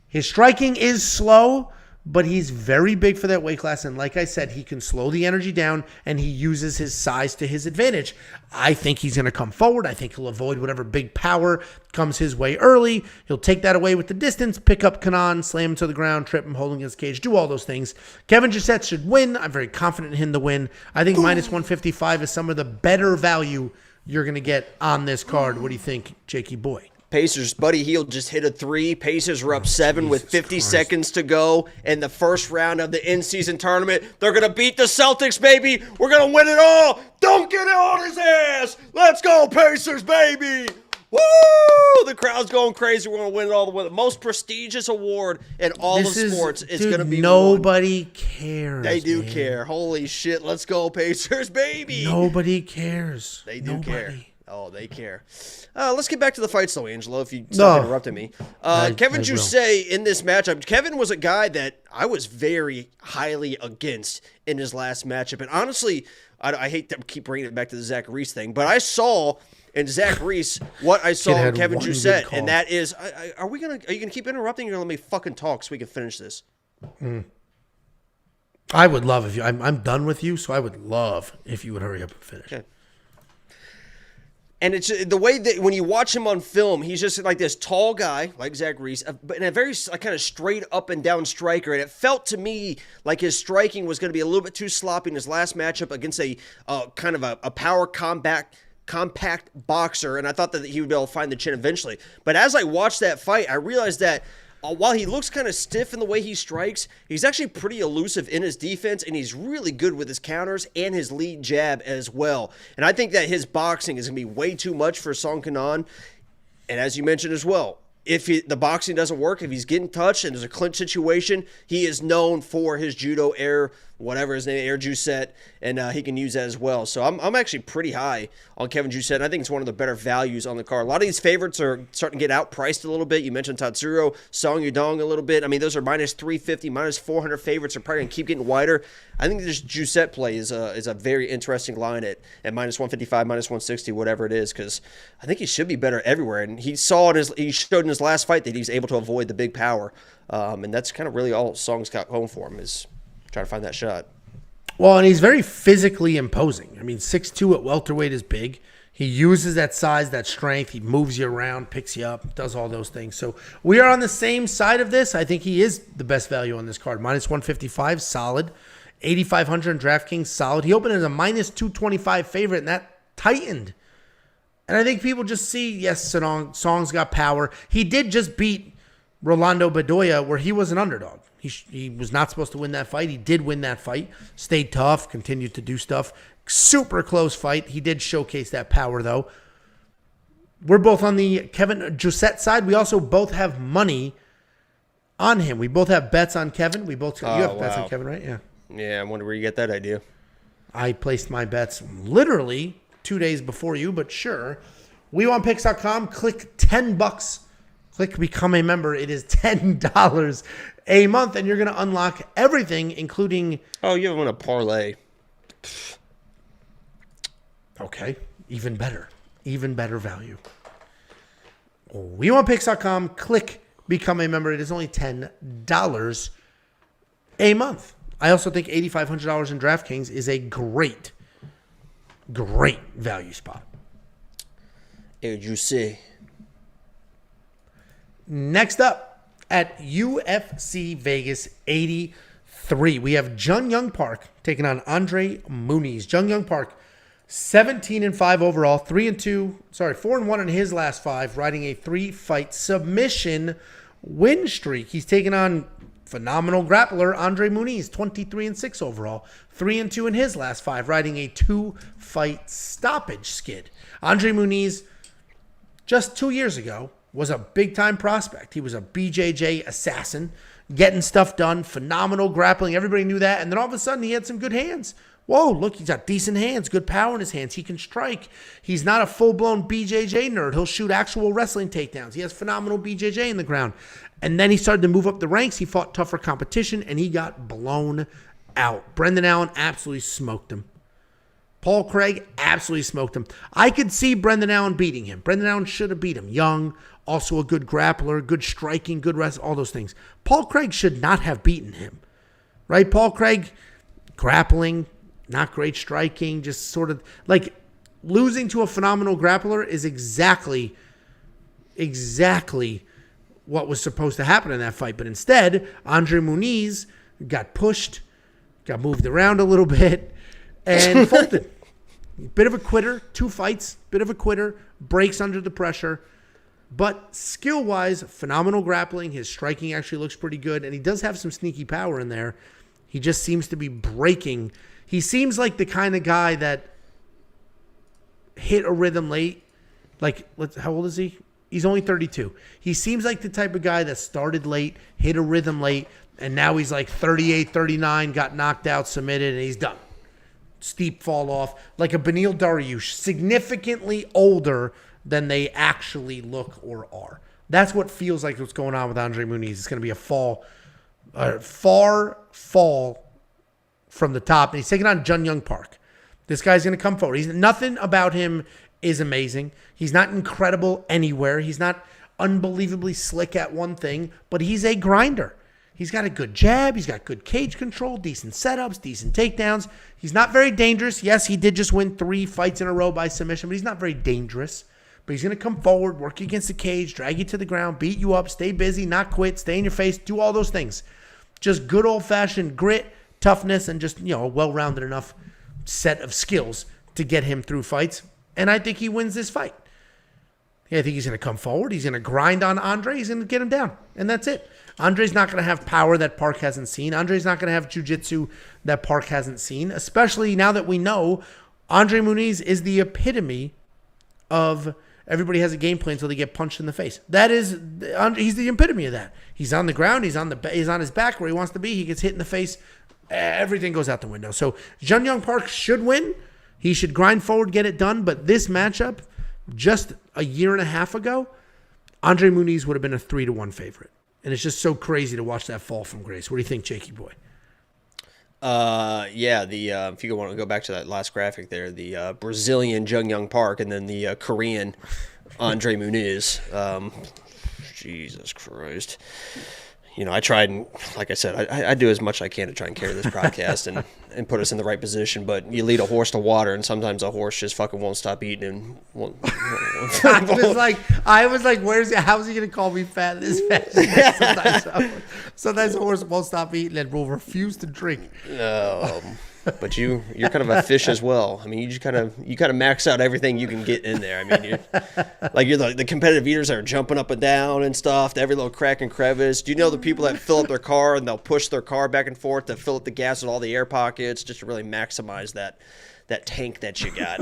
His striking is slow, but he's very big for that weight class. And like I said, he can slow the energy down, and he uses his size to his advantage. I think he's going to come forward. I think he'll avoid whatever big power comes his way early. He'll take that away with the distance, pick up Kenan, slam him to the ground, trip him, hold him against the cage, do all those things. Kevin Jousset should win. I'm very confident in him to win. I think minus 155 is some of the better value you're going to get on this card. What do you think, Jakey boy? Pacers, Buddy Hield just hit a 3. Pacers are up 7 with 50 seconds to go in the first round of the in-season tournament. They're going to beat the Celtics, baby. We're going to win it all. Don't get it on his ass. Let's go, Pacers, baby. Woo! The crowd's going crazy. We're going to win it all. The most prestigious award in all of sports is going to be nobody cares. They do care. Holy shit. Let's go, Pacers, baby. Nobody cares. They do care. Oh, they care. Let's get back to the fights, though, Angelo, if you stop interrupting me. Kevin Jousset in this matchup. Kevin was a guy that I was very highly against in his last matchup. And honestly, I hate to keep bringing it back to the Zach Reese thing, but I saw in Zach Reese what I saw in Kevin Jousset, and that is, are you gonna keep interrupting? You're gonna let me fucking talk so we can finish this. I would love if you. I'm done with you, so I would love if you would hurry up and finish. Okay. And it's the way that when you watch him on film, he's just like this tall guy, like Zach Reese, but in a very kind of straight up and down striker. And it felt to me like his striking was going to be a little bit too sloppy in his last matchup against a kind of a power compact boxer. And I thought that he would be able to find the chin eventually. But as I watched that fight, I realized that while he looks kind of stiff in the way he strikes, he's actually pretty elusive in his defense, and he's really good with his counters and his lead jab as well. And I think that his boxing is going to be way too much for Song Kenan. And as you mentioned as well, if the boxing doesn't work, if he's getting touched and there's a clinch situation, he is known for his judo air, whatever his name, air Jousset, and he can use that as well. So I'm actually pretty high on Kevin Jousset, and I think it's one of the better values on the card. A lot of these favorites are starting to get outpriced a little bit. You mentioned Tatsuro, Song Yadong a little bit. I mean, those are minus 350, minus 400 favorites are probably going to keep getting wider. I think this Jousset play is a very interesting line at minus 155, minus 160, whatever it is, because I think he should be better everywhere. And he showed in his last fight that he's able to avoid the big power. And that's kind of really all Song's got home for him is trying to find that shot. Well, and he's very physically imposing. I mean, 6'2" at welterweight is big. He uses that size, that strength. He moves you around, picks you up, does all those things. So we are on the same side of this. I think he is the best value on this card. Minus 155, solid. 8,500 in DraftKings, solid. He opened as a minus 225 favorite, and that tightened. And I think people just see, yes, Song's got power. He did just beat Rolando Bedoya, where he was an underdog. He was not supposed to win that fight. He did win that fight. Stayed tough, continued to do stuff. Super close fight. He did showcase that power, though. We're both on the Kevin Jousset side. We also both have money on him. We both have bets on Kevin. You have bets on Kevin, right? Yeah. Yeah, I wonder where you get that idea. I placed my bets literally 2 days before you, but sure. WeWantPicks.com. Click $10. Click become a member. It is $10 a month, and you're going to unlock everything, including... Oh, you want a parlay. Okay. Even better. Even better value. WeWantPicks.com. Click become a member. It is only $10 a month. I also think $8,500 in DraftKings is a great value spot. Air Jousset. Next up, at UFC Vegas 83, we have Jun Young Park taking on Andre Muniz. Jun Young Park, 17-5 overall, 4-1 in his last 5, riding a 3-fight submission win streak. He's taking on phenomenal grappler Andre Muniz, 23-6 overall, 3-2 in his last 5, riding a 2-fight stoppage skid. Andre Muniz, just 2 years ago, was a big-time prospect. He was a BJJ assassin, getting stuff done, phenomenal grappling. Everybody knew that. And then all of a sudden, he had some good hands. whoa, look, he's got decent hands, good power in his hands. He can strike. He's not a full-blown BJJ nerd. He'll shoot actual wrestling takedowns. He has phenomenal BJJ in the ground. And then he started to move up the ranks. He fought tougher competition, and he got blown out. Brendan Allen absolutely smoked him. Paul Craig absolutely smoked him. I could see Brendan Allen beating him. Brendan Allen should have beat him. Yong, also a good grappler, good striking, good wrestling, all those things. Paul Craig should not have beaten him. Right? Paul Craig, grappling, not great striking, just sort of like losing to a phenomenal grappler is exactly what was supposed to happen in that fight. But instead, Andre Muniz got pushed, got moved around a little bit, and folded. Bit of a quitter, 2 fights, bit of a quitter, breaks under the pressure. But skill-wise, phenomenal grappling. His striking actually looks pretty good, and he does have some sneaky power in there. He just seems to be breaking. He seems like the kind of guy that hit a rhythm late. Like, how old is he? He's only 32. He seems like the type of guy that started late, hit a rhythm late, and now he's like 38, 39, got knocked out, submitted, and he's done. Steep fall off. Like a Beneil Dariush, significantly older than they actually look or are. That's what feels like what's going on with Andre Muniz. It's going to be a far fall from the top. And he's taking on Jun Young Park. This guy's going to come forward. Nothing about him is amazing. He's not incredible anywhere. He's not unbelievably slick at one thing, but he's a grinder. He's got a good jab. He's got good cage control, decent setups, decent takedowns. He's not very dangerous. Yes, he did just win 3 fights in a row by submission, but he's not very dangerous. But he's going to come forward, work you against the cage, drag you to the ground, beat you up, stay busy, not quit, stay in your face, do all those things. Just good old-fashioned grit, toughness, and just, a well-rounded enough set of skills to get him through fights. And I think he wins this fight. I think he's going to come forward. He's going to grind on Andre. He's going to get him down. And that's it. Andre's not going to have power that Park hasn't seen. Andre's not going to have jiu-jitsu that Park hasn't seen, especially now that we know Andre Muniz is the epitome of everybody has a game plan until they get punched in the face. He's the epitome of that. He's on the ground. He's on his back where he wants to be. He gets hit in the face. Everything goes out the window. So Jun Young Park should win. He should grind forward, get it done. But this matchup, just a year and a half ago, Andre Muniz would have been a 3-1 favorite. And it's just so crazy to watch that fall from grace. What do you think, Jakey boy? If you want to go back to that last graphic there, the Brazilian Jun Young Park and then the Korean Andre Muniz. Jesus Christ. I tried, and like I said, I do as much as I can to try and carry this podcast and put us in the right position, but you lead a horse to water, and sometimes a horse just fucking won't stop eating. And I was like, how's he going to call me fat this fast? Sometimes a horse won't stop eating and will refuse to drink. But you're kind of a fish as well. I mean, you just kind of max out everything you can get in there. I mean, you're the competitive eaters that are jumping up and down and stuff to every little crack and crevice. Do you know the people that fill up their car and they'll push their car back and forth to fill up the gas with all the air pockets just to really maximize that tank that you got?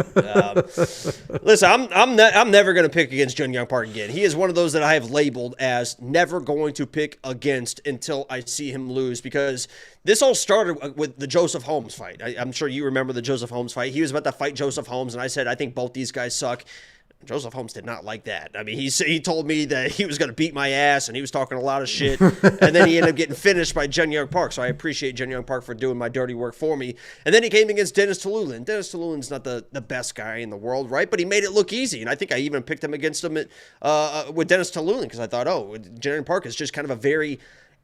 Listen, I'm never going to pick against Jun Young Park again. He is one of those that I have labeled as never going to pick against until I see him lose, because this all started with the Joseph Holmes fight. I'm sure you remember the Joseph Holmes fight. He was about to fight Joseph Holmes, and I said, I think both these guys suck. Joseph Holmes did not like that. I mean, he told me that he was going to beat my ass, and he was talking a lot of shit, and then he ended up getting finished by Jun Young Park, so I appreciate Jun Young Park for doing my dirty work for me. And then he came against Dennis Tululin. Dennis Tululin's not the best guy in the world, right? But he made it look easy, and I think I even picked him against him with Dennis Tululin, because I thought, Jun Young Park is just kind of a very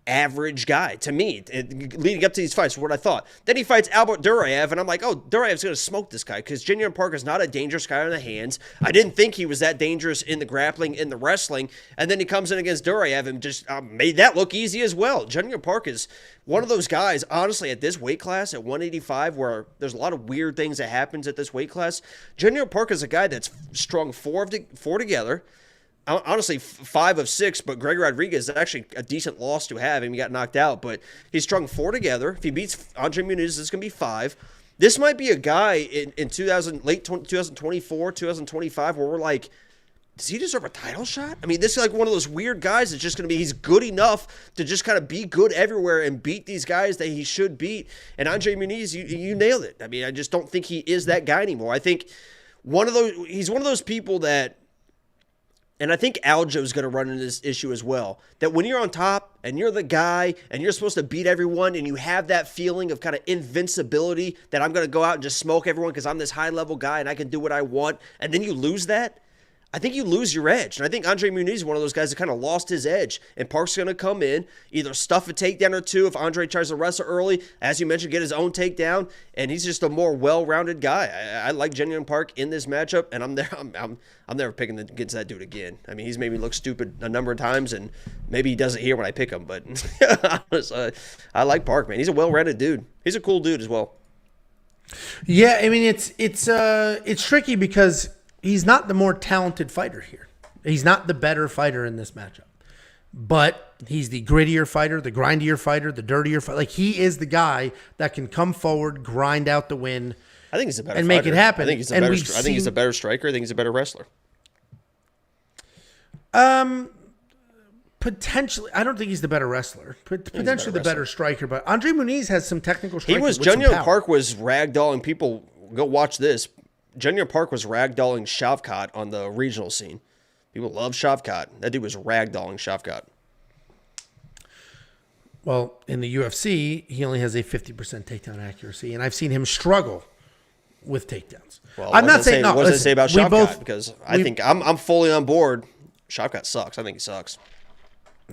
average guy to me, leading up to these fights, what I thought. Then he fights Albert Duraev, and I'm like, Duraev's going to smoke this guy, because Jun Young Park is not a dangerous guy on the hands. I didn't think he was that dangerous in the grappling, in the wrestling, and then he comes in against Duraev and just made that look easy as well. Jun Young Park is one of those guys, honestly, at this weight class, at 185, where there's a lot of weird things that happens at this weight class. Jun Young Park is a guy that's strung four together. Honestly, 5 of 6, but Greg Rodriguez is actually a decent loss to have him. He got knocked out, but he strung 4 together. If he beats Andre Muniz, it's going to be 5. This might be a guy in late 2024, 2025, where we're like, does he deserve a title shot? I mean, this is like one of those weird guys that's just going to be, he's good enough to just kind of be good everywhere and beat these guys that he should beat. And Andre Muniz, you nailed it. I mean, I just don't think he is that guy anymore. I think he's one of those people that, and I think Aljo's going to run into this issue as well, that when you're on top and you're the guy and you're supposed to beat everyone and you have that feeling of kind of invincibility that I'm going to go out and just smoke everyone because I'm this high-level guy and I can do what I want, and then you lose that, I think you lose your edge. And I think Andre Muniz is one of those guys that kind of lost his edge. And Park's going to come in, either stuff a takedown or two if Andre tries to wrestle early, as you mentioned, get his own takedown. And he's just a more well-rounded guy. I like Young Park in this matchup, and I'm never picking against that dude again. I mean, he's made me look stupid a number of times, and maybe he does it here when I pick him. But I like Park, man. He's a well-rounded dude. He's a cool dude as well. Yeah, I mean, it's tricky because he's not the more talented fighter here. He's not the better fighter in this matchup. But he's the grittier fighter, the grindier fighter, the dirtier fighter. Like, he is the guy that can come forward, grind out the win. I think he's a better and fighter. Make it happen. I think he's a better striker. I think he's a better wrestler. Potentially, I don't think he's the better wrestler. Potentially the better striker, but Andre Muniz has some technical striking. Young Park was ragdolling people. Go watch this. Young Park was ragdolling Shavkat on the regional scene. People love Shavkat. That dude was ragdolling Shavkat. Well, in the UFC, he only has a 50% takedown accuracy, and I've seen him struggle with takedowns. Well, I'm not saying what does it say about Shavkat? Because I think I'm fully on board. Shavkat sucks. I think he sucks.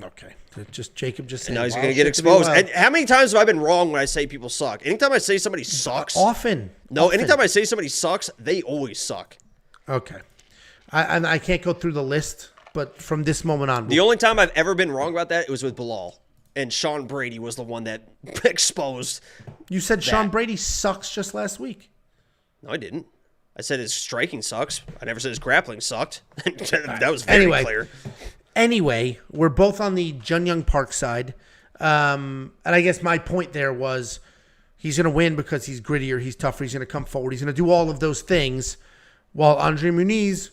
Okay. Jacob just said. Now he's going to get exposed. And how many times have I been wrong when I say people suck? Anytime I say somebody sucks. Often. Anytime I say somebody sucks, they always suck. Okay. I can't go through the list, but from this moment on. The only time I've ever been wrong about that, it was with Bilal. And Sean Brady was the one that exposed. You said Sean Brady sucks just last week. No, I didn't. I said his striking sucks. I never said his grappling sucked. That was very clear. Anyway, we're both on the Young Park side. And I guess my point there was he's going to win because he's grittier, he's tougher, he's going to come forward, he's going to do all of those things. While Andre Muniz,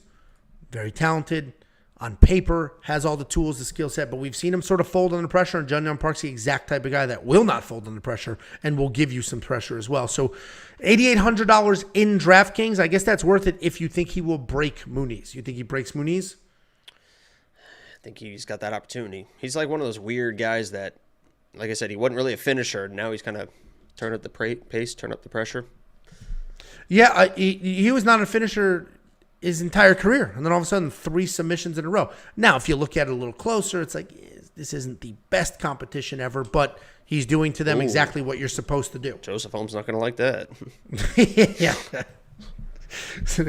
very talented, on paper, has all the tools, the skill set, but we've seen him sort of fold under pressure, and Young Park's the exact type of guy that will not fold under pressure and will give you some pressure as well. So $8,800 in DraftKings, I guess that's worth it if you think he will break Muniz. You think he breaks Muniz? I think he's got that opportunity. He's like one of those weird guys that, like I said, he wasn't really a finisher. Now he's kind of turned up the pace, turned up the pressure. Yeah, he was not a finisher his entire career. And then all of a sudden, 3 submissions in a row. Now, if you look at it a little closer, it's like, this isn't the best competition ever, but he's doing to them exactly what you're supposed to do. Joseph Holmes not going to like that. Yeah. So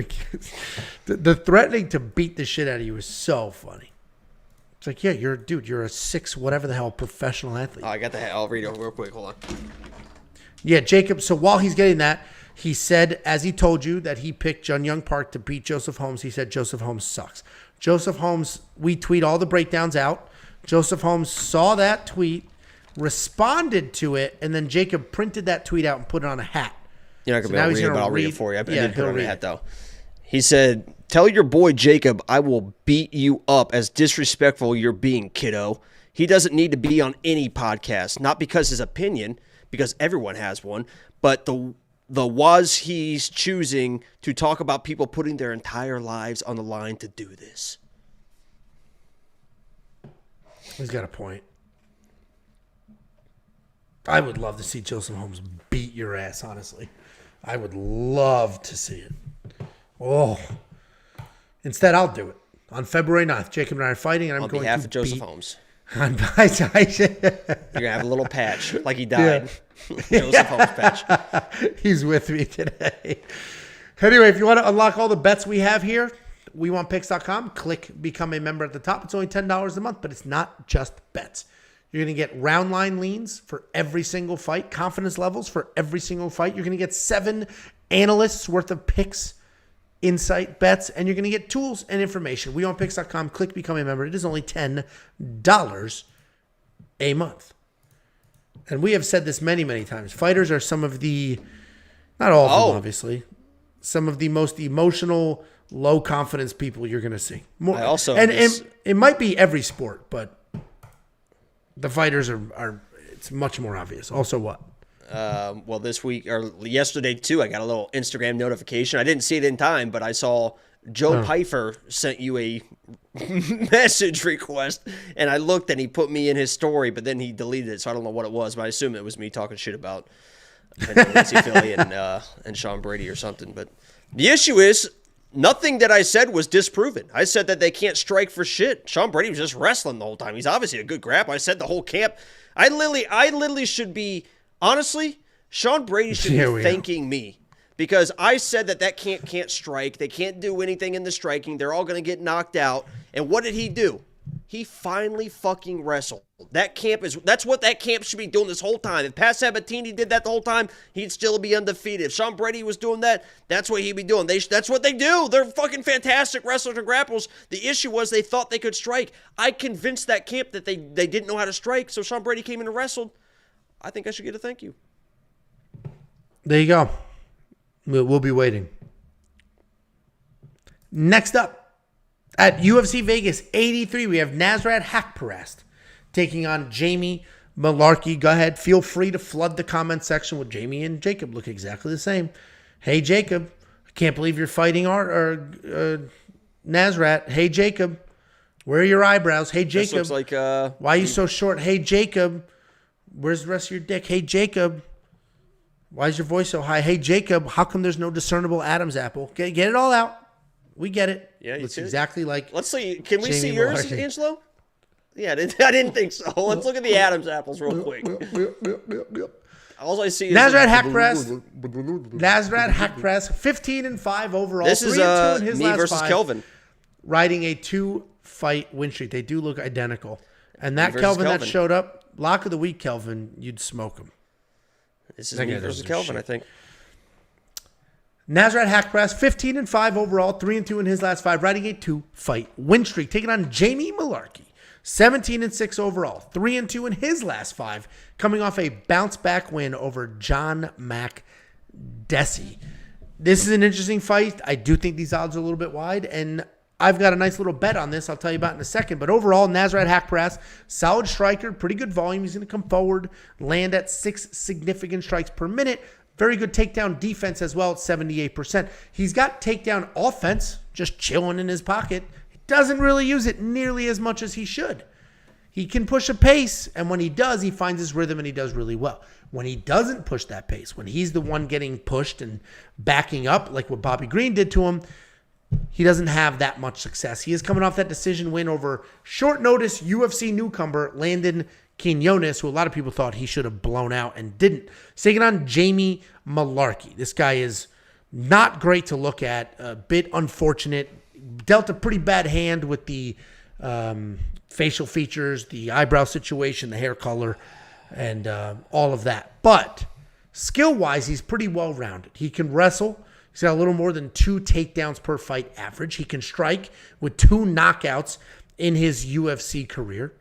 the threatening to beat the shit out of you is so funny. It's like, yeah, you're a 6 whatever the hell professional athlete. Oh, I got the I'll read it real quick. Hold on. Yeah, Jacob. So while he's getting that, he said, as he told you, that he picked Young Park to beat Joseph Holmes. He said Joseph Holmes sucks. Joseph Holmes, we tweet all the breakdowns out. Joseph Holmes saw that tweet, responded to it, and then Jacob printed that tweet out and put it on a hat. You're not going to be able to read it, but I'll read it for you. I did put it on a hat, though. He said, "Tell your boy Jacob I will beat you up as disrespectful you're being, kiddo. He doesn't need to be on any podcast, not because his opinion, because everyone has one, but the was he's choosing to talk about people putting their entire lives on the line to do this." He's got a point. I would love to see Joseph Holmes beat your ass, honestly. I would love to see it. Oh. Instead, I'll do it. On February 9th, Jacob and I are fighting, and I'm going to behalf of Joseph Holmes. You're going to have a little patch, like he died. Yeah. Joseph Holmes patch. He's with me today. Anyway, if you want to unlock all the bets we have here, WeWantPicks.com. Click Become a Member at the top. It's only $10 a month, but it's not just bets. You're going to get round line leans for every single fight, confidence levels for every single fight. You're going to get 7 analysts worth of picks, insight, bets, and you're going to get tools and information. WeWantPicks.com. Click Become a Member. It is only $10 a month. And we have said this many, many times. Fighters are some of the, not all of them, obviously, some of the most emotional, low confidence people you're going to see. More, I also and it might be every sport, but the fighters are it's much more obvious. Also, what? Well, this week or yesterday too, I got a little Instagram notification. I didn't see it in time, but I saw Joe Pyfer sent you a message request, and I looked and he put me in his story, but then he deleted it, so I don't know what it was, but I assume it was me talking shit about Nancy Philly and Sean Brady or something. But the issue is, nothing that I said was disproven. I said that they can't strike for shit. Sean Brady was just wrestling the whole time. He's obviously a good grappler. I said the whole camp. I literally should be, honestly, Sean Brady should be thanking me. Because I said that can't strike. They can't do anything in the striking. They're all going to get knocked out. And what did he do? He finally fucking wrestled. That's what that camp should be doing this whole time. If Pat Sabatini did that the whole time, he'd still be undefeated. If Sean Brady was doing that, that's what he'd be doing. That's what they do. They're fucking fantastic wrestlers and grapplers. The issue was they thought they could strike. I convinced that camp that they didn't know how to strike, so Sean Brady came in and wrestled. I think I should get a thank you. There you go. We'll be waiting. Next up, at UFC Vegas 83, we have Nasrat Haqparast taking on Jamie Mullarkey. Go ahead. Feel free to flood the comment section with Jamie and Jacob. Look exactly the same. Hey, Jacob. I can't believe you're fighting Nasrat. Hey, Jacob. Where are your eyebrows? Hey, Jacob. This looks like, why are you so short? Hey, Jacob. Where's the rest of your dick? Hey, Jacob. Why is your voice so high? Hey, Jacob, how come there's no discernible Adam's apple? Get it all out. We get it. Yeah, it's exactly like. Let's see. Can we Jamie see yours, Mullarkey. Angelo? Yeah, I didn't think so. Let's look at the Adam's apples real quick. All I see is Nasrat Haqparast. Nasrat Haqparast, 15-5 overall. This is 3-2 in his me last versus 5, Kelvin. riding a 2-fight win streak. They do look identical. And that versus Kelvin that Kelvin. showed up, lock of the week, Kelvin, you'd smoke him. This is That me guy versus doesn't Kelvin, shit. I think. Nasrat Haqparast, 15-5 overall, 3-2 in his last 5, riding a 2-fight win streak, taking on Jamie Mullarkey, 17-6 overall, 3-2 in his last 5, coming off a bounce-back win over John Makdessi. This is an interesting fight. I do think these odds are a little bit wide, and I've got a nice little bet on this I'll tell you about in a second. But overall, Nasrat Haqparast, solid striker, pretty good volume. He's going to come forward, land at 6 significant strikes per minute. Very good takedown defense as well at 78%. He's got takedown offense just chilling in his pocket. He doesn't really use it nearly as much as he should. He can push a pace, and when he does, he finds his rhythm and he does really well. When he doesn't push that pace, when he's the one getting pushed and backing up like what Bobby Green did to him, he doesn't have that much success. He is coming off that decision win over short notice UFC newcomer Landon Quinones, who a lot of people thought he should have blown out and didn't. He's taking on Jamie Mullarkey. This guy is not great to look at, a bit unfortunate. Dealt a pretty bad hand with the facial features, the eyebrow situation, the hair color, and all of that. But skill-wise, he's pretty well-rounded. He can wrestle. He's got a little more than 2 takedowns per fight average. He can strike with 2 knockouts in his UFC career.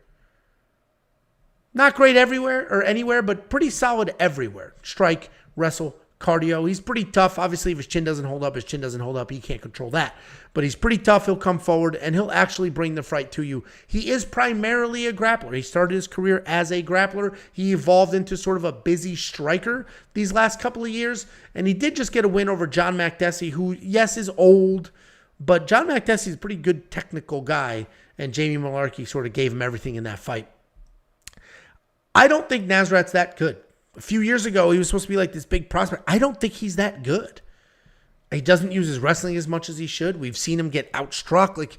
Not great everywhere or anywhere, but pretty solid everywhere. Strike, wrestle, cardio. He's pretty tough. Obviously, if his chin doesn't hold up, his chin doesn't hold up. He can't control that. But he's pretty tough. He'll come forward, and he'll actually bring the fight to you. He is primarily a grappler. He started his career as a grappler. He evolved into sort of a busy striker these last couple of years, and he did just get a win over John Makdessi, who, yes, is old, but John Makdessi is a pretty good technical guy, and Jamie Mullarkey sort of gave him everything in that fight. I don't think Nasrat's that good. A few years ago, he was supposed to be like this big prospect. I don't think he's that good. He doesn't use his wrestling as much as he should. We've seen him get outstruck.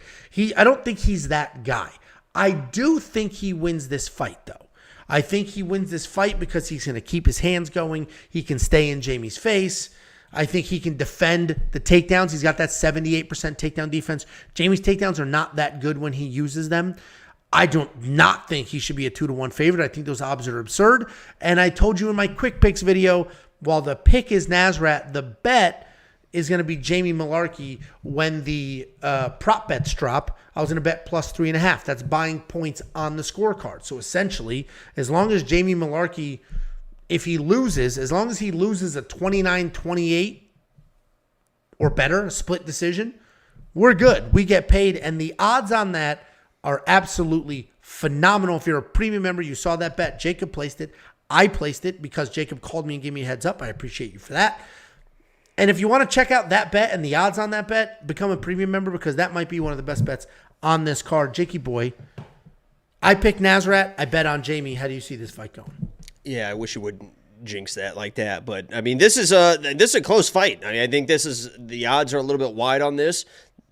I don't think he's that guy. I do think he wins this fight, though. I think he wins this fight because he's going to keep his hands going. He can stay in Jamie's face. I think he can defend the takedowns. He's got that 78% takedown defense. Jamie's takedowns are not that good when he uses them. I do not think he should be a 2-1 favorite. I think those odds are absurd. And I told you in my quick picks video, while the pick is Nasrat, the bet is going to be Jamie Mullarkey when the prop bets drop. I was going to bet plus 3.5. That's buying points on the scorecard. So essentially, as long as Jamie Mullarkey, as long as he loses a 29-28 or better, a split decision, we're good. We get paid, and the odds on that are absolutely phenomenal. If you're a premium member, you saw that bet. Jacob placed it. I placed it because Jacob called me and gave me a heads up. I appreciate you for that. And if you want to check out that bet and the odds on that bet, become a premium member because that might be one of the best bets on this card. Jakey boy, I picked Nasrat. I bet on Jamie. How do you see this fight going? Yeah, I wish you wouldn't jinx that like that. But, I mean, this is a close fight. I mean, I think the odds are a little bit wide on this.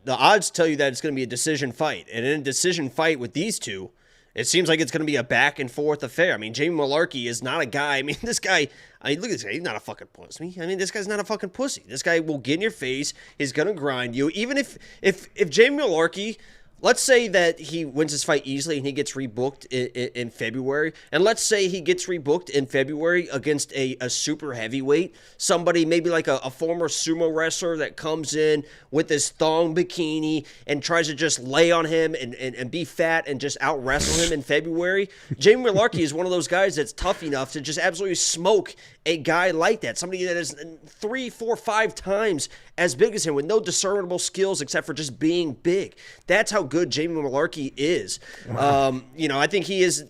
The odds tell you that it's going to be a decision fight. And in a decision fight with these two, it seems like it's going to be a back-and-forth affair. I mean, Jamie Mullarkey is not a guy. I mean, this guy, look at this guy. He's not a fucking pussy. I mean, this guy's not a fucking pussy. This guy will get in your face. He's going to grind you. Even if Jamie Mullarkey, let's say that he wins his fight easily and he gets rebooked in February, and let's say he gets rebooked in February against a super heavyweight, somebody maybe like a former sumo wrestler that comes in with his thong bikini and tries to just lay on him and be fat and just out wrestle him in February. Jamie Mullarkey is one of those guys that's tough enough to just absolutely smoke a guy like that, somebody that is 3, 4, 5 times as big as him with no discernible skills except for just being big. That's how good Jamie Mullarkey is. Wow. I think he is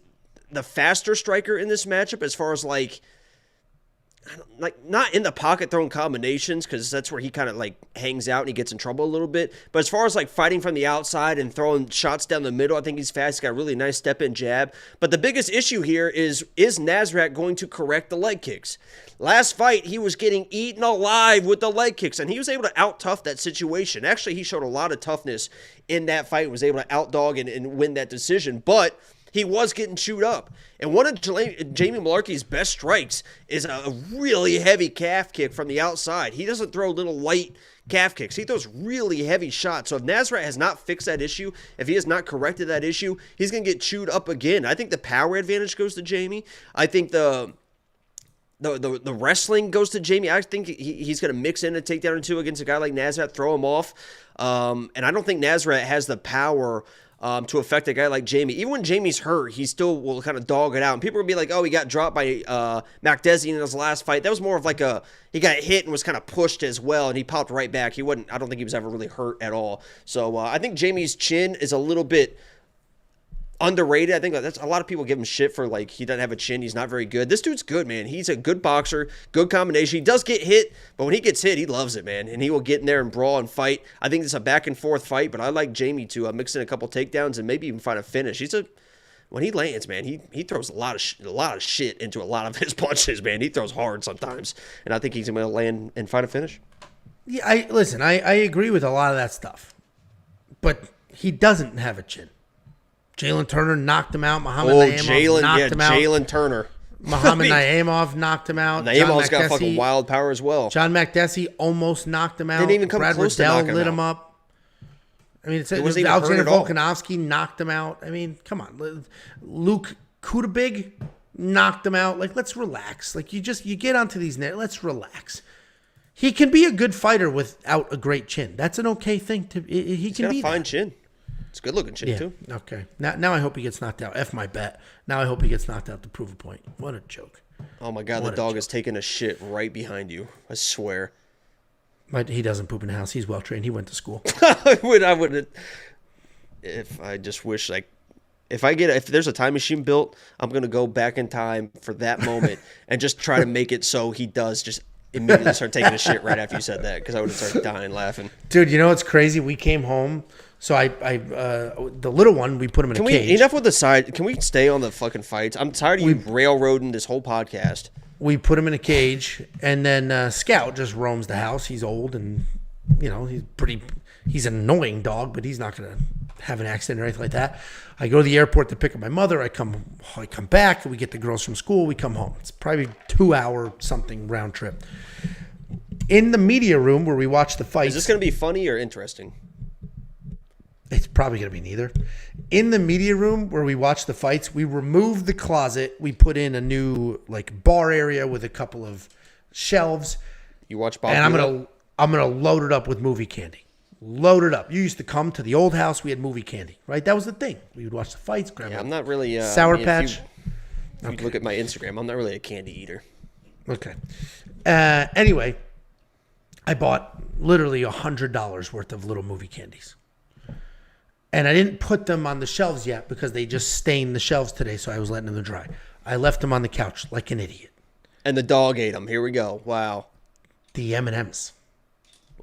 the faster striker in this matchup as far as like not in the pocket throwing combinations because that's where he kind of like hangs out and he gets in trouble a little bit. But as far as like fighting from the outside and throwing shots down the middle, I think he's fast. He's got a really nice step in jab. But the biggest issue here is Nasrat going to correct the leg kicks? Last fight, he was getting eaten alive with the leg kicks, and he was able to out-tough that situation. Actually, he showed a lot of toughness in that fight, was able to out-dog and win that decision. But he was getting chewed up. And one of Jamie Mullarkey's best strikes is a really heavy calf kick from the outside. He doesn't throw little light calf kicks. He throws really heavy shots. So if Nasrat has not fixed that issue, if he has not corrected that issue, he's going to get chewed up again. I think the power advantage goes to Jamie. I think the wrestling goes to Jamie. I think he's going to mix in a takedown or two against a guy like Nasrat, throw him off. And I don't think Nasrat has the power to affect a guy like Jamie. Even when Jamie's hurt, he still will kind of dog it out. And people will be like, oh, he got dropped by Makdessi in his last fight. That was more of like he got hit and was kind of pushed as well, and he popped right back. I don't think he was ever really hurt at all. So I think Jamie's chin is a little bit underrated. I think that's a lot of people give him shit for like he doesn't have a chin. He's not very good. This dude's good, man. He's a good boxer, good combination. He does get hit, but when he gets hit, he loves it, man. And he will get in there and brawl and fight. I think it's a back and forth fight, but I like Jamie to mix in a couple takedowns and maybe even find a finish. When he lands, man, he throws a lot of shit into a lot of his punches, man. He throws hard sometimes, and I think he's going to land and find a finish. Yeah, I agree with a lot of that stuff, but he doesn't have a chin. Jalen Turner knocked him out. Naimov knocked him out. Jalen Turner. Muhammad Naimov knocked him out. Naimov's got fucking wild power as well. John Makdessi almost knocked him out. Didn't even come Brad close Riddell to knocking lit him him up. I mean, hurt Alexander at all. Volkanovski knocked him out. I mean, come on. Luke Kudabig knocked him out. Like, let's relax. Like, you get onto these net. Let's relax. He can be a good fighter without a great chin. That's an okay thing. He's got a fine chin. It's a good-looking chin, too. Okay. Now I hope he gets knocked out. F my bet. Now I hope he gets knocked out to prove a point. What a joke. Oh, my God. The dog is taking a shit right behind you. I swear. But he doesn't poop in the house. He's well-trained. He went to school. I wouldn't. If I just wish, like, if there's a time machine built, I'm going to go back in time for that moment and just try to make it so he does just immediately start taking a shit right after you said that because I would have started dying laughing. Dude, you know what's crazy? We came home. So the little one, we put him in a cage. Enough with the side. Can we stay on the fucking fights? I'm tired of you railroading this whole podcast. We put him in a cage, and then Scout just roams the house. He's old, and he's an annoying dog, but he's not gonna have an accident or anything like that. I go to the airport to pick up my mother. I come back. We get the girls from school. We come home. It's probably 2-hour something round trip. In the media room where we watch the fights. Is this gonna be funny or interesting? It's probably going to be neither. In the media room where we watch the fights, we removed the closet. We put in a new bar area with a couple of shelves. You watch Bob? And I'm gonna load it up with movie candy. Load it up. You used to come to the old house. We had movie candy, right? That was the thing. We would watch the fights. Grab I'm not really Sour Patch. If you look at my Instagram, I'm not really a candy eater. Okay. Anyway, I bought literally $100 worth of little movie candies. And I didn't put them on the shelves yet because they just stained the shelves today, so I was letting them dry. I left them on the couch like an idiot. And the dog ate them. Here we go. Wow. The M&Ms.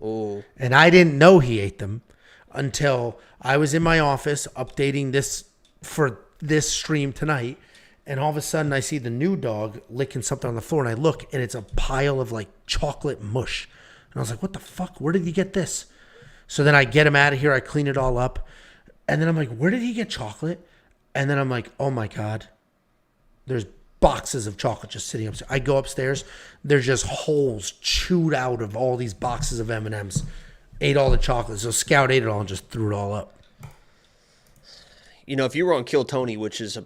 Oh. And I didn't know he ate them until I was in my office updating this for this stream tonight. And all of a sudden I see the new dog licking something on the floor, and I look, and it's a pile of like chocolate mush. And I was like, what the fuck? Where did he get this? So then I get him out of here. I clean it all up. And then I'm like, where did he get chocolate? And then I'm like, oh my God, there's boxes of chocolate just sitting upstairs. I go upstairs. There's just holes chewed out of all these boxes of M&Ms. Ate all the chocolate. So Scout ate it all and just threw it all up. You know, if you were on Kill Tony, which is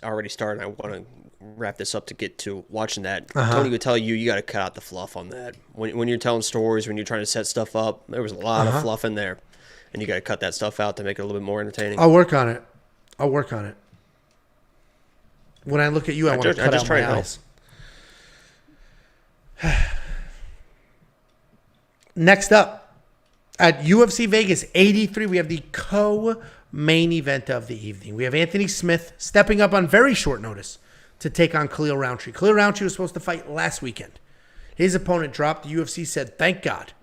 already started, I want to wrap this up to get to watching that. Tony would tell you got to cut out the fluff on that. When you're telling stories, when you're trying to set stuff up, there was a lot of fluff in there. And you got to cut that stuff out to make it a little bit more entertaining. I'll work on it. When I look at you, I want to cut out my eyes. Next up, at UFC Vegas 83, we have the co-main event of the evening. We have Anthony Smith stepping up on very short notice to take on Khalil Rountree. Khalil Rountree was supposed to fight last weekend. His opponent dropped. The UFC said, thank God.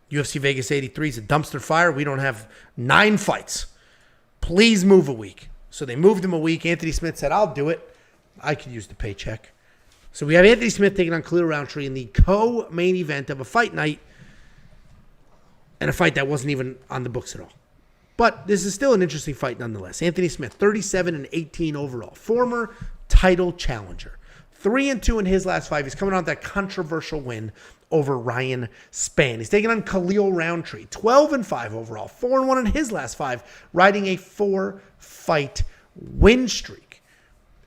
UFC Vegas 83 is a dumpster fire. We don't have 9 fights. Please move a week. So they moved him a week. Anthony Smith said, I'll do it. I could use the paycheck. So we have Anthony Smith taking on Khalil Rountree in the co-main event of a fight night, and a fight that wasn't even on the books at all. But this is still an interesting fight nonetheless. Anthony Smith, 37-18 overall. Former title challenger. 3-2 in his last 5. He's coming on that controversial win over Ryan Spann. He's taking on Khalil Rountree, 12-5 overall, 4-1 in his last 5, riding a 4-fight win streak.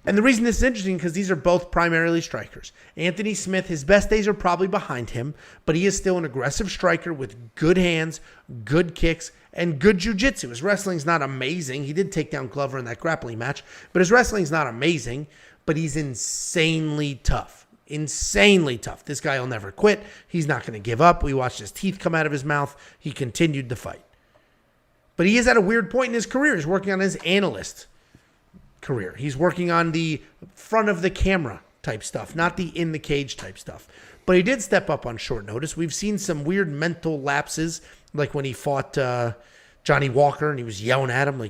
And the reason this is interesting because these are both primarily strikers. Anthony Smith, his best days are probably behind him, but he is still an aggressive striker with good hands, good kicks, and good jiu-jitsu. His wrestling's not amazing. He did take down Glover in that grappling match, but his wrestling's not amazing, but he's insanely tough. Insanely tough. This guy will never quit. He's not going to give up. We watched his teeth come out of his mouth. He continued the fight. But he is at a weird point in his career. He's working on his analyst career. He's working on the front of the camera type stuff, not the in the cage type stuff. But he did step up on short notice. We've seen some weird mental lapses, like when he fought Johnny Walker and he was yelling at him.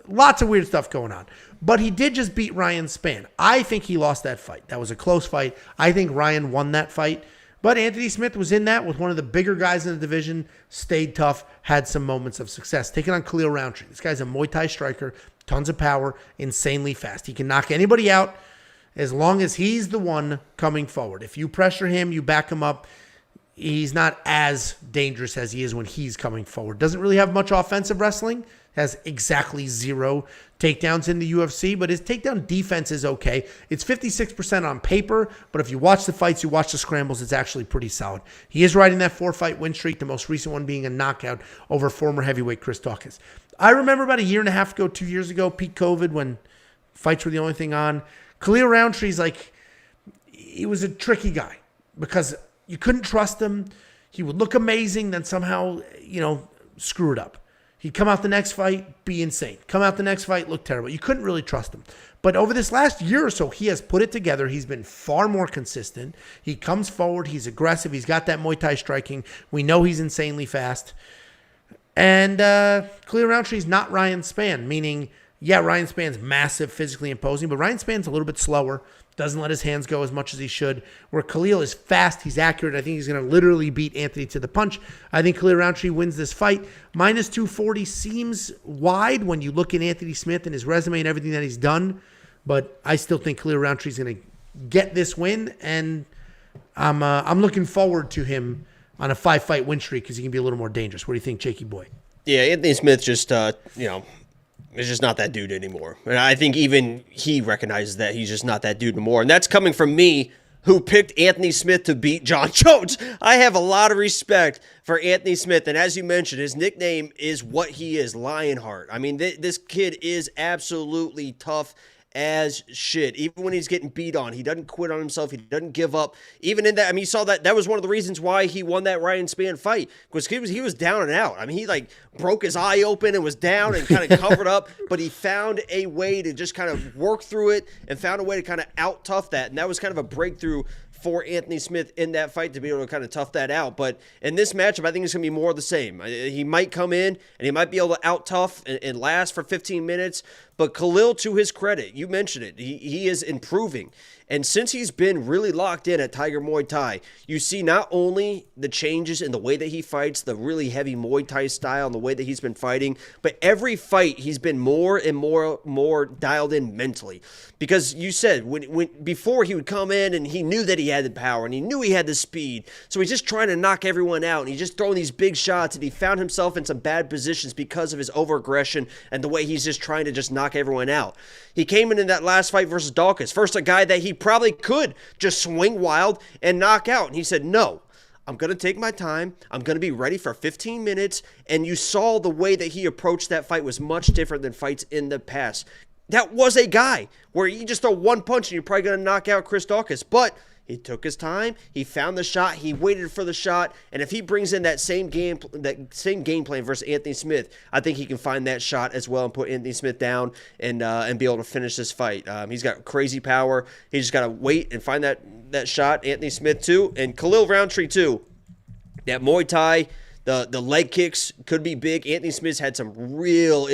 Lots of weird stuff going on. But he did just beat Ryan Spann. I think he lost that fight. That was a close fight. I think Ryan won that fight. But Anthony Smith was in that with one of the bigger guys in the division, stayed tough, had some moments of success. Taking on Khalil Rountree. This guy's a Muay Thai striker, tons of power, insanely fast. He can knock anybody out as long as he's the one coming forward. If you pressure him, you back him up, he's not as dangerous as he is when he's coming forward. Doesn't really have much offensive wrestling. Has exactly 0 takedowns in the UFC, but his takedown defense is okay. It's 56% on paper, but if you watch the fights, you watch the scrambles, it's actually pretty solid. He is riding that 4-fight win streak, the most recent one being a knockout over former heavyweight Chris Dawkins. I remember about a year and a half ago, 2 years ago, peak COVID, when fights were the only thing on. Khalil Rountree's he was a tricky guy because you couldn't trust him. He would look amazing, then somehow, screw it up. He'd come out the next fight, be insane. Come out the next fight, look terrible. You couldn't really trust him. But over this last year or so, he has put it together. He's been far more consistent. He comes forward. He's aggressive. He's got that Muay Thai striking. We know he's insanely fast. And Khalil Rountree's not Ryan Spann, meaning, Ryan Spann's massive, physically imposing, but Ryan Spann's a little bit slower. Doesn't let his hands go as much as he should. Where Khalil is fast, he's accurate. I think he's going to literally beat Anthony to the punch. I think Khalil Rountree wins this fight. Minus 240 seems wide when you look at Anthony Smith and his resume and everything that he's done. But I still think Khalil Rountree is going to get this win, and I'm looking forward to him on a 5-fight win streak because he can be a little more dangerous. What do you think, Jakey boy? Yeah, Anthony Smith just, is just not that dude anymore. And I think even he recognizes that he's just not that dude anymore. And that's coming from me, who picked Anthony Smith to beat John Jones. I have a lot of respect for Anthony Smith. And as you mentioned, his nickname is what he is, Lionheart. I mean, this kid is absolutely tough as shit. Even when he's getting beat on, he doesn't quit on himself. He doesn't give up. Even in that, I mean, you saw that was one of the reasons why he won that Ryan Spann fight, because he was down and out. I mean, he like broke his eye open and was down and kind of covered up, but he found a way to just kind of work through it and found a way to kind of out tough that. And that was kind of a breakthrough for Anthony Smith in that fight to be able to kind of tough that out. But in this matchup, I think it's going to be more of the same. He might come in and he might be able to out tough and last for 15 minutes. But Khalil, to his credit, you mentioned it, he is improving. And since he's been really locked in at Tiger Muay Thai, you see not only the changes in the way that he fights, the really heavy Muay Thai style and the way that he's been fighting, but every fight he's been more and more dialed in mentally. Because you said when before he would come in and he knew that he had the power and he knew he had the speed, so he's just trying to knock everyone out and he's just throwing these big shots, and he found himself in some bad positions because of his overaggression and the way he's just trying to just knock everyone out. He came in that last fight versus Dawkins, first a guy that he probably could just swing wild and knock out, and he said, no, I'm going to take my time. I'm going to be ready for 15 minutes. And you saw the way that he approached that fight was much different than fights in the past. That was a guy where you just throw one punch and you're probably going to knock out Chris Dawkins. But he took his time. He found the shot. He waited for the shot. And if he brings in that same game plan versus Anthony Smith, I think he can find that shot as well and put Anthony Smith down and be able to finish this fight. He's got crazy power. He just got to wait and find that shot. Anthony Smith too, and Khalil Rountree too. That Muay Thai, the leg kicks could be big. Anthony Smith's had some real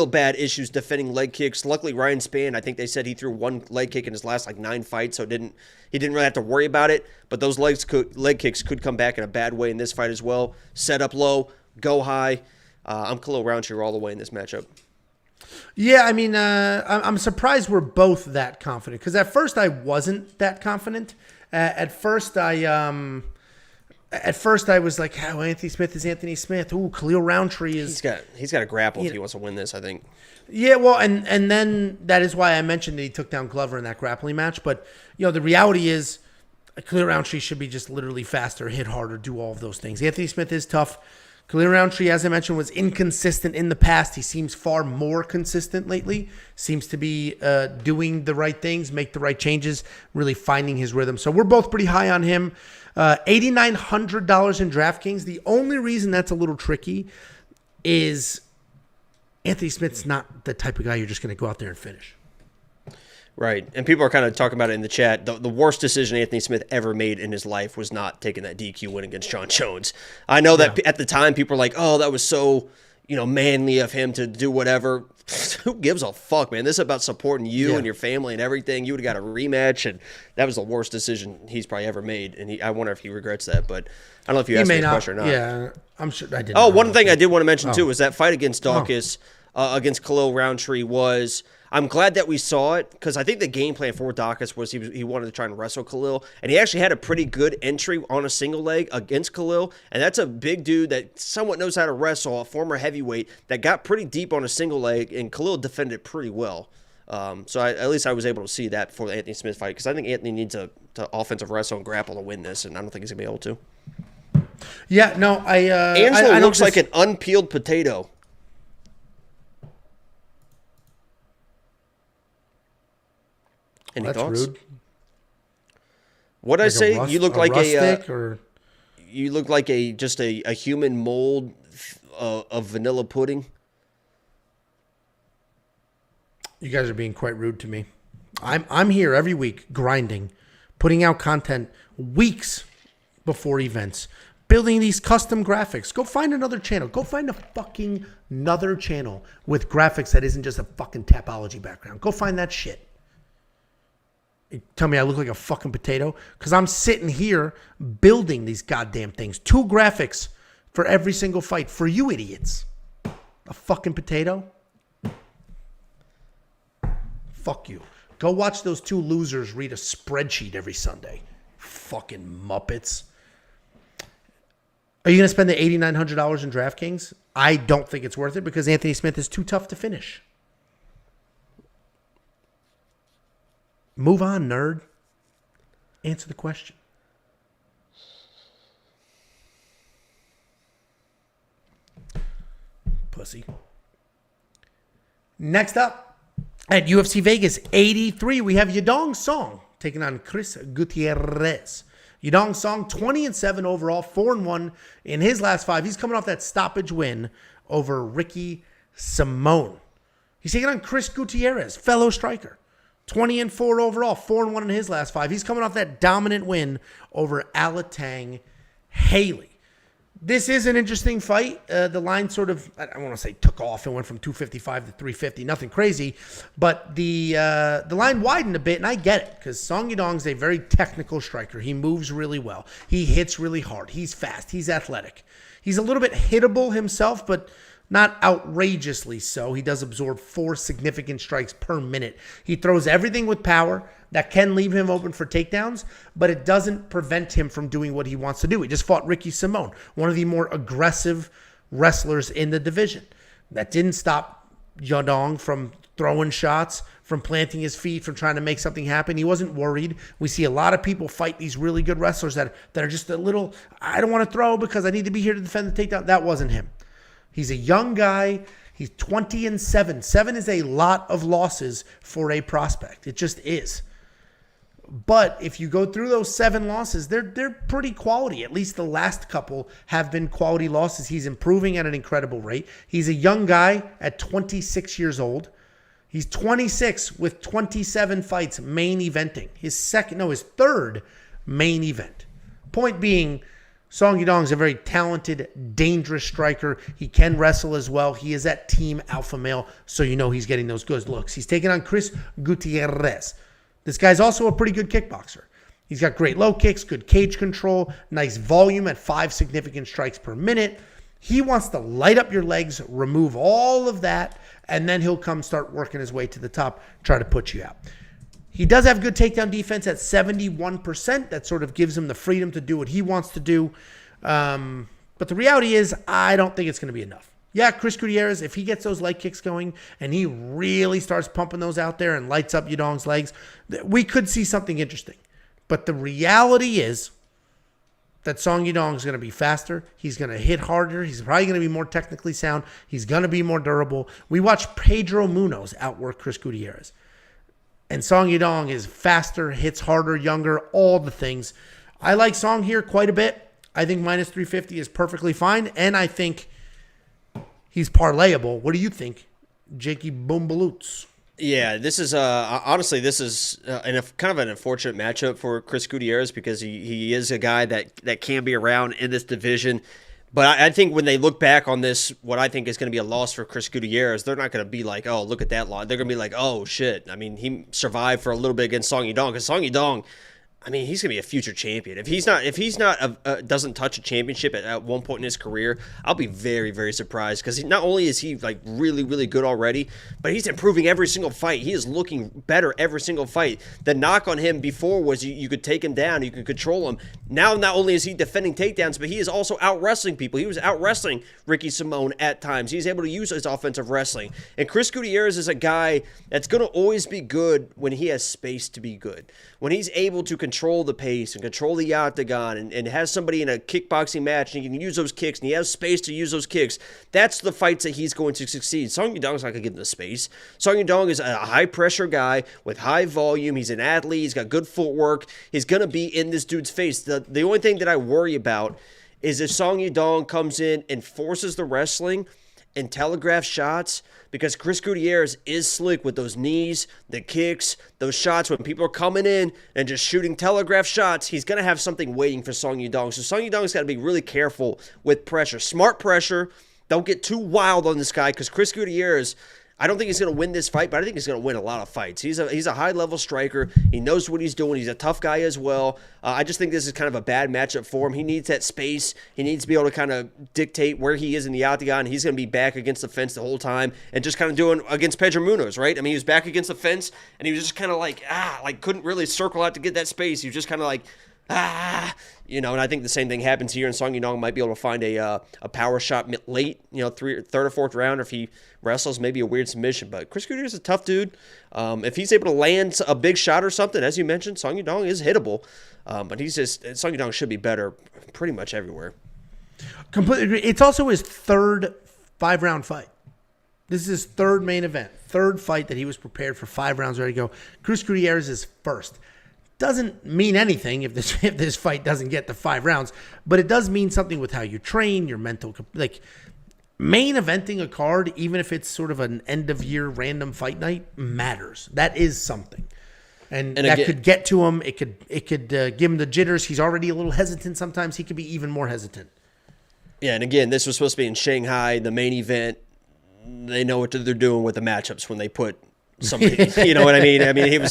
bad issues defending leg kicks. Luckily, Ryan Spann, I think they said he threw one leg kick in his last 9 fights, so he didn't really have to worry about it. But those leg kicks could come back in a bad way in this fight as well. Set up low, go high. I'm Khalil Rountree all the way in this matchup. Yeah, I mean, I'm surprised we're both that confident, because at first I wasn't that confident. At first I was like, oh, Anthony Smith is Anthony Smith. Ooh, Khalil Rountree is... He's got to grapple if he wants to win this, I think. Yeah, well, and then that is why I mentioned that he took down Glover in that grappling match. But, the reality is Khalil Rountree should be just literally faster, hit harder, do all of those things. Anthony Smith is tough. Khalil Rountree, as I mentioned, was inconsistent in the past. He seems far more consistent lately. Seems to be doing the right things, make the right changes, really finding his rhythm. So we're both pretty high on him. $8,900 in DraftKings. The only reason that's a little tricky is Anthony Smith's not the type of guy you're just going to go out there and finish. Right. And people are kind of talking about it in the chat. The worst decision Anthony Smith ever made in his life was not taking that DQ win against Jon Jones. I know that at the time people were like, oh, that was so, manly of him to do whatever. Who gives a fuck, man? This is about supporting you and your family and everything. You would have got a rematch, and that was the worst decision he's probably ever made. And I wonder if he regrets that, but I don't know if you asked me the question or not. Yeah, I'm sure I did. Oh, one thing I did want to mention too was that fight against Dawkins, against Khalil Rountree was... I'm glad that we saw it, because I think the game plan for Dawkins was he wanted to try and wrestle Khalil, and he actually had a pretty good entry on a single leg against Khalil, and that's a big dude that somewhat knows how to wrestle, a former heavyweight that got pretty deep on a single leg, and Khalil defended it pretty well. So at least I was able to see that before the Anthony Smith fight, because I think Anthony needs to offensive wrestle and grapple to win this, and I don't think he's going to be able to. Yeah, no, Angelo looks like an unpeeled potato. Any That's thoughts? rude. What'd I say? You look like you look like just a human mold of vanilla pudding. You guys are being quite rude to me. I'm here every week grinding, putting out content weeks before events, building these custom graphics. Go find another channel. Go find a fucking another channel with graphics that isn't just a fucking Tapology background. Go find that shit. You tell me I look like a fucking potato? Because I'm sitting here building these goddamn things. 2 graphics for every single fight for you idiots. A fucking potato? Fuck you. Go watch those 2 losers read a spreadsheet every Sunday. Fucking Muppets. Are you going to spend the $8,900 in DraftKings? I don't think it's worth it, because Anthony Smith is too tough to finish. Move on, nerd. Answer the question. Pussy. Next up, At UFC Vegas 83, we have Yadong Song taking on Chris Gutierrez. Yadong Song, 20-7 overall, 4-1 in his last 5. He's coming off that stoppage win over Ricky Simone. He's taking on Chris Gutierrez, fellow striker. 20-4 overall, 4-1 in his last 5. He's coming off that dominant win over Aletang Haley. This is an interesting fight. The line sort of, I don't want to say took off and went from 255 to 350. Nothing crazy. But the line widened a bit, and I get it, because Song Yadong's a very technical striker. He moves really well. He hits really hard. He's fast. He's athletic. He's a little bit hittable himself, but not outrageously so. He does absorb 4 significant strikes per minute. He throws everything with power. That can leave him open for takedowns, but it doesn't prevent him from doing what he wants to do. He just fought Ricky Simone, one of the more aggressive wrestlers in the division. That didn't stop Yadong from throwing shots, from planting his feet, from trying to make something happen. He wasn't worried. We see a lot of people fight these really good wrestlers that are just a little, I don't want to throw because I need to be here to defend the takedown. That wasn't him. He's a young guy. He's 20-7. 7 is a lot of losses for a prospect. It just is. But if you go through those 7 losses, they're pretty quality. At least the last couple have been quality losses. He's improving at an incredible rate. He's a young guy at 26 years old. He's 26 with 27 fights main eventing. His third main event. Point being, Song Yadong is a very talented, dangerous striker. He can wrestle as well. He is that team alpha male, so you know he's getting those good looks. He's taking on Chris Gutierrez. This guy's also a pretty good kickboxer. He's got great low kicks, good cage control, nice volume at 5 significant strikes per minute. He wants to light up your legs, remove all of that, and then he'll come start working his way to the top, try to put you out. He does have good takedown defense at 71%. That sort of gives him the freedom to do what he wants to do. But the reality is, I don't think it's going to be enough. Yeah, Chris Gutierrez, if he gets those leg kicks going and he really starts pumping those out there and lights up Yadong's legs, we could see something interesting. But the reality is that Song Yadong is going to be faster. He's going to hit harder. He's probably going to be more technically sound. He's going to be more durable. We watched Pedro Munoz outwork Chris Gutierrez. And Song Yadong is faster, hits harder, younger, all the things. I like Song here quite a bit. I think minus 350 is perfectly fine. And I think he's parlayable. What do you think, Jakey Boombaloots? Yeah, this is honestly, this is kind of an unfortunate matchup for Chris Gutierrez because he is a guy that can be around in this division. But I think when they look back on this, what I think is going to be a loss for Chris Gutierrez, they're not going to be like, oh, look at that loss. They're going to be like, oh, shit. I mean, he survived for a little bit against Song Yadong because Song Yadong, I mean, he's gonna be a future champion. If he's not doesn't touch a championship at one point in his career, I'll be very, very surprised because not only is he like really, really good already, but he's improving every single fight. He is looking better every single fight. The knock on him before was you could take him down, you could control him. Now, not only is he defending takedowns, but he is also out wrestling people. He was out wrestling Ricky Simone at times. He's able to use his offensive wrestling. And Chris Gutierrez is a guy that's gonna always be good when he has space to be good. When he's able to control the pace and control the octagon and has somebody in a kickboxing match and he can use those kicks and he has space to use those kicks, that's the fights that he's going to succeed. Song Yadong's not going to give him the space. Song Yadong is a high-pressure guy with high volume. He's an athlete. He's got good footwork. He's going to be in this dude's face. The only thing that I worry about is if Song Yadong comes in and forces the wrestling and telegraph shots, because Chris Gutierrez is slick with those knees, the kicks, those shots. When people are coming in and just shooting telegraph shots, he's going to have something waiting for Song Yadong. So Song Yadong's got to be really careful with pressure. Smart pressure. Don't get too wild on this guy because Chris Gutierrez, I don't think he's going to win this fight, but I think he's going to win a lot of fights. He's a high-level striker. He knows what he's doing. He's a tough guy as well. I just think this is kind of a bad matchup for him. He needs that space. He needs to be able to kind of dictate where he is in the octagon. He's going to be back against the fence the whole time and just kind of doing against Pedro Munoz, right? I mean, he was back against the fence, and he was just kind of like couldn't really circle out to get that space. He was just kind of like, and I think the same thing happens here, and Song Yadong might be able to find a power shot late, third or fourth round, or if he wrestles, maybe a weird submission. But Chris Gutierrez is a tough dude. If he's able to land a big shot or something, as you mentioned, Song Yadong is hittable. But Song Yadong should be better pretty much everywhere. Completely agree. It's also his third 5-round fight. This is his third main event, third fight that he was prepared for 5 rounds ready to go. Cruz Gutierrez is first. Doesn't mean anything if this fight doesn't get to 5 rounds, but it does mean something with how you train, your mental, like main eventing a card, even if it's sort of an end of year random fight night, matters. That is something. And that again, could get to him. It could give him the jitters. He's already a little hesitant sometimes. He could be even more hesitant. Yeah, and again, this was supposed to be in Shanghai, the main event. They know what they're doing with the matchups when they put somebody. You know what I mean? I mean,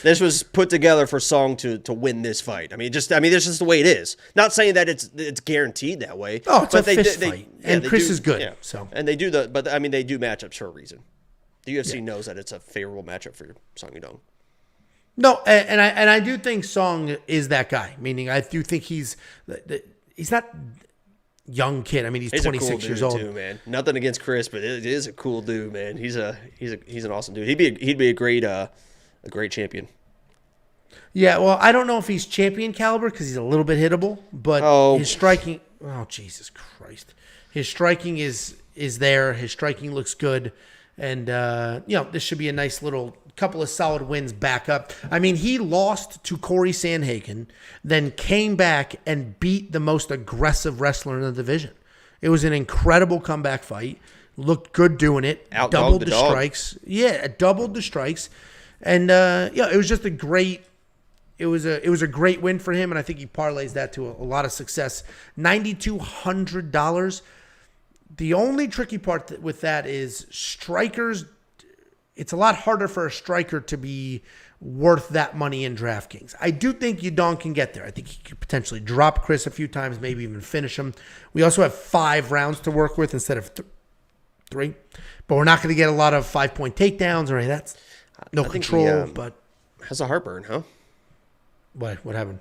this was put together for Song to win this fight. I mean, this is just the way it is. Not saying that it's guaranteed that way. Oh, it's a fist fight, and Chris is good. Yeah. So and they do they do matchups for a reason. The UFC knows that it's a favorable matchup for Song Yadong. No, and I do think Song is that guy. Meaning, I do think he's not young kid. I mean, he's 26 years old. Too, man. Nothing against Chris, but it is a cool dude, man. He's an awesome dude. He'd be a great champion. Yeah, well, I don't know if he's champion caliber because he's a little bit hittable, but his striking. Oh, Jesus Christ! His striking is there. His striking looks good, and this should be a nice little couple of solid wins back up. I mean, he lost to Corey Sandhagen, then came back and beat the most aggressive wrestler in the division. It was an incredible comeback fight. Looked good doing it. Doubled the strikes. Yeah, doubled the strikes. And it was just a great great win for him, and I think he parlays that to a lot of success. $9,200. The only tricky part with that is strikers. It's a lot harder for a striker to be worth that money in DraftKings. I do think Yadong can get there. I think he could potentially drop Chris a few times, maybe even finish him. We also have 5 rounds to work with instead of 3. But we're not going to get a lot of 5-point takedowns or anything. That's no control. But has a heartburn, huh? What happened?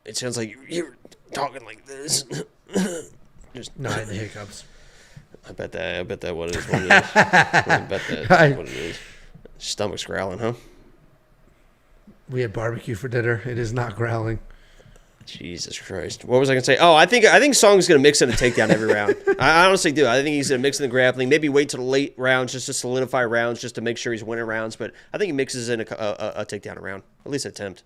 It sounds like you're talking like this. No, I had the hiccups. I bet that what it is. I bet that's what it is. Stomach's growling, huh? We had barbecue for dinner. It is not growling. Jesus Christ. What was I going to say? Oh, I think Song's going to mix in a takedown every round. I honestly do. I think he's going to mix in the grappling. Maybe wait to the late rounds just to solidify rounds, just to make sure he's winning rounds. But I think he mixes in a takedown around. At least attempt.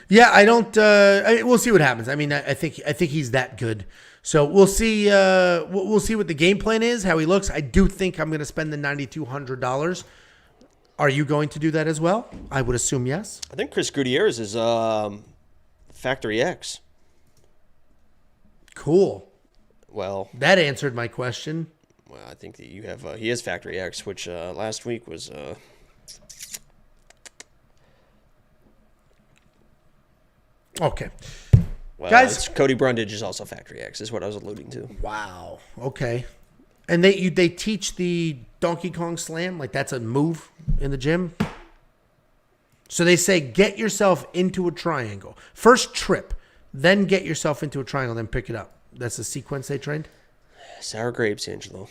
Yeah, I don't. We'll see what happens. I mean, I think he's that good. So we'll see. We'll see what the game plan is, how he looks. I do think I'm going to spend the $9,200. Are you going to do that as well? I would assume yes. I think Chris Gutierrez is Factory X. Cool. Well, that answered my question. Well, I think that you have. He is Factory X, which last week was. Okay. Well, guys, Cody Brundage is also Factory X, is what I was alluding to. Wow. Okay. And they teach the Donkey Kong Slam, like that's a move in the gym. So they say get yourself into a triangle. First trip, then get yourself into a triangle, then pick it up. That's the sequence they trained? Sour grapes, Angelo.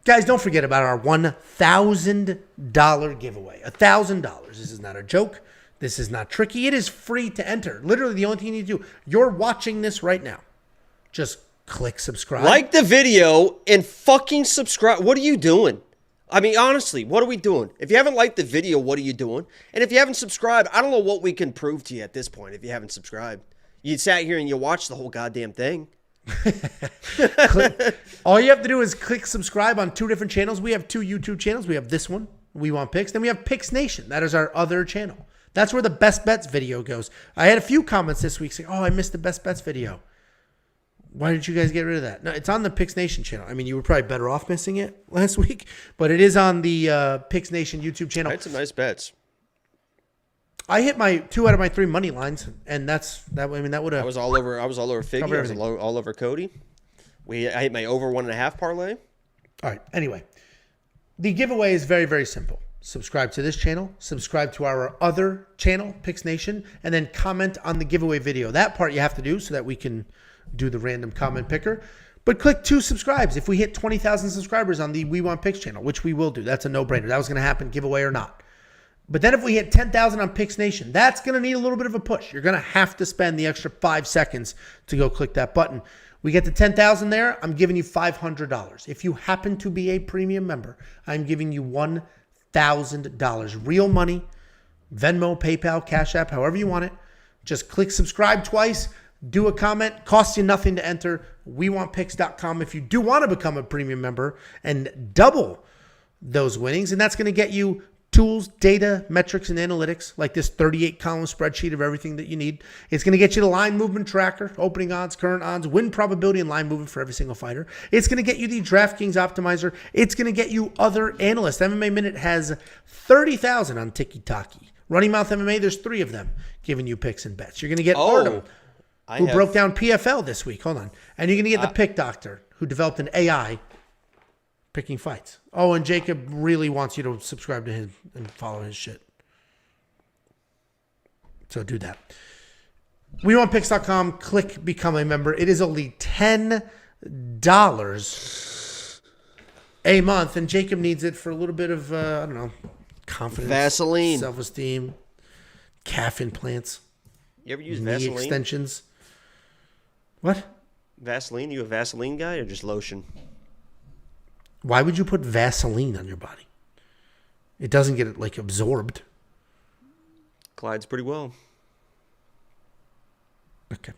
Guys, don't forget about our $1,000 giveaway. $1,000. This is not a joke. This is not tricky. It is free to enter. Literally, the only thing you need to do, you're watching this right now. Just click subscribe. Like the video and fucking subscribe. What are you doing? I mean, honestly, what are we doing? If you haven't liked the video, what are you doing? And if you haven't subscribed, I don't know what we can prove to you at this point if you haven't subscribed. You sat here and you watched the whole goddamn thing. All you have to do is click subscribe on 2 different channels. We have 2 YouTube channels. We have this one, We Want Picks. Then we have Picks Nation. That is our other channel. That's where the Best Bets video goes. I had a few comments this week saying, oh, I missed the Best Bets video. Why did you guys get rid of that? No, it's on the Picks Nation channel. I mean, you were probably better off missing it last week, but it is on the Picks Nation YouTube channel. I had some nice bets. I hit my 2 out of my 3 money lines, and that. I mean, that would have. I was all over Figgy. I was all over Cody. I hit my over 1.5 parlay. All right. Anyway, the giveaway is very, very simple. Subscribe to this channel, subscribe to our other channel, Picks Nation, and then comment on the giveaway video. That part you have to do so that we can do the random comment picker. But click 2 subscribes if we hit 20,000 subscribers on the We Want Picks channel, which we will do. That's a no-brainer. That was going to happen, giveaway or not. But then if we hit 10,000 on Picks Nation, that's going to need a little bit of a push. You're going to have to spend the extra 5 seconds to go click that button. We get to 10,000 there, I'm giving you $500. If you happen to be a premium member, I'm giving you $1,000. Real money, Venmo, PayPal, Cash App, however you want it. Just click subscribe twice, do a comment, costs you nothing to enter. WeWantPicks.com if you do want to become a premium member and double those winnings. And that's going to get you tools, data, metrics, and analytics, like this 38-column spreadsheet of everything that you need. It's going to get you the line movement tracker, opening odds, current odds, win probability, and line movement for every single fighter. It's going to get you the DraftKings optimizer. It's going to get you other analysts. MMA Minute has 30,000 on Tiki-Taki. Running Mouth MMA, there's 3 of them giving you picks and bets. You're going to get Artem, who broke down PFL this week. Hold on. And you're going to get the Pick Doctor, who developed an AI picking fights. Oh, and Jacob really wants you to subscribe to him and follow his shit. So do that. WeWantPicks.com. Click Become a Member. It is only $10 a month, and Jacob needs it for a little bit of, I don't know, confidence, Vaseline, self-esteem, calf implants. You ever use knee Vaseline? Extensions. What? Vaseline? You a Vaseline guy or just lotion? Why would you put Vaseline on your body? It doesn't get it like absorbed. Glides pretty well. Okay.